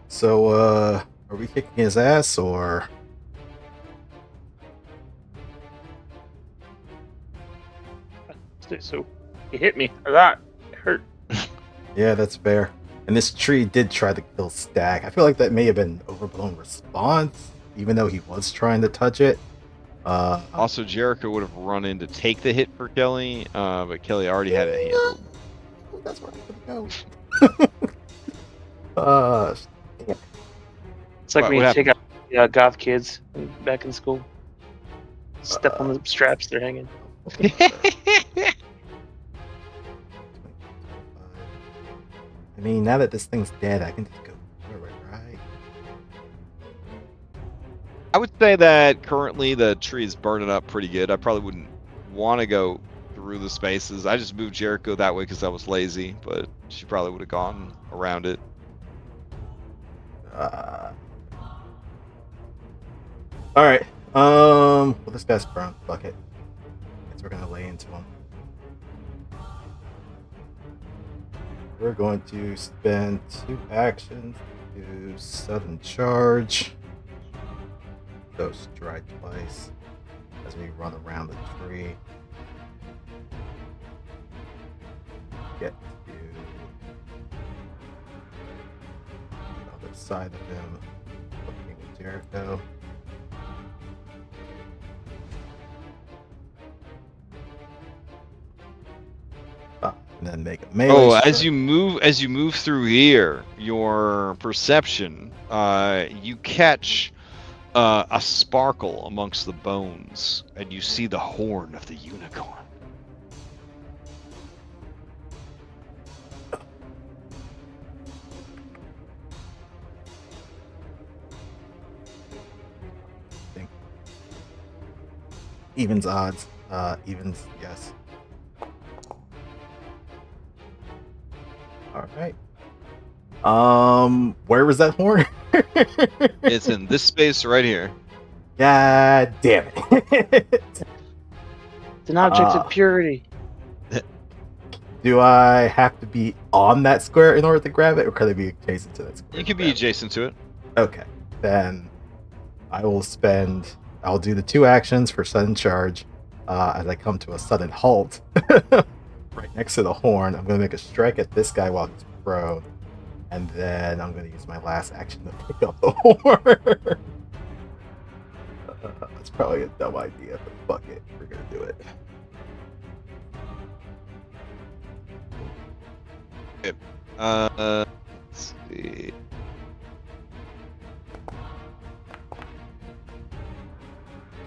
So, are we kicking his ass or? So he hit me a lot. It hurt. Yeah, that's fair. And this tree did try to kill Stack. I feel like that may have been overblown response, even though he was trying to touch it. Also, Jericho would have run in to take the hit for Kelly, but Kelly already had it handled. That's where I'm gonna go. It's like What when you happened? take out goth kids back in school. Step on the straps, they're hanging. I mean, now that this thing's dead, I can just go forward, right? I would say that currently the tree is burning up pretty good. I probably wouldn't want to go through the spaces. I just moved Jericho that way because I was lazy, but she probably would have gone around it. All right. Well, this guy's prone. Fuck it. Guess we're gonna lay into him. We're going to spend 2 actions to sudden charge. Go strike twice as we run around the tree. Get to the other side of him. Looking at Jericho. And then make a melee. Oh, strike. as you move through here, your perception, you catch a sparkle amongst the bones, and you see the horn of the unicorn. Evens odds. Evens, yes. All right. Where was that horn? It's in this space right here. God damn it. It's an object of purity. Do I have to be on that square in order to grab it, or could I be adjacent to that square? You can be adjacent to it. Okay. Then I'll do the 2 actions for sudden charge. As I come to a sudden halt right next to the horn, I'm going to make a strike at this guy while he's prone. And then I'm going to use my last action to pick up the horn. That's probably a dumb idea, but fuck it. We're going to do it. Let's see.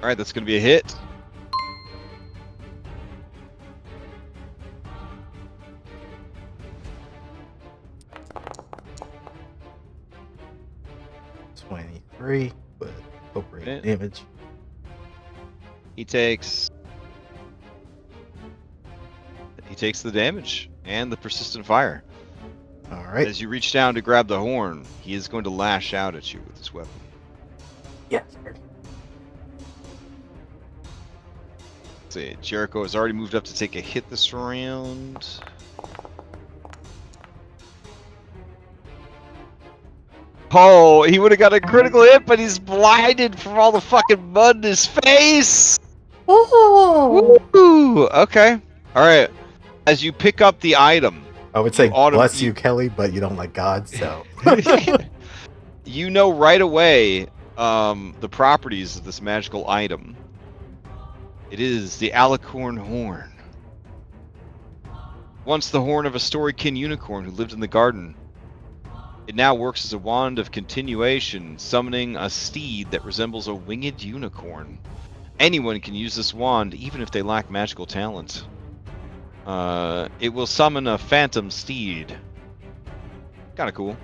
All right, that's going to be a hit. .23 with appropriate damage. He takes the damage and the persistent fire. All right. As you reach down to grab the horn, he is going to lash out at you with his weapon. Yes. Let's see, Jericho has already moved up to take a hit this round. Oh, he would have got a critical hit, but he's blinded from all the fucking mud in his face. Oh. Woo! Okay. All right. As you pick up the item, I would say bless you- you, Kelly, but you don't like God, so. you know right away the properties of this magical item. It is the Alicorn Horn. Once the horn of a story-kin unicorn who lived in the garden. It now works as a wand of continuation, summoning a steed that resembles a winged unicorn. Anyone can use this wand, even if they lack magical talent. It will summon a phantom steed. Kind of cool.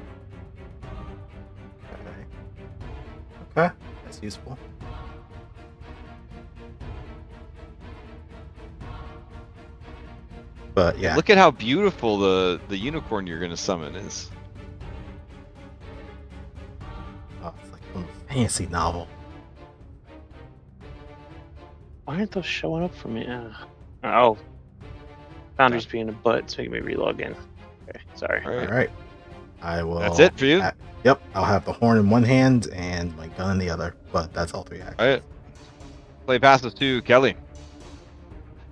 Okay, that's useful. But yeah, Look at how beautiful the unicorn you're going to summon is. oh, it's like from a fantasy novel. Why aren't those showing up for me? Oh. Foundry's being a butt. It's making me relog in. Okay, sorry. All right. All right, I will. That's it for you? Yep, I'll have the horn in one hand and my gun in the other. But that's all 3 actions. All right. Play passes to Kelly.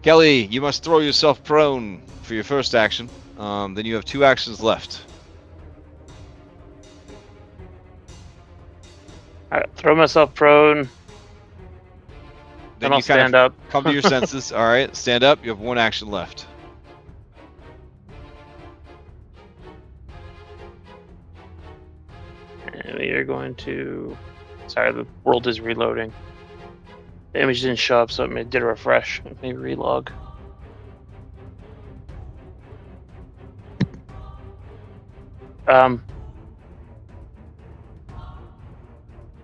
Kelly, you must throw yourself prone for your first action. Then you have 2 actions left. Alright, throw myself prone. Then Then I'll you kind stand of up. come to your senses. All right, stand up. You have 1 action left. And we are going to. Sorry, the world is reloading. The image didn't show up, so it did a refresh. Maybe relog.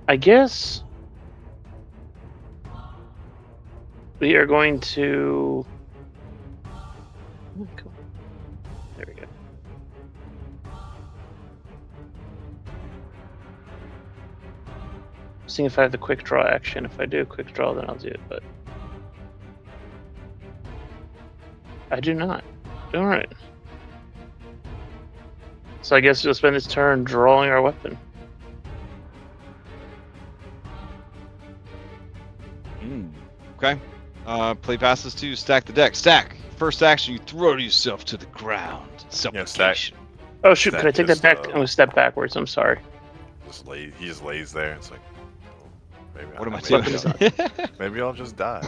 I guess we are going to Cool. There we go. Seeing if I have the quick draw action. If I do a quick draw, then I'll do it, but I do not. Alright. So I guess we'll spend this turn drawing our weapon. Okay. Play passes to stack the deck. Stack. First action, you throw yourself to the ground. Supplication. Oh shoot, could I Stack take that just, back? I'm gonna step backwards, I'm sorry. He just lays there. It's like, maybe What am I maybe doing? Maybe I'll just die.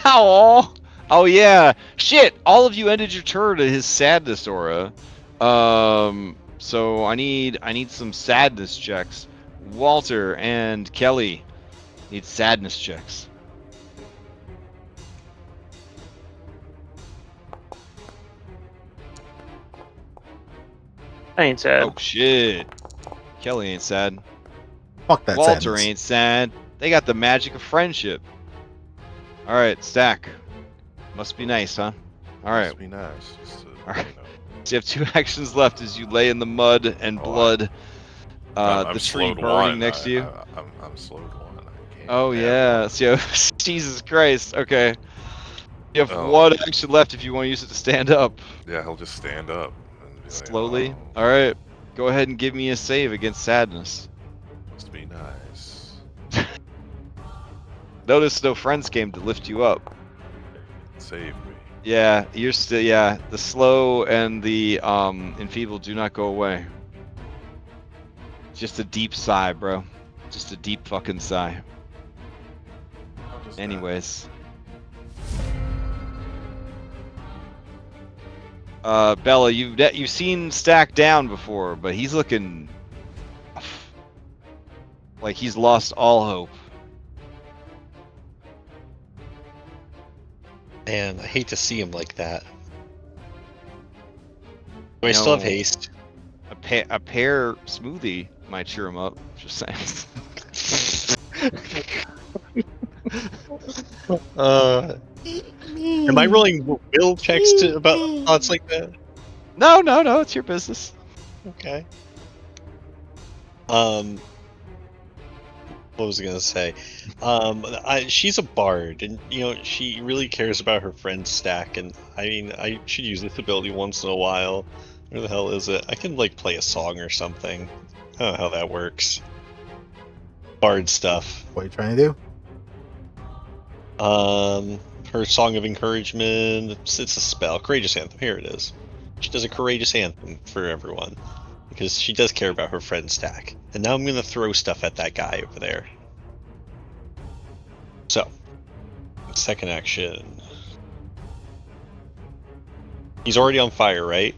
Oh yeah. Shit. All of you ended your turn to his sadness aura. So I need some sadness checks. Walter and Kelly need sadness checks. I ain't sad. Oh shit. Kelly ain't sad. Fuck that Walter sadness. ain't sad. They got the magic of friendship. All right, stack. Must be nice, huh? All right. Must be nice. Just to, All right. you know. So you have 2 actions left as you lay in the mud and blood. I'm The tree slowed burning one. next to you. I'm slowed one. I can't Oh handle yeah. it. So Jesus Christ. Okay. You have Oh. 1 action left if you want to use it to stand up Yeah, he'll just stand up. And be like, slowly. "Oh, All right. Go ahead and give me a save against sadness. must be nice. Notice no friends came to lift you up. Save me. Yeah, you're still. Yeah, the slow and the enfeebled do not go away. Just a deep sigh, bro. Just a deep fucking sigh. How does that- Anyways. Bella, you've seen Stack down before, but he's looking like he's lost all hope. Man, I hate to see him like that. Do I You still have know, haste? A pear smoothie might cheer him up. Just saying. Am I rolling will checks to about thoughts like that? No, it's your business. Okay. What was I gonna say? She's a bard, and you know she really cares about her friend's stack. And I mean, I should use this ability once in a while. Where the hell is it? I can like play a song or something. I don't know how that works. Bard stuff. What are you trying to do? Her song of encouragement. It's a spell. Courageous anthem. Here it is. She does a courageous anthem for everyone because she does care about her friend's stack. And now I'm gonna throw stuff at that guy over there. So, second action. He's already on fire, right?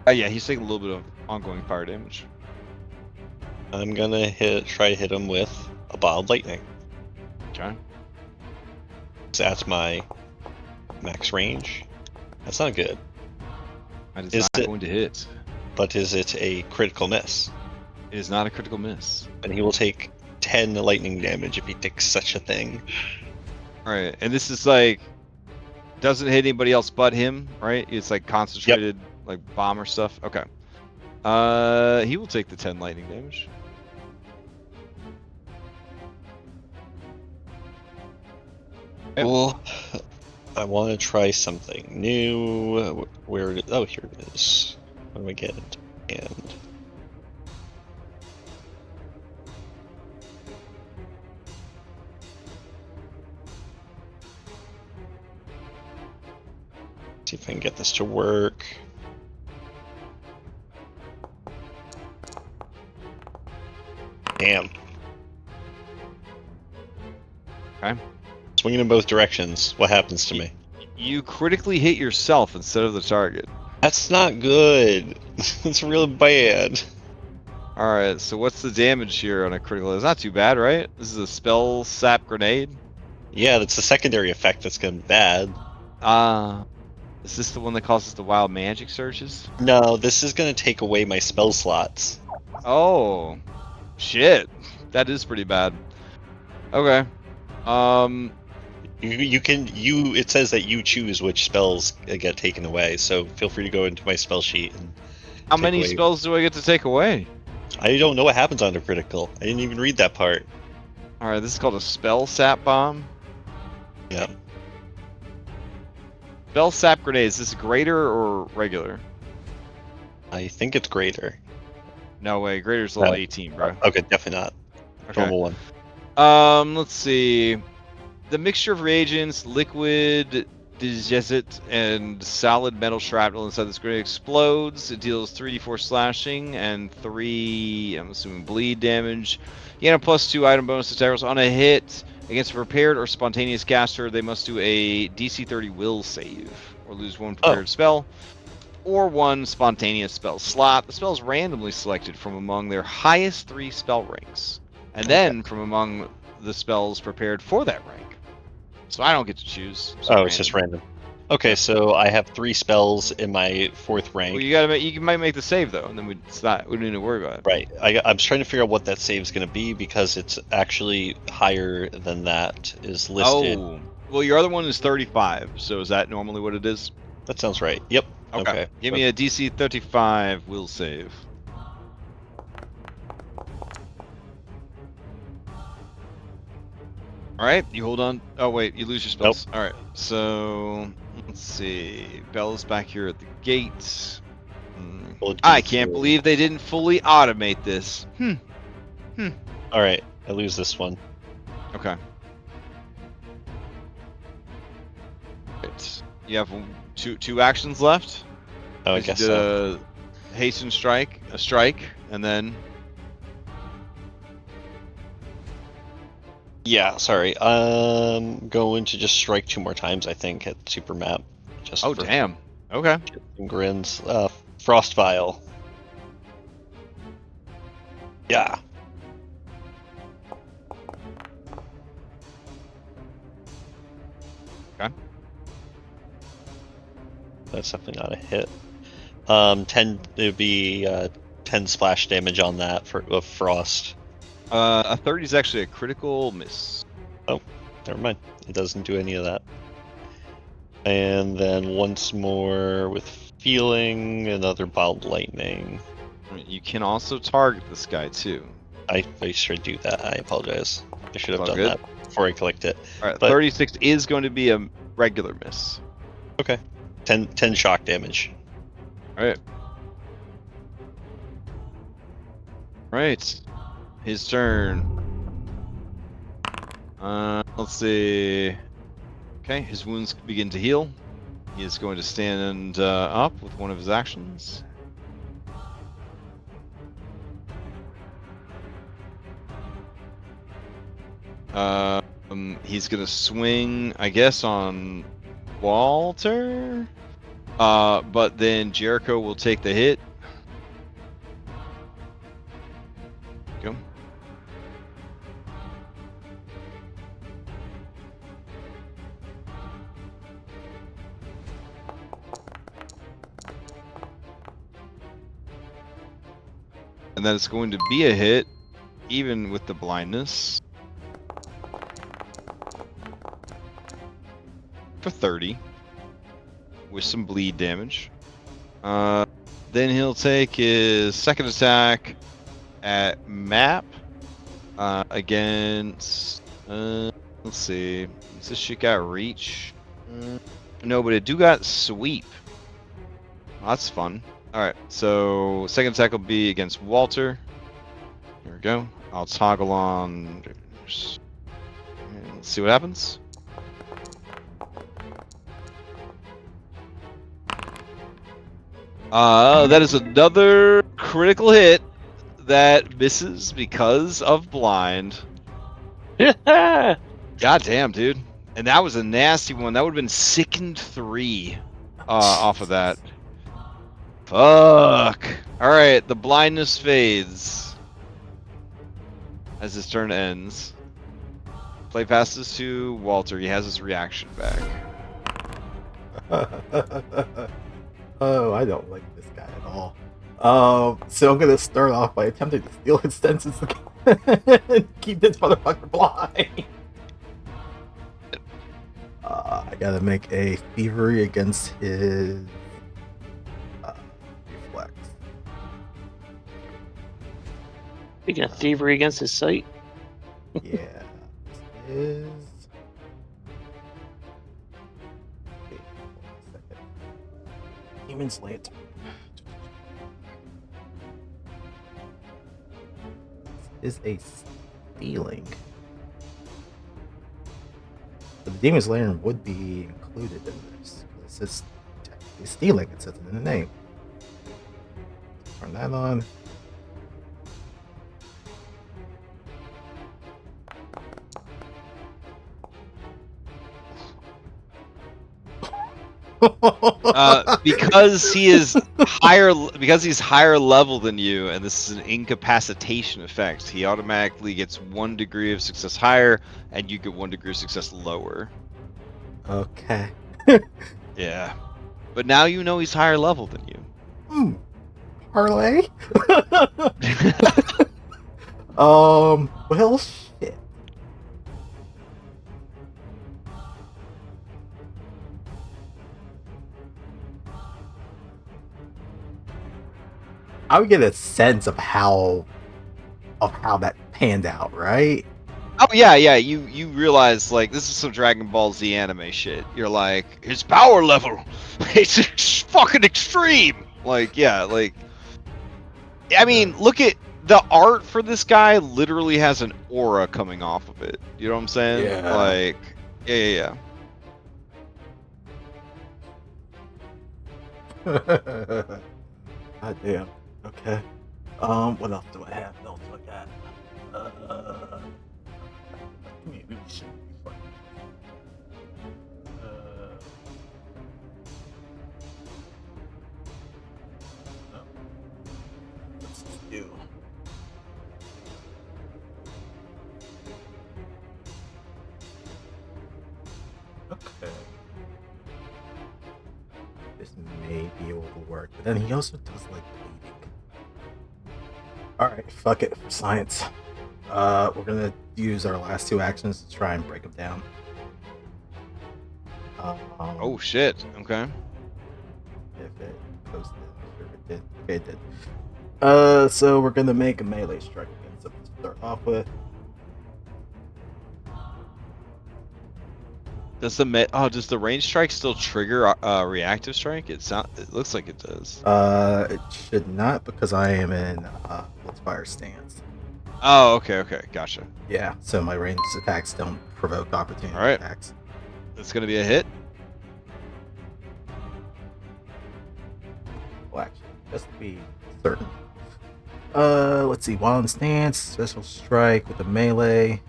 Yeah, he's taking a little bit of ongoing fire damage. I'm gonna try to hit him with a bottled lightning. Okay. So that's my max range. That's not good. That is Is not it- going to hit. But is it a critical miss? It is not a critical miss. And he will take 10 lightning damage if he takes such a thing. All right, and this is like doesn't hit anybody else but him, right? It's like concentrated, like bomber stuff. Okay. He will take the 10 lightning damage. Yep. Cool. I want to try something new. Where it is? Oh, here it is. What do I get? And see if I can get this to work. Damn. Okay. Swinging in both directions. What happens to me? You critically hit yourself instead of the target. That's not good. It's real bad. All right, so what's the damage here on a critical? It's not too bad, right? This is a spell sap grenade. Yeah, that's the secondary effect that's gonna be bad. Is this the one that causes the wild magic surges? No, this is gonna take away my spell slots. Oh, shit. That is pretty bad. Okay. It says that you choose which spells get taken away. So feel free to go into my spell sheet and How take many away- spells do I get to take away? I don't know what happens under critical. I didn't even read that part. All right, this is called a spell sap bomb. Yeah. Spell sap grenade. Is this greater or regular? I think it's greater. No way, greater's level No. 18, bro. Okay, definitely not. Okay. Normal one. Let's see. The mixture of reagents, liquid, digesate, and solid metal shrapnel inside this grenade explodes. It deals 3d4 slashing and 3, I'm assuming, bleed damage. You get a +2 item bonus to attack rolls on a hit against a prepared or spontaneous caster. They must do a DC 30 will save or lose one prepared spell or one spontaneous spell slot. The spell is randomly selected from among their highest 3 spell ranks, and then from among the spells prepared for that rank. So I don't get to choose. So It's just random. Okay, so I have 3 spells in my 4th rank. Well, you might make the save though, and then we don't need to worry about it. Right. I'm trying to figure out what that save is going to be because it's actually higher than that is listed. Oh, well, your other one is 35. So is that normally what it is? That sounds right. Yep. Okay. Give me a DC 35 will save. All right, you hold on. Oh wait, you lose your spells. All right, so let's see. Bella's back here at the gate. I can't believe they didn't fully automate this. All right, I lose this one. Okay. Right. You have two actions left. Oh, I You guess did so. a hasten strike, and then Yeah, sorry. I'm going to just strike 2 more times, I think, at super map. Just oh for damn. Okay. some grins. Frost Vial. Yeah. Okay. That's definitely not a hit. 10. It would be 10 splash damage on that of frost. A 30 is actually a critical miss. Never mind. It doesn't do any of that. And then once more with feeling, another bald lightning. You can also target this guy too. I should do that. I apologize. I should have All done good. that before I clicked it. All right, But- 36 is going to be a regular miss. 10 shock damage. All right. Right. His turn. Let's see. Okay, his wounds begin to heal. He is going to stand up with one of his actions. He's gonna swing, I guess, on Walter. But then Jericho will take the hit. Go. And then it's going to be a hit, even with the blindness. For 30. With some bleed damage. Then he'll take his second attack at map against. Let's see. Does this shit got reach? No, but it do got sweep. That's fun. Alright, so second attack will be against Walter. There we go. I'll toggle on. Let's see what happens. That is another critical hit that misses because of blind. God damn, dude. And that was a nasty one. That would have been sickened 3 off of that. Fuck. Alright, the blindness fades as his turn ends. Play passes to Walter. He has his reaction back. Oh, I don't like this guy at all. So I'm gonna start off by attempting to steal his senses and keep this motherfucker blind. I gotta make a thievery against his reflex. Speaking of thievery against his sight. Yeah. This is. Okay, hold on a second. Demon's Lantern. This is a stealing. But the Demon's Lantern would be included in this. This is technically stealing. It says it in the name. Turn that on. Because he is higher, because he's higher level than you, and this is an incapacitation effect. He automatically gets 1 degree of success higher, and you get 1 degree of success lower. Okay. Yeah, but now you know he's higher level than you. Parlay. Well, shit. I would get a sense of how that panned out, right? Oh yeah, You realize like this is some Dragon Ball Z anime shit. You're like his power level, it's fucking extreme. Like yeah, like I mean, look at the art for this guy. Literally has an aura coming off of it. You know what I'm saying? Yeah. Like yeah. God damn. Okay. What else do I have? What else do I got? Maybe we should be fine. No. Let's just do. Okay. This may be able to work, but then he also does like bleeding. Alright, fuck it for science. We're gonna use our last 2 actions to try and break him down. Oh shit. Okay. If it posted, I'm sure it did. Okay, it did. So we're gonna make a melee strike against him to start off with. Does the range strike still trigger reactive strike? It looks like it does. It should not because I am in Let's Fire stance. Oh, okay, gotcha. Yeah, so my ranged attacks don't provoke opportunity Alright. attacks. That's gonna be a hit. Well, actually, just to be certain. Let's see. While in stance, special strike with a melee.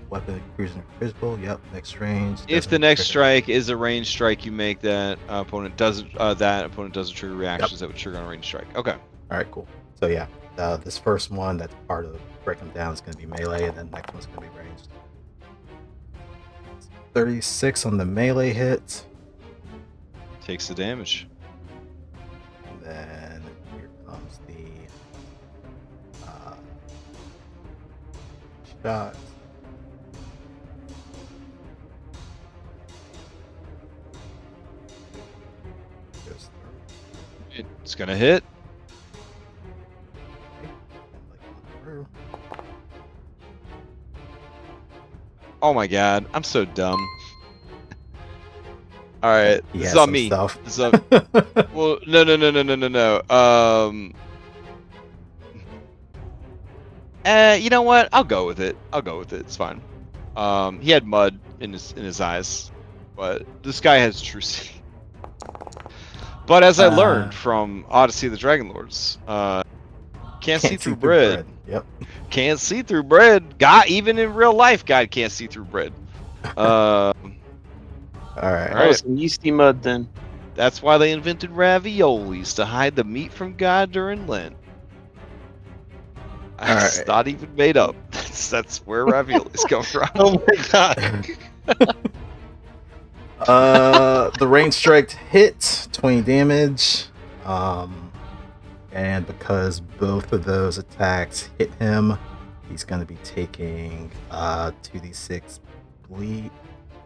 Weapon cruising invisible. Yep. Next range. If the next strike is a range strike, you make that opponent doesn't trigger reactions that would trigger on a range strike. Okay. All right. Cool. So yeah, this first one that's part of break them down is going to be melee, and then the next one's going to be ranged. 36 on the melee hit. Takes the damage. And then here comes the shot. Goes It's gonna hit. through. Oh my god, I'm so dumb. All right, He this has is on some me. stuff. This is on... Well, no. You know what? I'll go with it. It's fine. He had mud in his eyes, but this guy has true see. But as I learned from Odyssey of the Dragon Lords, can't see through bread. Yep. Can't see through bread. God, even in real life, God can't see through bread. All right. That was some yeasty mud then. That's why they invented raviolis, to hide the meat from God during Lent. It's right. not even made up. That's where raviolis come from. Oh my god. The range strike hit, 20 damage. And because both of those attacks hit him, he's going to be taking 2d6 bleed.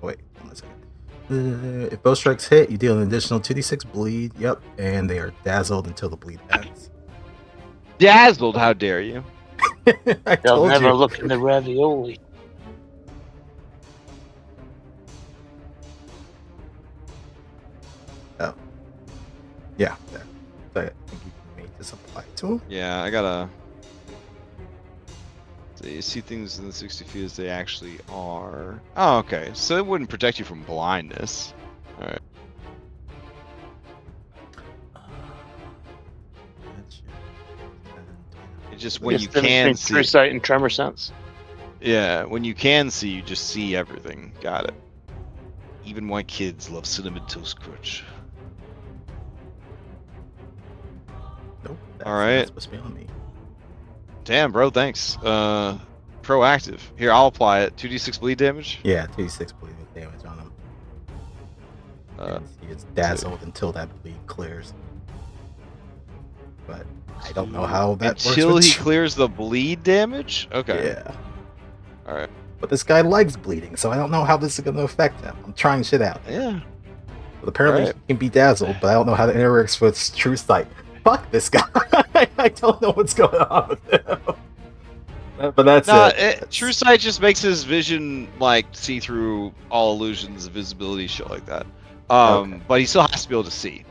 Wait, 1 second. If both strikes hit, you deal an additional 2d6 bleed. Yep, and they are dazzled until the bleed ends. Dazzled, how dare you? I They'll told never you. look in the ravioli. Oh, yeah. There. So I think you can make this apply to him. Yeah, I gotta. So you see things in the 60 feet as they actually are. Oh, okay. So it wouldn't protect you from blindness. All right. It's just when It's you the difference can between see. true sight and tremor sense. Yeah, when you can see, you just see everything. Got it. Even white kids love cinnamon toast crunch. Nope. That's All right. not supposed to be on me. Damn, bro. Thanks. Proactive. Here, I'll apply it. 2d6 bleed damage. Yeah, 2d6 bleed with damage on him. And he is dazzled until that bleed clears. But I don't know how that works. Until with he tr- clears the bleed damage. Okay. Yeah. All right. But this guy likes bleeding, so I don't know how this is going to affect him. I'm trying shit out. Yeah. But apparently Alright. he can be dazzled, but I don't know how that interacts with true sight. Fuck this guy. I don't know what's going on with him. But that's it. True sight just makes his vision like see through all illusions, visibility, shit like that. Okay. But he still has to be able to see,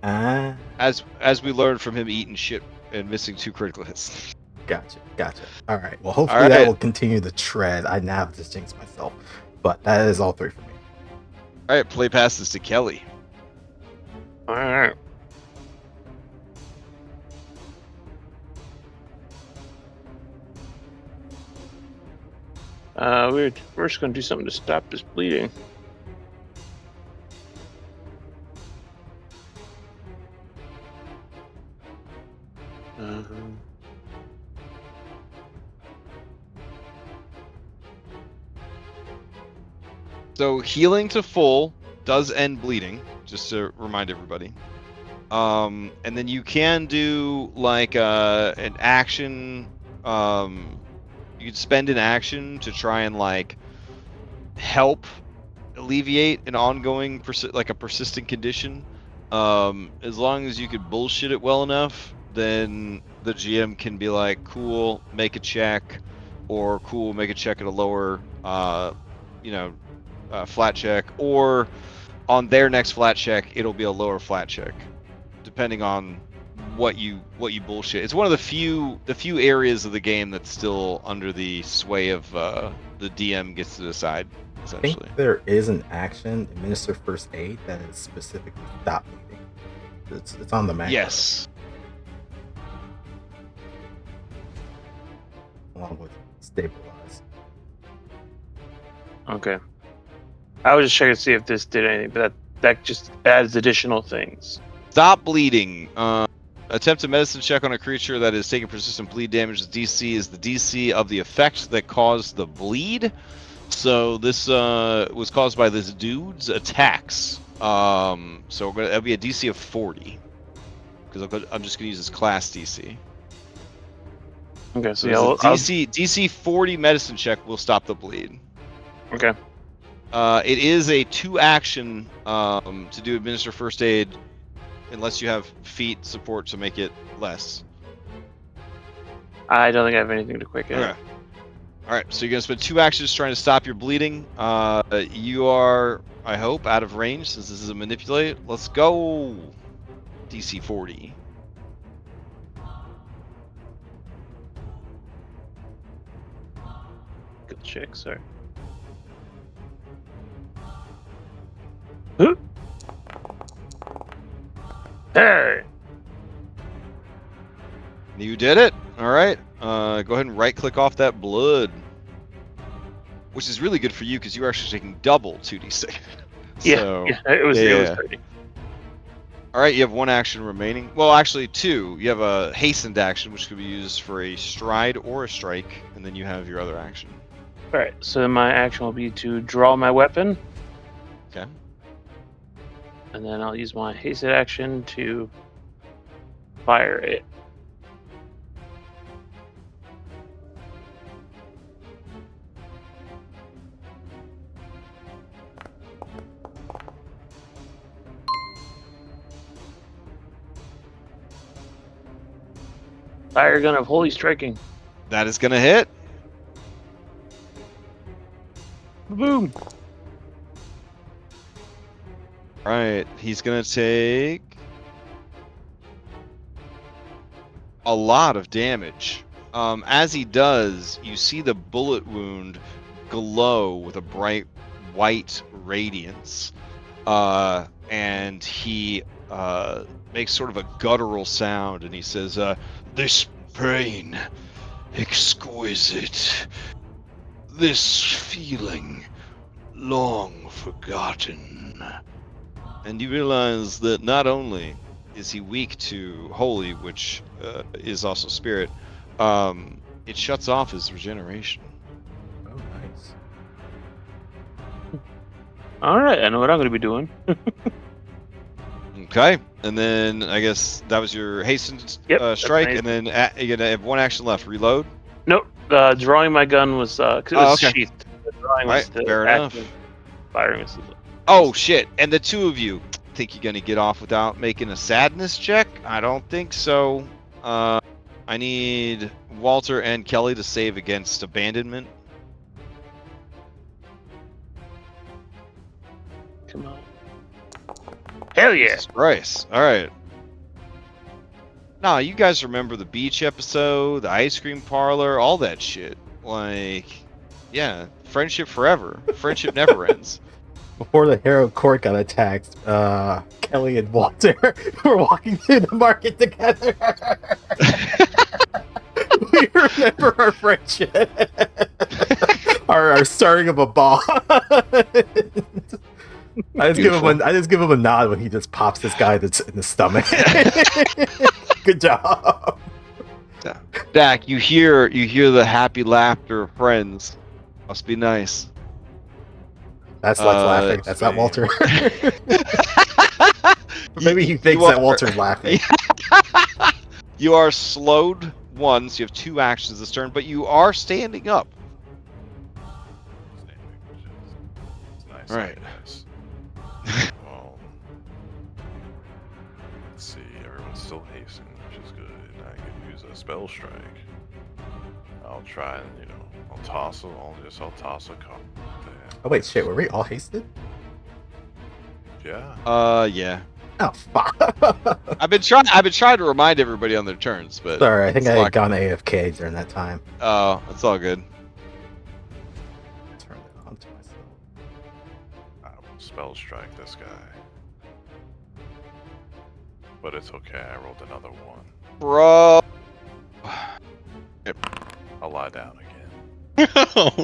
Ah, as we learned from him eating shit and missing 2 critical hits. gotcha. All right. Well, hopefully All that right. will continue the tread. I now have to jinx myself. But that is all 3 for me. All right, play passes to Kelly. All right. We're just gonna do something to stop this bleeding. So healing to full does end bleeding, just to remind everybody. And then you can do like an action. You could spend an action to try and like help alleviate an ongoing like a persistent condition. As long as you could bullshit it well enough, then the GM can be like, cool, make a check, or cool, make a check at a lower, flat check, or on their next flat check, it'll be a lower flat check, depending on what you bullshit. It's one of the few areas of the game that's still under the sway of the DM gets to decide. I Essentially, think there is an action, administer first aid, that is specifically stop bleeding. It's on the map. yes. Along with stabilize. Okay. I was just checking to see if this did anything, but that just adds additional things. Stop bleeding. Attempt a medicine check on a creature that is taking persistent bleed damage. The DC is the DC of the effect that caused the bleed. So this was caused by this dude's attacks. So that'll be a DC of 40. Because I'm just gonna use this class DC. Okay, so So yeah, it's a DC 40 medicine check will stop the bleed. okay. It is a 2-action to do administer first aid, unless you have feet support to make it less. I don't think I have anything to quicken. Okay. All right, so you're gonna spend 2 actions trying to stop your bleeding. You are, I hope, out of range since this is a manipulate. Let's go. DC 40. Good check, sorry. Hey! You did it. All right. Go ahead and right-click off that blood, which is really good for you because you're actually taking double 2d6. Yeah, it was yeah. 30. All right, you have 1 action remaining. Well, actually 2. You have a hastened action, which could be used for a stride or a strike, and then you have your other action. Alright, so my action will be to draw my weapon, Okay. and then I'll use my hasted action to fire it. Fire gun of holy striking. That is gonna hit. Boom. Right, he's gonna take a lot of damage. As he does, you see the bullet wound glow with a bright white radiance, and he makes sort of a guttural sound, and he says, "This pain, exquisite. This feeling, long forgotten." And you realize that not only is he weak to holy, which is also spirit, it shuts off his regeneration. Oh, nice. All right, I know what I'm going to be doing. Okay, and then I guess that was your hastened Yep, that's strike, my and then you're gonna have one action left. Reload. Nope. Drawing my gun was because it was okay. sheathed. The drawing Alright, was the fair enough. action. Firing was the Oh shit! And the two of you think you're gonna get off without making a sadness check? I don't think so. I need Walter and Kelly to save against abandonment. Come on. Hell yeah. Jesus Christ. All right. Nah, you guys remember the beach episode, the ice cream parlor, all that shit. Like, yeah, friendship forever. Friendship never ends. Before the Hero Court got attacked, Kelly and Walter were walking through the market together. We remember our friendship. our starting of a ball. I just give him a nod when he just pops this guy that's in the stomach. Good job. Dak, you hear the happy laughter of friends. Must be nice. That's Lex laughing. That's not Walter. Maybe he thinks you that are- Walter's laughing. You are slowed once. You have two actions this turn, but you are standing up. It's nice. Right. Nice. Well, let's see. Everyone's still hastening, which is good. I can use a spell strike. I'll try and I'll toss a card. Oh wait, shit. Were we all hasted? Yeah. Yeah. Oh fuck. I've been trying to remind everybody on their turns, but Sorry, I think it's I not- had gone AFK during that time. Oh, it's all good. Turn it on to myself. I will spell strike this guy. But it's okay. I rolled another one. Bro. I'll lie down again.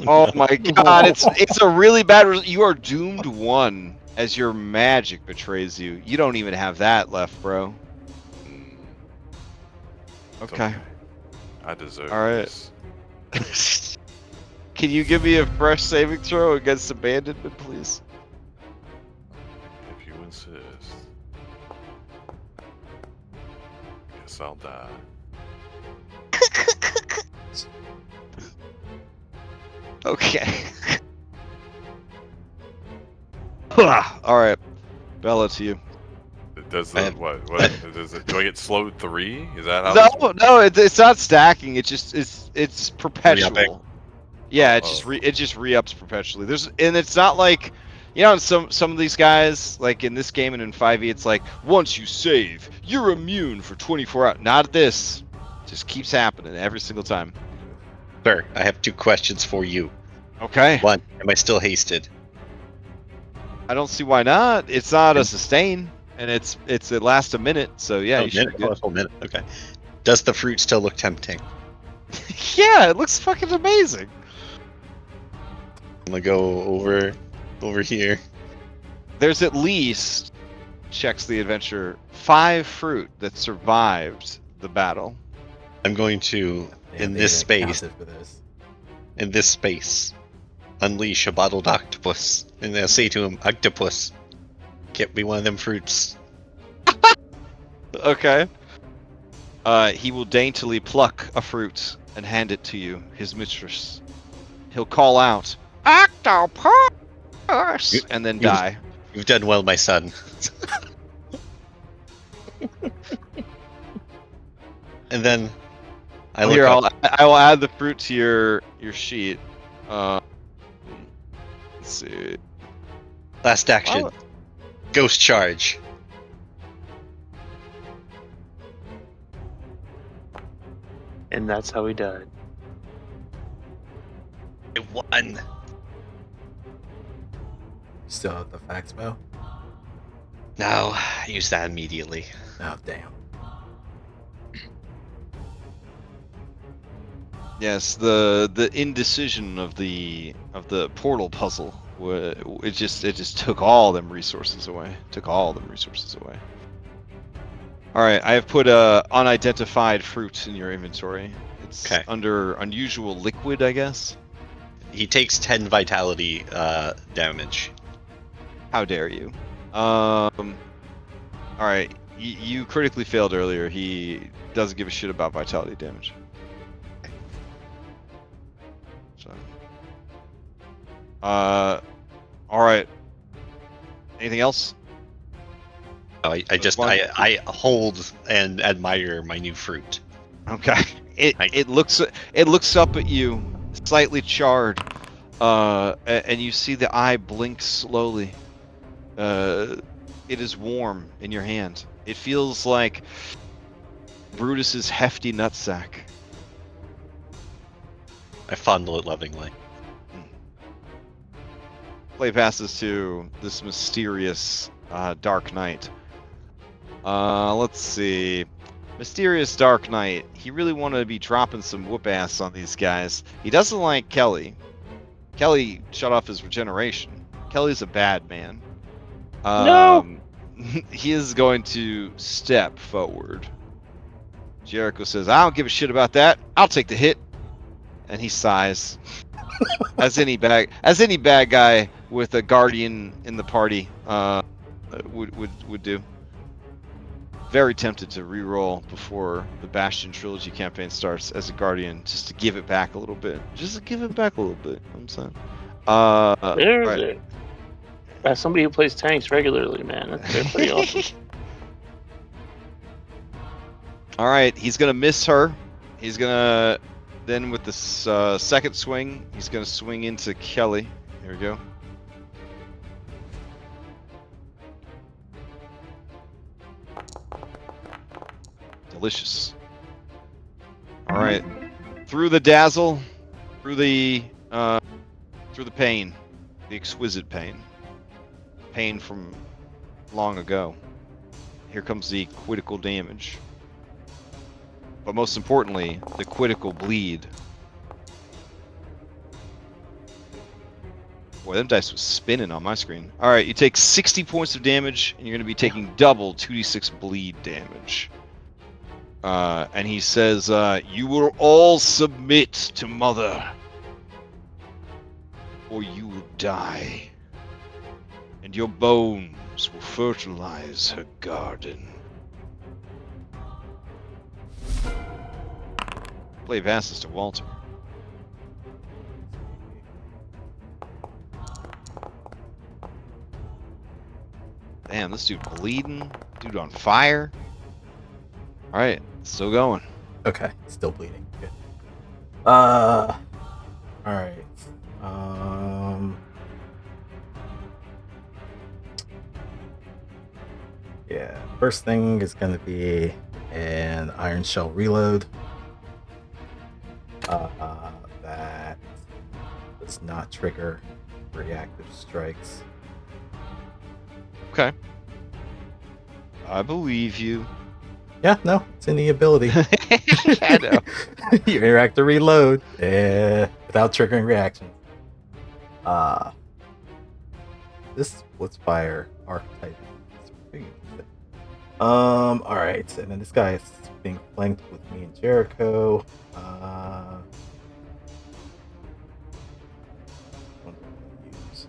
Oh my god, it's a really bad you are doomed one as your magic betrays you. You don't even have that left, bro. Mm, it's Okay. I deserve All right. this. Can you give me a fresh saving throw against abandonment, please? If you insist. Guess I'll die. Okay. All right, Bella, to you. Does I the have- what does it? Do I get slowed 3? Is that how? No, it's not stacking. It's perpetual. Re-upping. Yeah, Oh. it just re-ups perpetually. And it's not like, in some of these guys, like in this game and in 5e, it's like once you save, you're immune for 24 hours. Not this. Just keeps happening every single time. Sir, I have 2 questions for you. Okay. One, am I still hasted? I don't see why not. It's not a sustain, and it lasts a minute, so yeah, Oh, you should minute? be Oh, good. a full minute. Okay. Does the fruit still look tempting? Yeah, it looks fucking amazing. I'm gonna go over here. There's at least, checks the adventure, 5 fruit that survived the battle. I'm going to, Yeah, in they this even space, accounted for this. unleash a bottled octopus, and I'll say to him, "Octopus, get me one of them fruits." Okay. He will daintily pluck a fruit and hand it to you, his mistress. He'll call out, "Octopus!" and then You- die. You've done well, my son. And then I look Here, up. I will add the fruit to your sheet. Let's see. Last action. Wow. Ghost charge. And that's how he died. I won. Still have the fact spell? No, I use that immediately. Oh, damn. Yes, the indecision of the portal puzzle. It just took all them resources away. All right, I have put a unidentified fruit in your inventory. It's Okay. under unusual liquid, I guess. He takes 10 vitality damage. How dare you? All right, you critically failed earlier. He doesn't give a shit about vitality damage. So, all right. Anything else? Oh, I hold and admire my new fruit. Okay. It looks up at you, slightly charred, and you see the eye blink slowly. It is warm in your hand. It feels like Brutus's hefty nutsack. I fondle it lovingly. Play passes to this mysterious Dark Knight. Let's see. Mysterious Dark Knight. He really wanted to be dropping some whoop ass on these guys. He doesn't like Kelly. Kelly shut off his regeneration. Kelly's a bad man. No! He is going to step forward. Jericho says, I don't give a shit about that. I'll take the hit. And he sighs. as any bad guy with a guardian in the party would do. Very tempted to re-roll before the Bastion trilogy campaign starts as a guardian, just to give it back a little bit. You know what I'm saying? There's right. it. As somebody who plays tanks regularly, man, they're pretty awesome. All right, he's gonna miss her. He's gonna then with this second swing, he's gonna swing into Kelly. Here we go. Delicious. All right, through the dazzle, through the pain, the exquisite pain from long ago. Here comes the critical damage. But most importantly, the critical bleed. Boy, them dice was spinning on my screen. Alright, you take 60 points of damage, and you're going to be taking double 2d6 bleed damage. And he says, you will all submit to Mother, or you will die. And your bones will fertilize her garden. Play passes to Walter. Damn, this dude bleeding. Dude on fire. Alright, still going. Okay, still bleeding. Good. Alright. Yeah, first thing is gonna be an Iron Shell reload. That does not trigger reactive strikes. Okay. I believe you. Yeah, no, it's in the ability. I know. You interact to reload without triggering reactions. This Blitzfire archetype is pretty interesting. Alright, and then this guy is being flanked with me and Jericho. What do I use?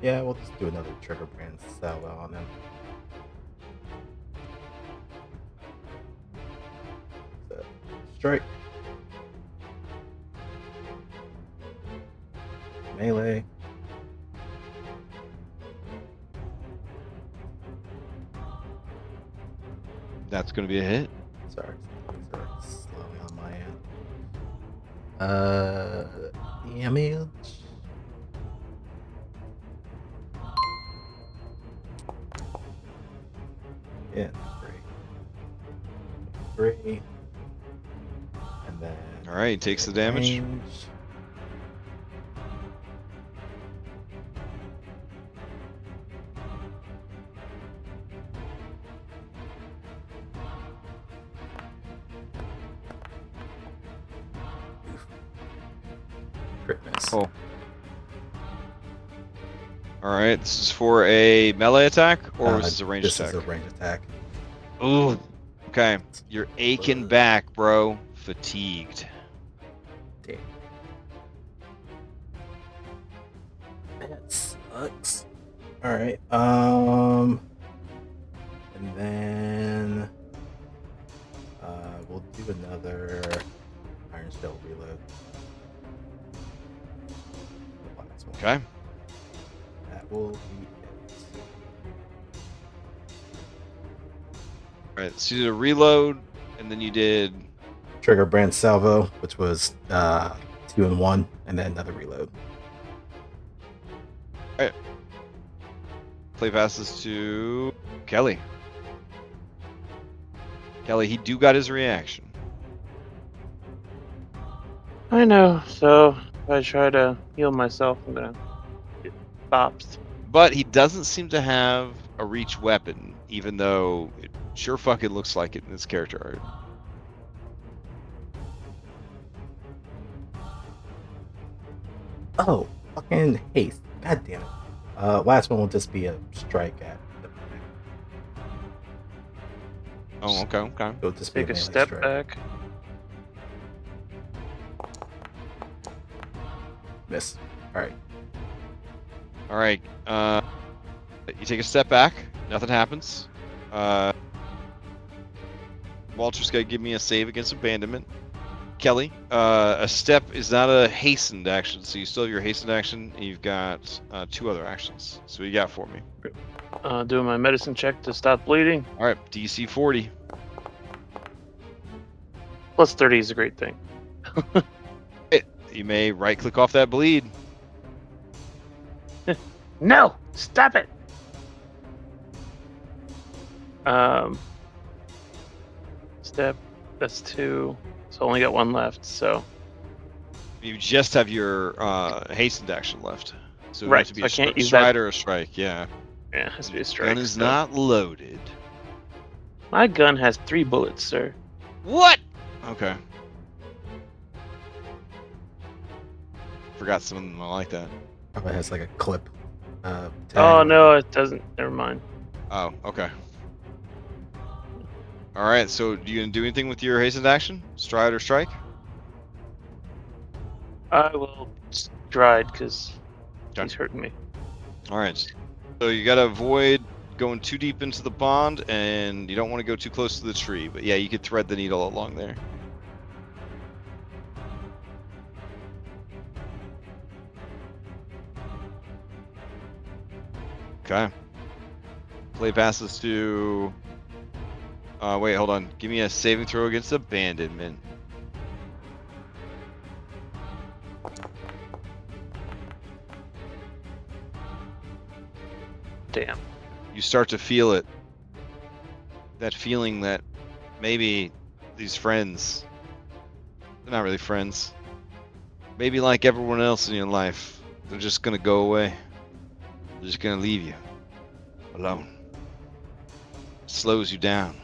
Yeah, we'll just do another trigger brand salvo on him. So, strike. Melee. That's going to be a hit. Sorry, things are slowing on my end. Damage. Yeah, three. And then. All right, he takes the damage. range. Crit miss. Oh. All right, this is for a melee attack, or was this a ranged attack? This is a range attack. Ooh. Okay, you're aching back, bro. Fatigued. Damn. That sucks. Alright, and then we'll do another Iron Shell reload. The last one. Okay. That will be it. All right, so you did a reload, and then you did. Trigger brand salvo, which was 2 and 1, and then another reload. Play passes to Kelly. Kelly, he do got his reaction. I know. So if I try to heal myself, I'm gonna get bopped. But he doesn't seem to have a reach weapon, even though it sure fucking looks like it in his character art. Oh, fucking haste. God damn it. Last one will just be a strike at the Oh, okay. It'll just be Take a melee step strike. back. Miss. Alright. All right. You take a step back. Nothing happens. Walter's got to give me a save against abandonment. Kelly, a step is not a hastened action, so you still have your hastened action, and you've got 2 other actions. So what you got for me? Doing my medicine check to stop bleeding. All right, DC 40. Plus 30 is a great thing. You may right-click off that bleed. No! Stop it! Step. That's 2. So only got 1 left. So You just have your hastened action left. So it Right, has to be so I can't use stride that. or a strike, yeah. yeah, it has to be a strike. Gun is so- not loaded. My gun has 3 bullets, sir. What? Okay. Forgot something like that. Probably has like a clip. Tag. Oh no, it doesn't. Never mind. Oh, okay. All right, so do you gonna do anything with your hastened action? Stride or strike? I will stride because Okay. he's hurting me. All right. So you gotta avoid going too deep into the pond, and you don't want to go too close to the tree. But yeah, you could thread the needle along there. Okay. Play passes to. Wait, hold on. Give me a saving throw against abandonment. Damn. You start to feel it. That feeling that maybe these friends, they're not really friends. Maybe like everyone else in your life, they're just gonna go away. They're just gonna leave you alone. Slows you down.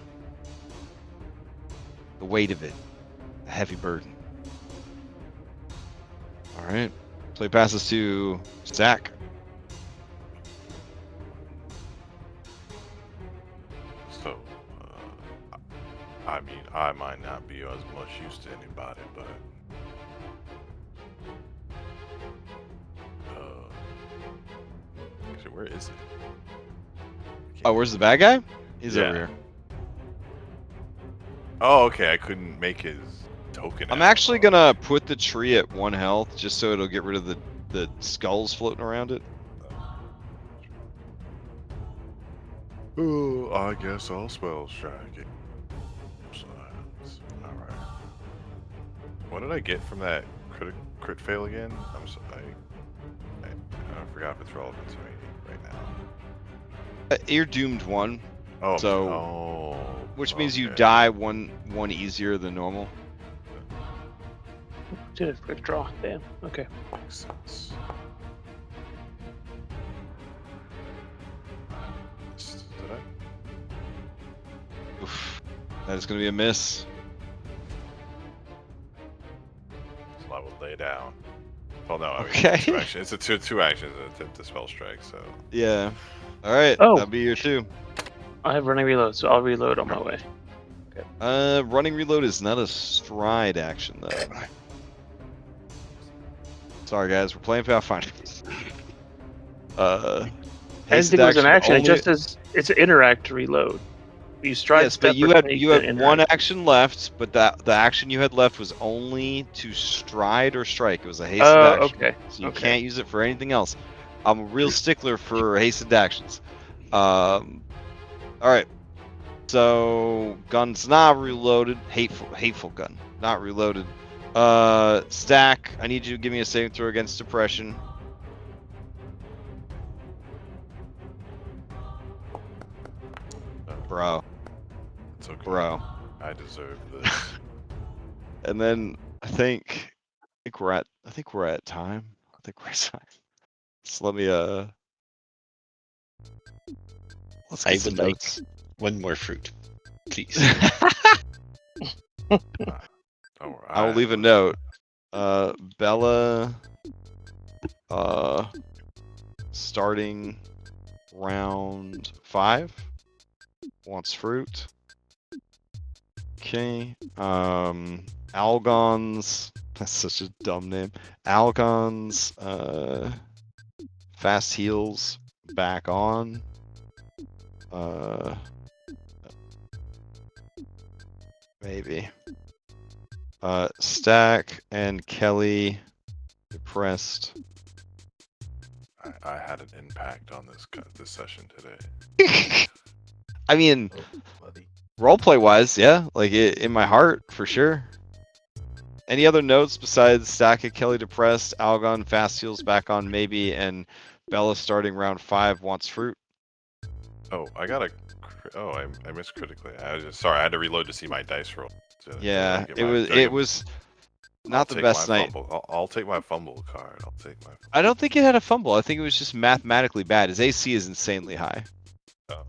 The weight of it, a heavy burden. All right, play passes to Zach. So, I mean, I might not be as much use to anybody, but actually, where is it? Oh, where's the bad guy? He's Yeah. over here. Oh, okay. I couldn't make his token. I'm out. actually gonna put the tree at 1 health just so it'll get rid of the skulls floating around it. Oh, I guess I'll spell strike it. What did I get from that crit fail again? I'm sorry. I forgot if it's relevant to me right now. You're doomed 1, Oh, so which means you okay. die one easier than normal. Did a quick draw. Damn. Okay. Makes sense. Did I? Oof, that is going to be a miss. So I will lay down. Well, no, I mean, Okay. two actions. It's a two actions to attempt to spell strike. So Yeah. All right. Oh. That'll be your 2. I have running reload, so I'll reload on my way. Running reload is not a stride action though. Sorry guys, we're playing Pathfinder. I didn't Hasted think it was an action. only- It just says it's an interact to reload. You stride, Yes, step, but you or had sneak, you then had one interact. action left, but the action you had left was only to stride or strike. It was a hasted Oh, action. okay. So you Okay. can't use it for anything else. I'm a real stickler for hastened actions. All right. So gun's not reloaded. Hateful gun, not reloaded. Stack. I need you to give me a saving throw against depression. Bro, it's okay. bro. I deserve this. And then I think we're at time. I think we're at time. So let me let's I get some would like notes. one more fruit, please. Don't worry, I will leave a note. Bella, starting round 5, wants fruit. Okay. Algon's. That's such a dumb name. Algon's. Fast heals back on. Maybe. Stack and Kelly depressed. I had an impact on this session today. I mean, Oh, buddy. roleplay wise, yeah, like in my heart for sure. Any other notes besides Stack and Kelly depressed, Algon fast heals back on maybe, and Bella starting round 5 wants fruit? Oh, I got a. Oh, I missed critically. I was just sorry. I had to reload to see my dice roll. Yeah, it was not the best night. I'll take my fumble card. I'll take my. I don't think it had a fumble. I think it was just mathematically bad. His AC is insanely high. Oh.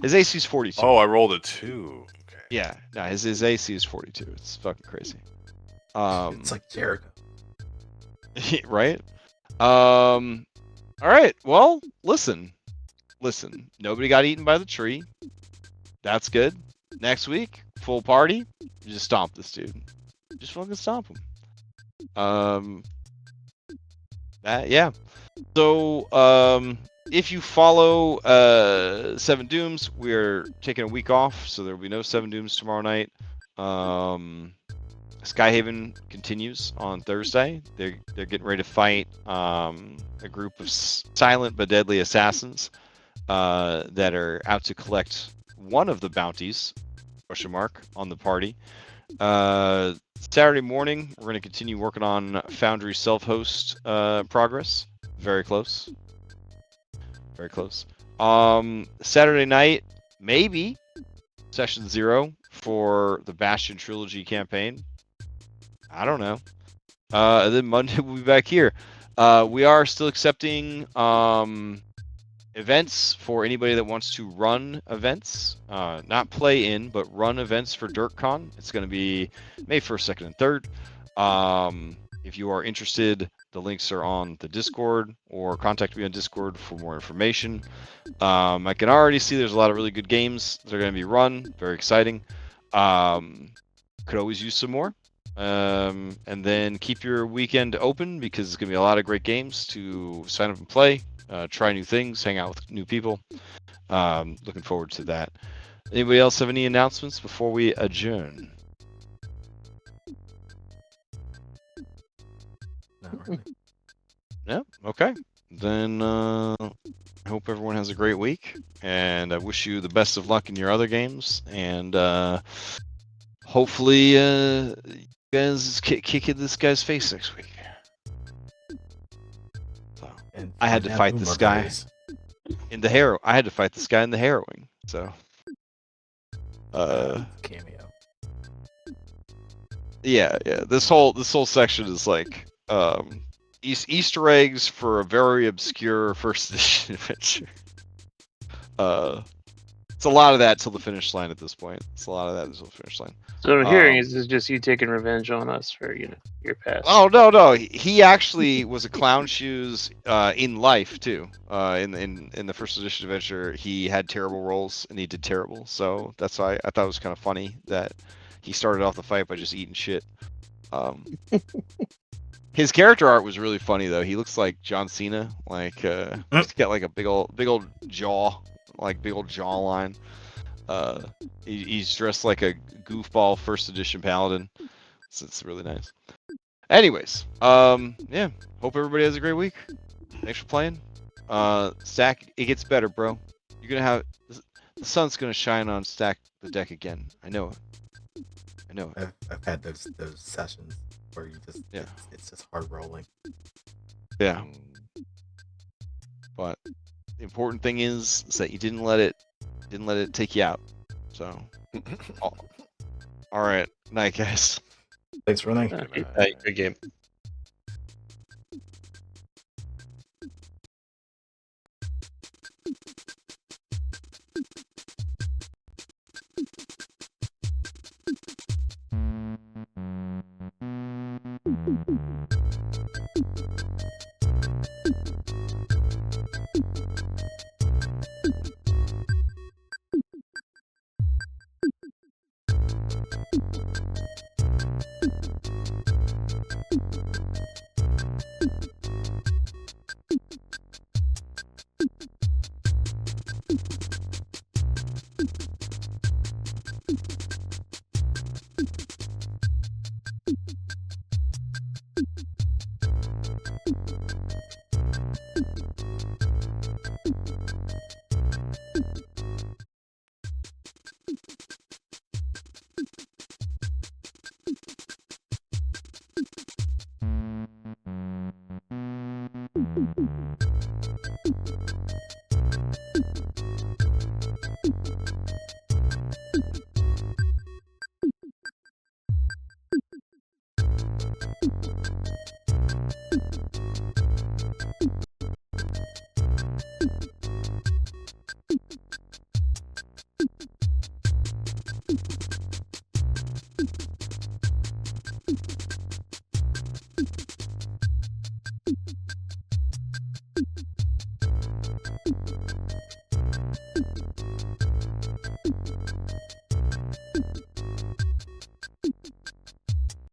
His AC is 42. Oh, I rolled a 2. Okay. Yeah, no, his AC is 42. It's fucking crazy. It's like Jericho. Right? All right. Well, listen. Nobody got eaten by the tree. That's good. Next week, full party. You just stomp this dude. Just fucking stomp him. Yeah. So, if you follow 7 Dooms, we're taking a week off, so there will be no 7 Dooms tomorrow night. Skyhaven continues on Thursday. They're getting ready to fight a group of silent but deadly assassins that are out to collect one of the bounties, on the party. Saturday morning, we're going to continue working on Foundry self-host progress. Very close. Saturday night, maybe session 0 for the Bastion Trilogy campaign. I don't know. And then Monday we'll be back here. We are still accepting events for anybody that wants to run events. Not play in, but run events for DirtCon. It's going to be May 1st, 2nd, and 3rd. If you are interested, the links are on the Discord, or contact me on Discord for more information. I can already see there's a lot of really good games that are going to be run. Very exciting. Could always use some more. And then keep your weekend open, because it's going to be a lot of great games to sign up and play, try new things, hang out with new people. Looking forward to that. Anybody else have any announcements before we adjourn? Not really. No? Okay. Then I hope everyone has a great week, and I wish you the best of luck in your other games, and hopefully you Ben's kicking this guy's face next week. So And I had to have fight this boomer guy berries. in the harrow. I had to fight this guy in the harrowing. So, Cameo. yeah. This whole section is like Easter eggs for a very obscure first edition adventure. It's a lot of that till the finish line at this point. It's a lot of that until the finish line. So what I'm hearing is just you taking revenge on us for your past. Oh no! He actually was a clown shoes in life too. In the first edition adventure, he had terrible rolls and he did terrible. So that's why I thought it was kind of funny that he started off the fight by just eating shit. His character art was really funny though. He looks like John Cena. Like he's got like a big old jaw, like big old jawline. He's dressed like a goofball first edition paladin. So it's really nice. Anyways, yeah. Hope everybody has a great week. Thanks for playing. Stack, it gets better, bro. You're gonna have the sun's gonna shine on Stack the deck again. I know it. I've had those sessions where you just it's just hard rolling. Yeah. But the important thing is that you didn't let it take you out. So, all right, night, guys. Thanks for running. Good night. Good game.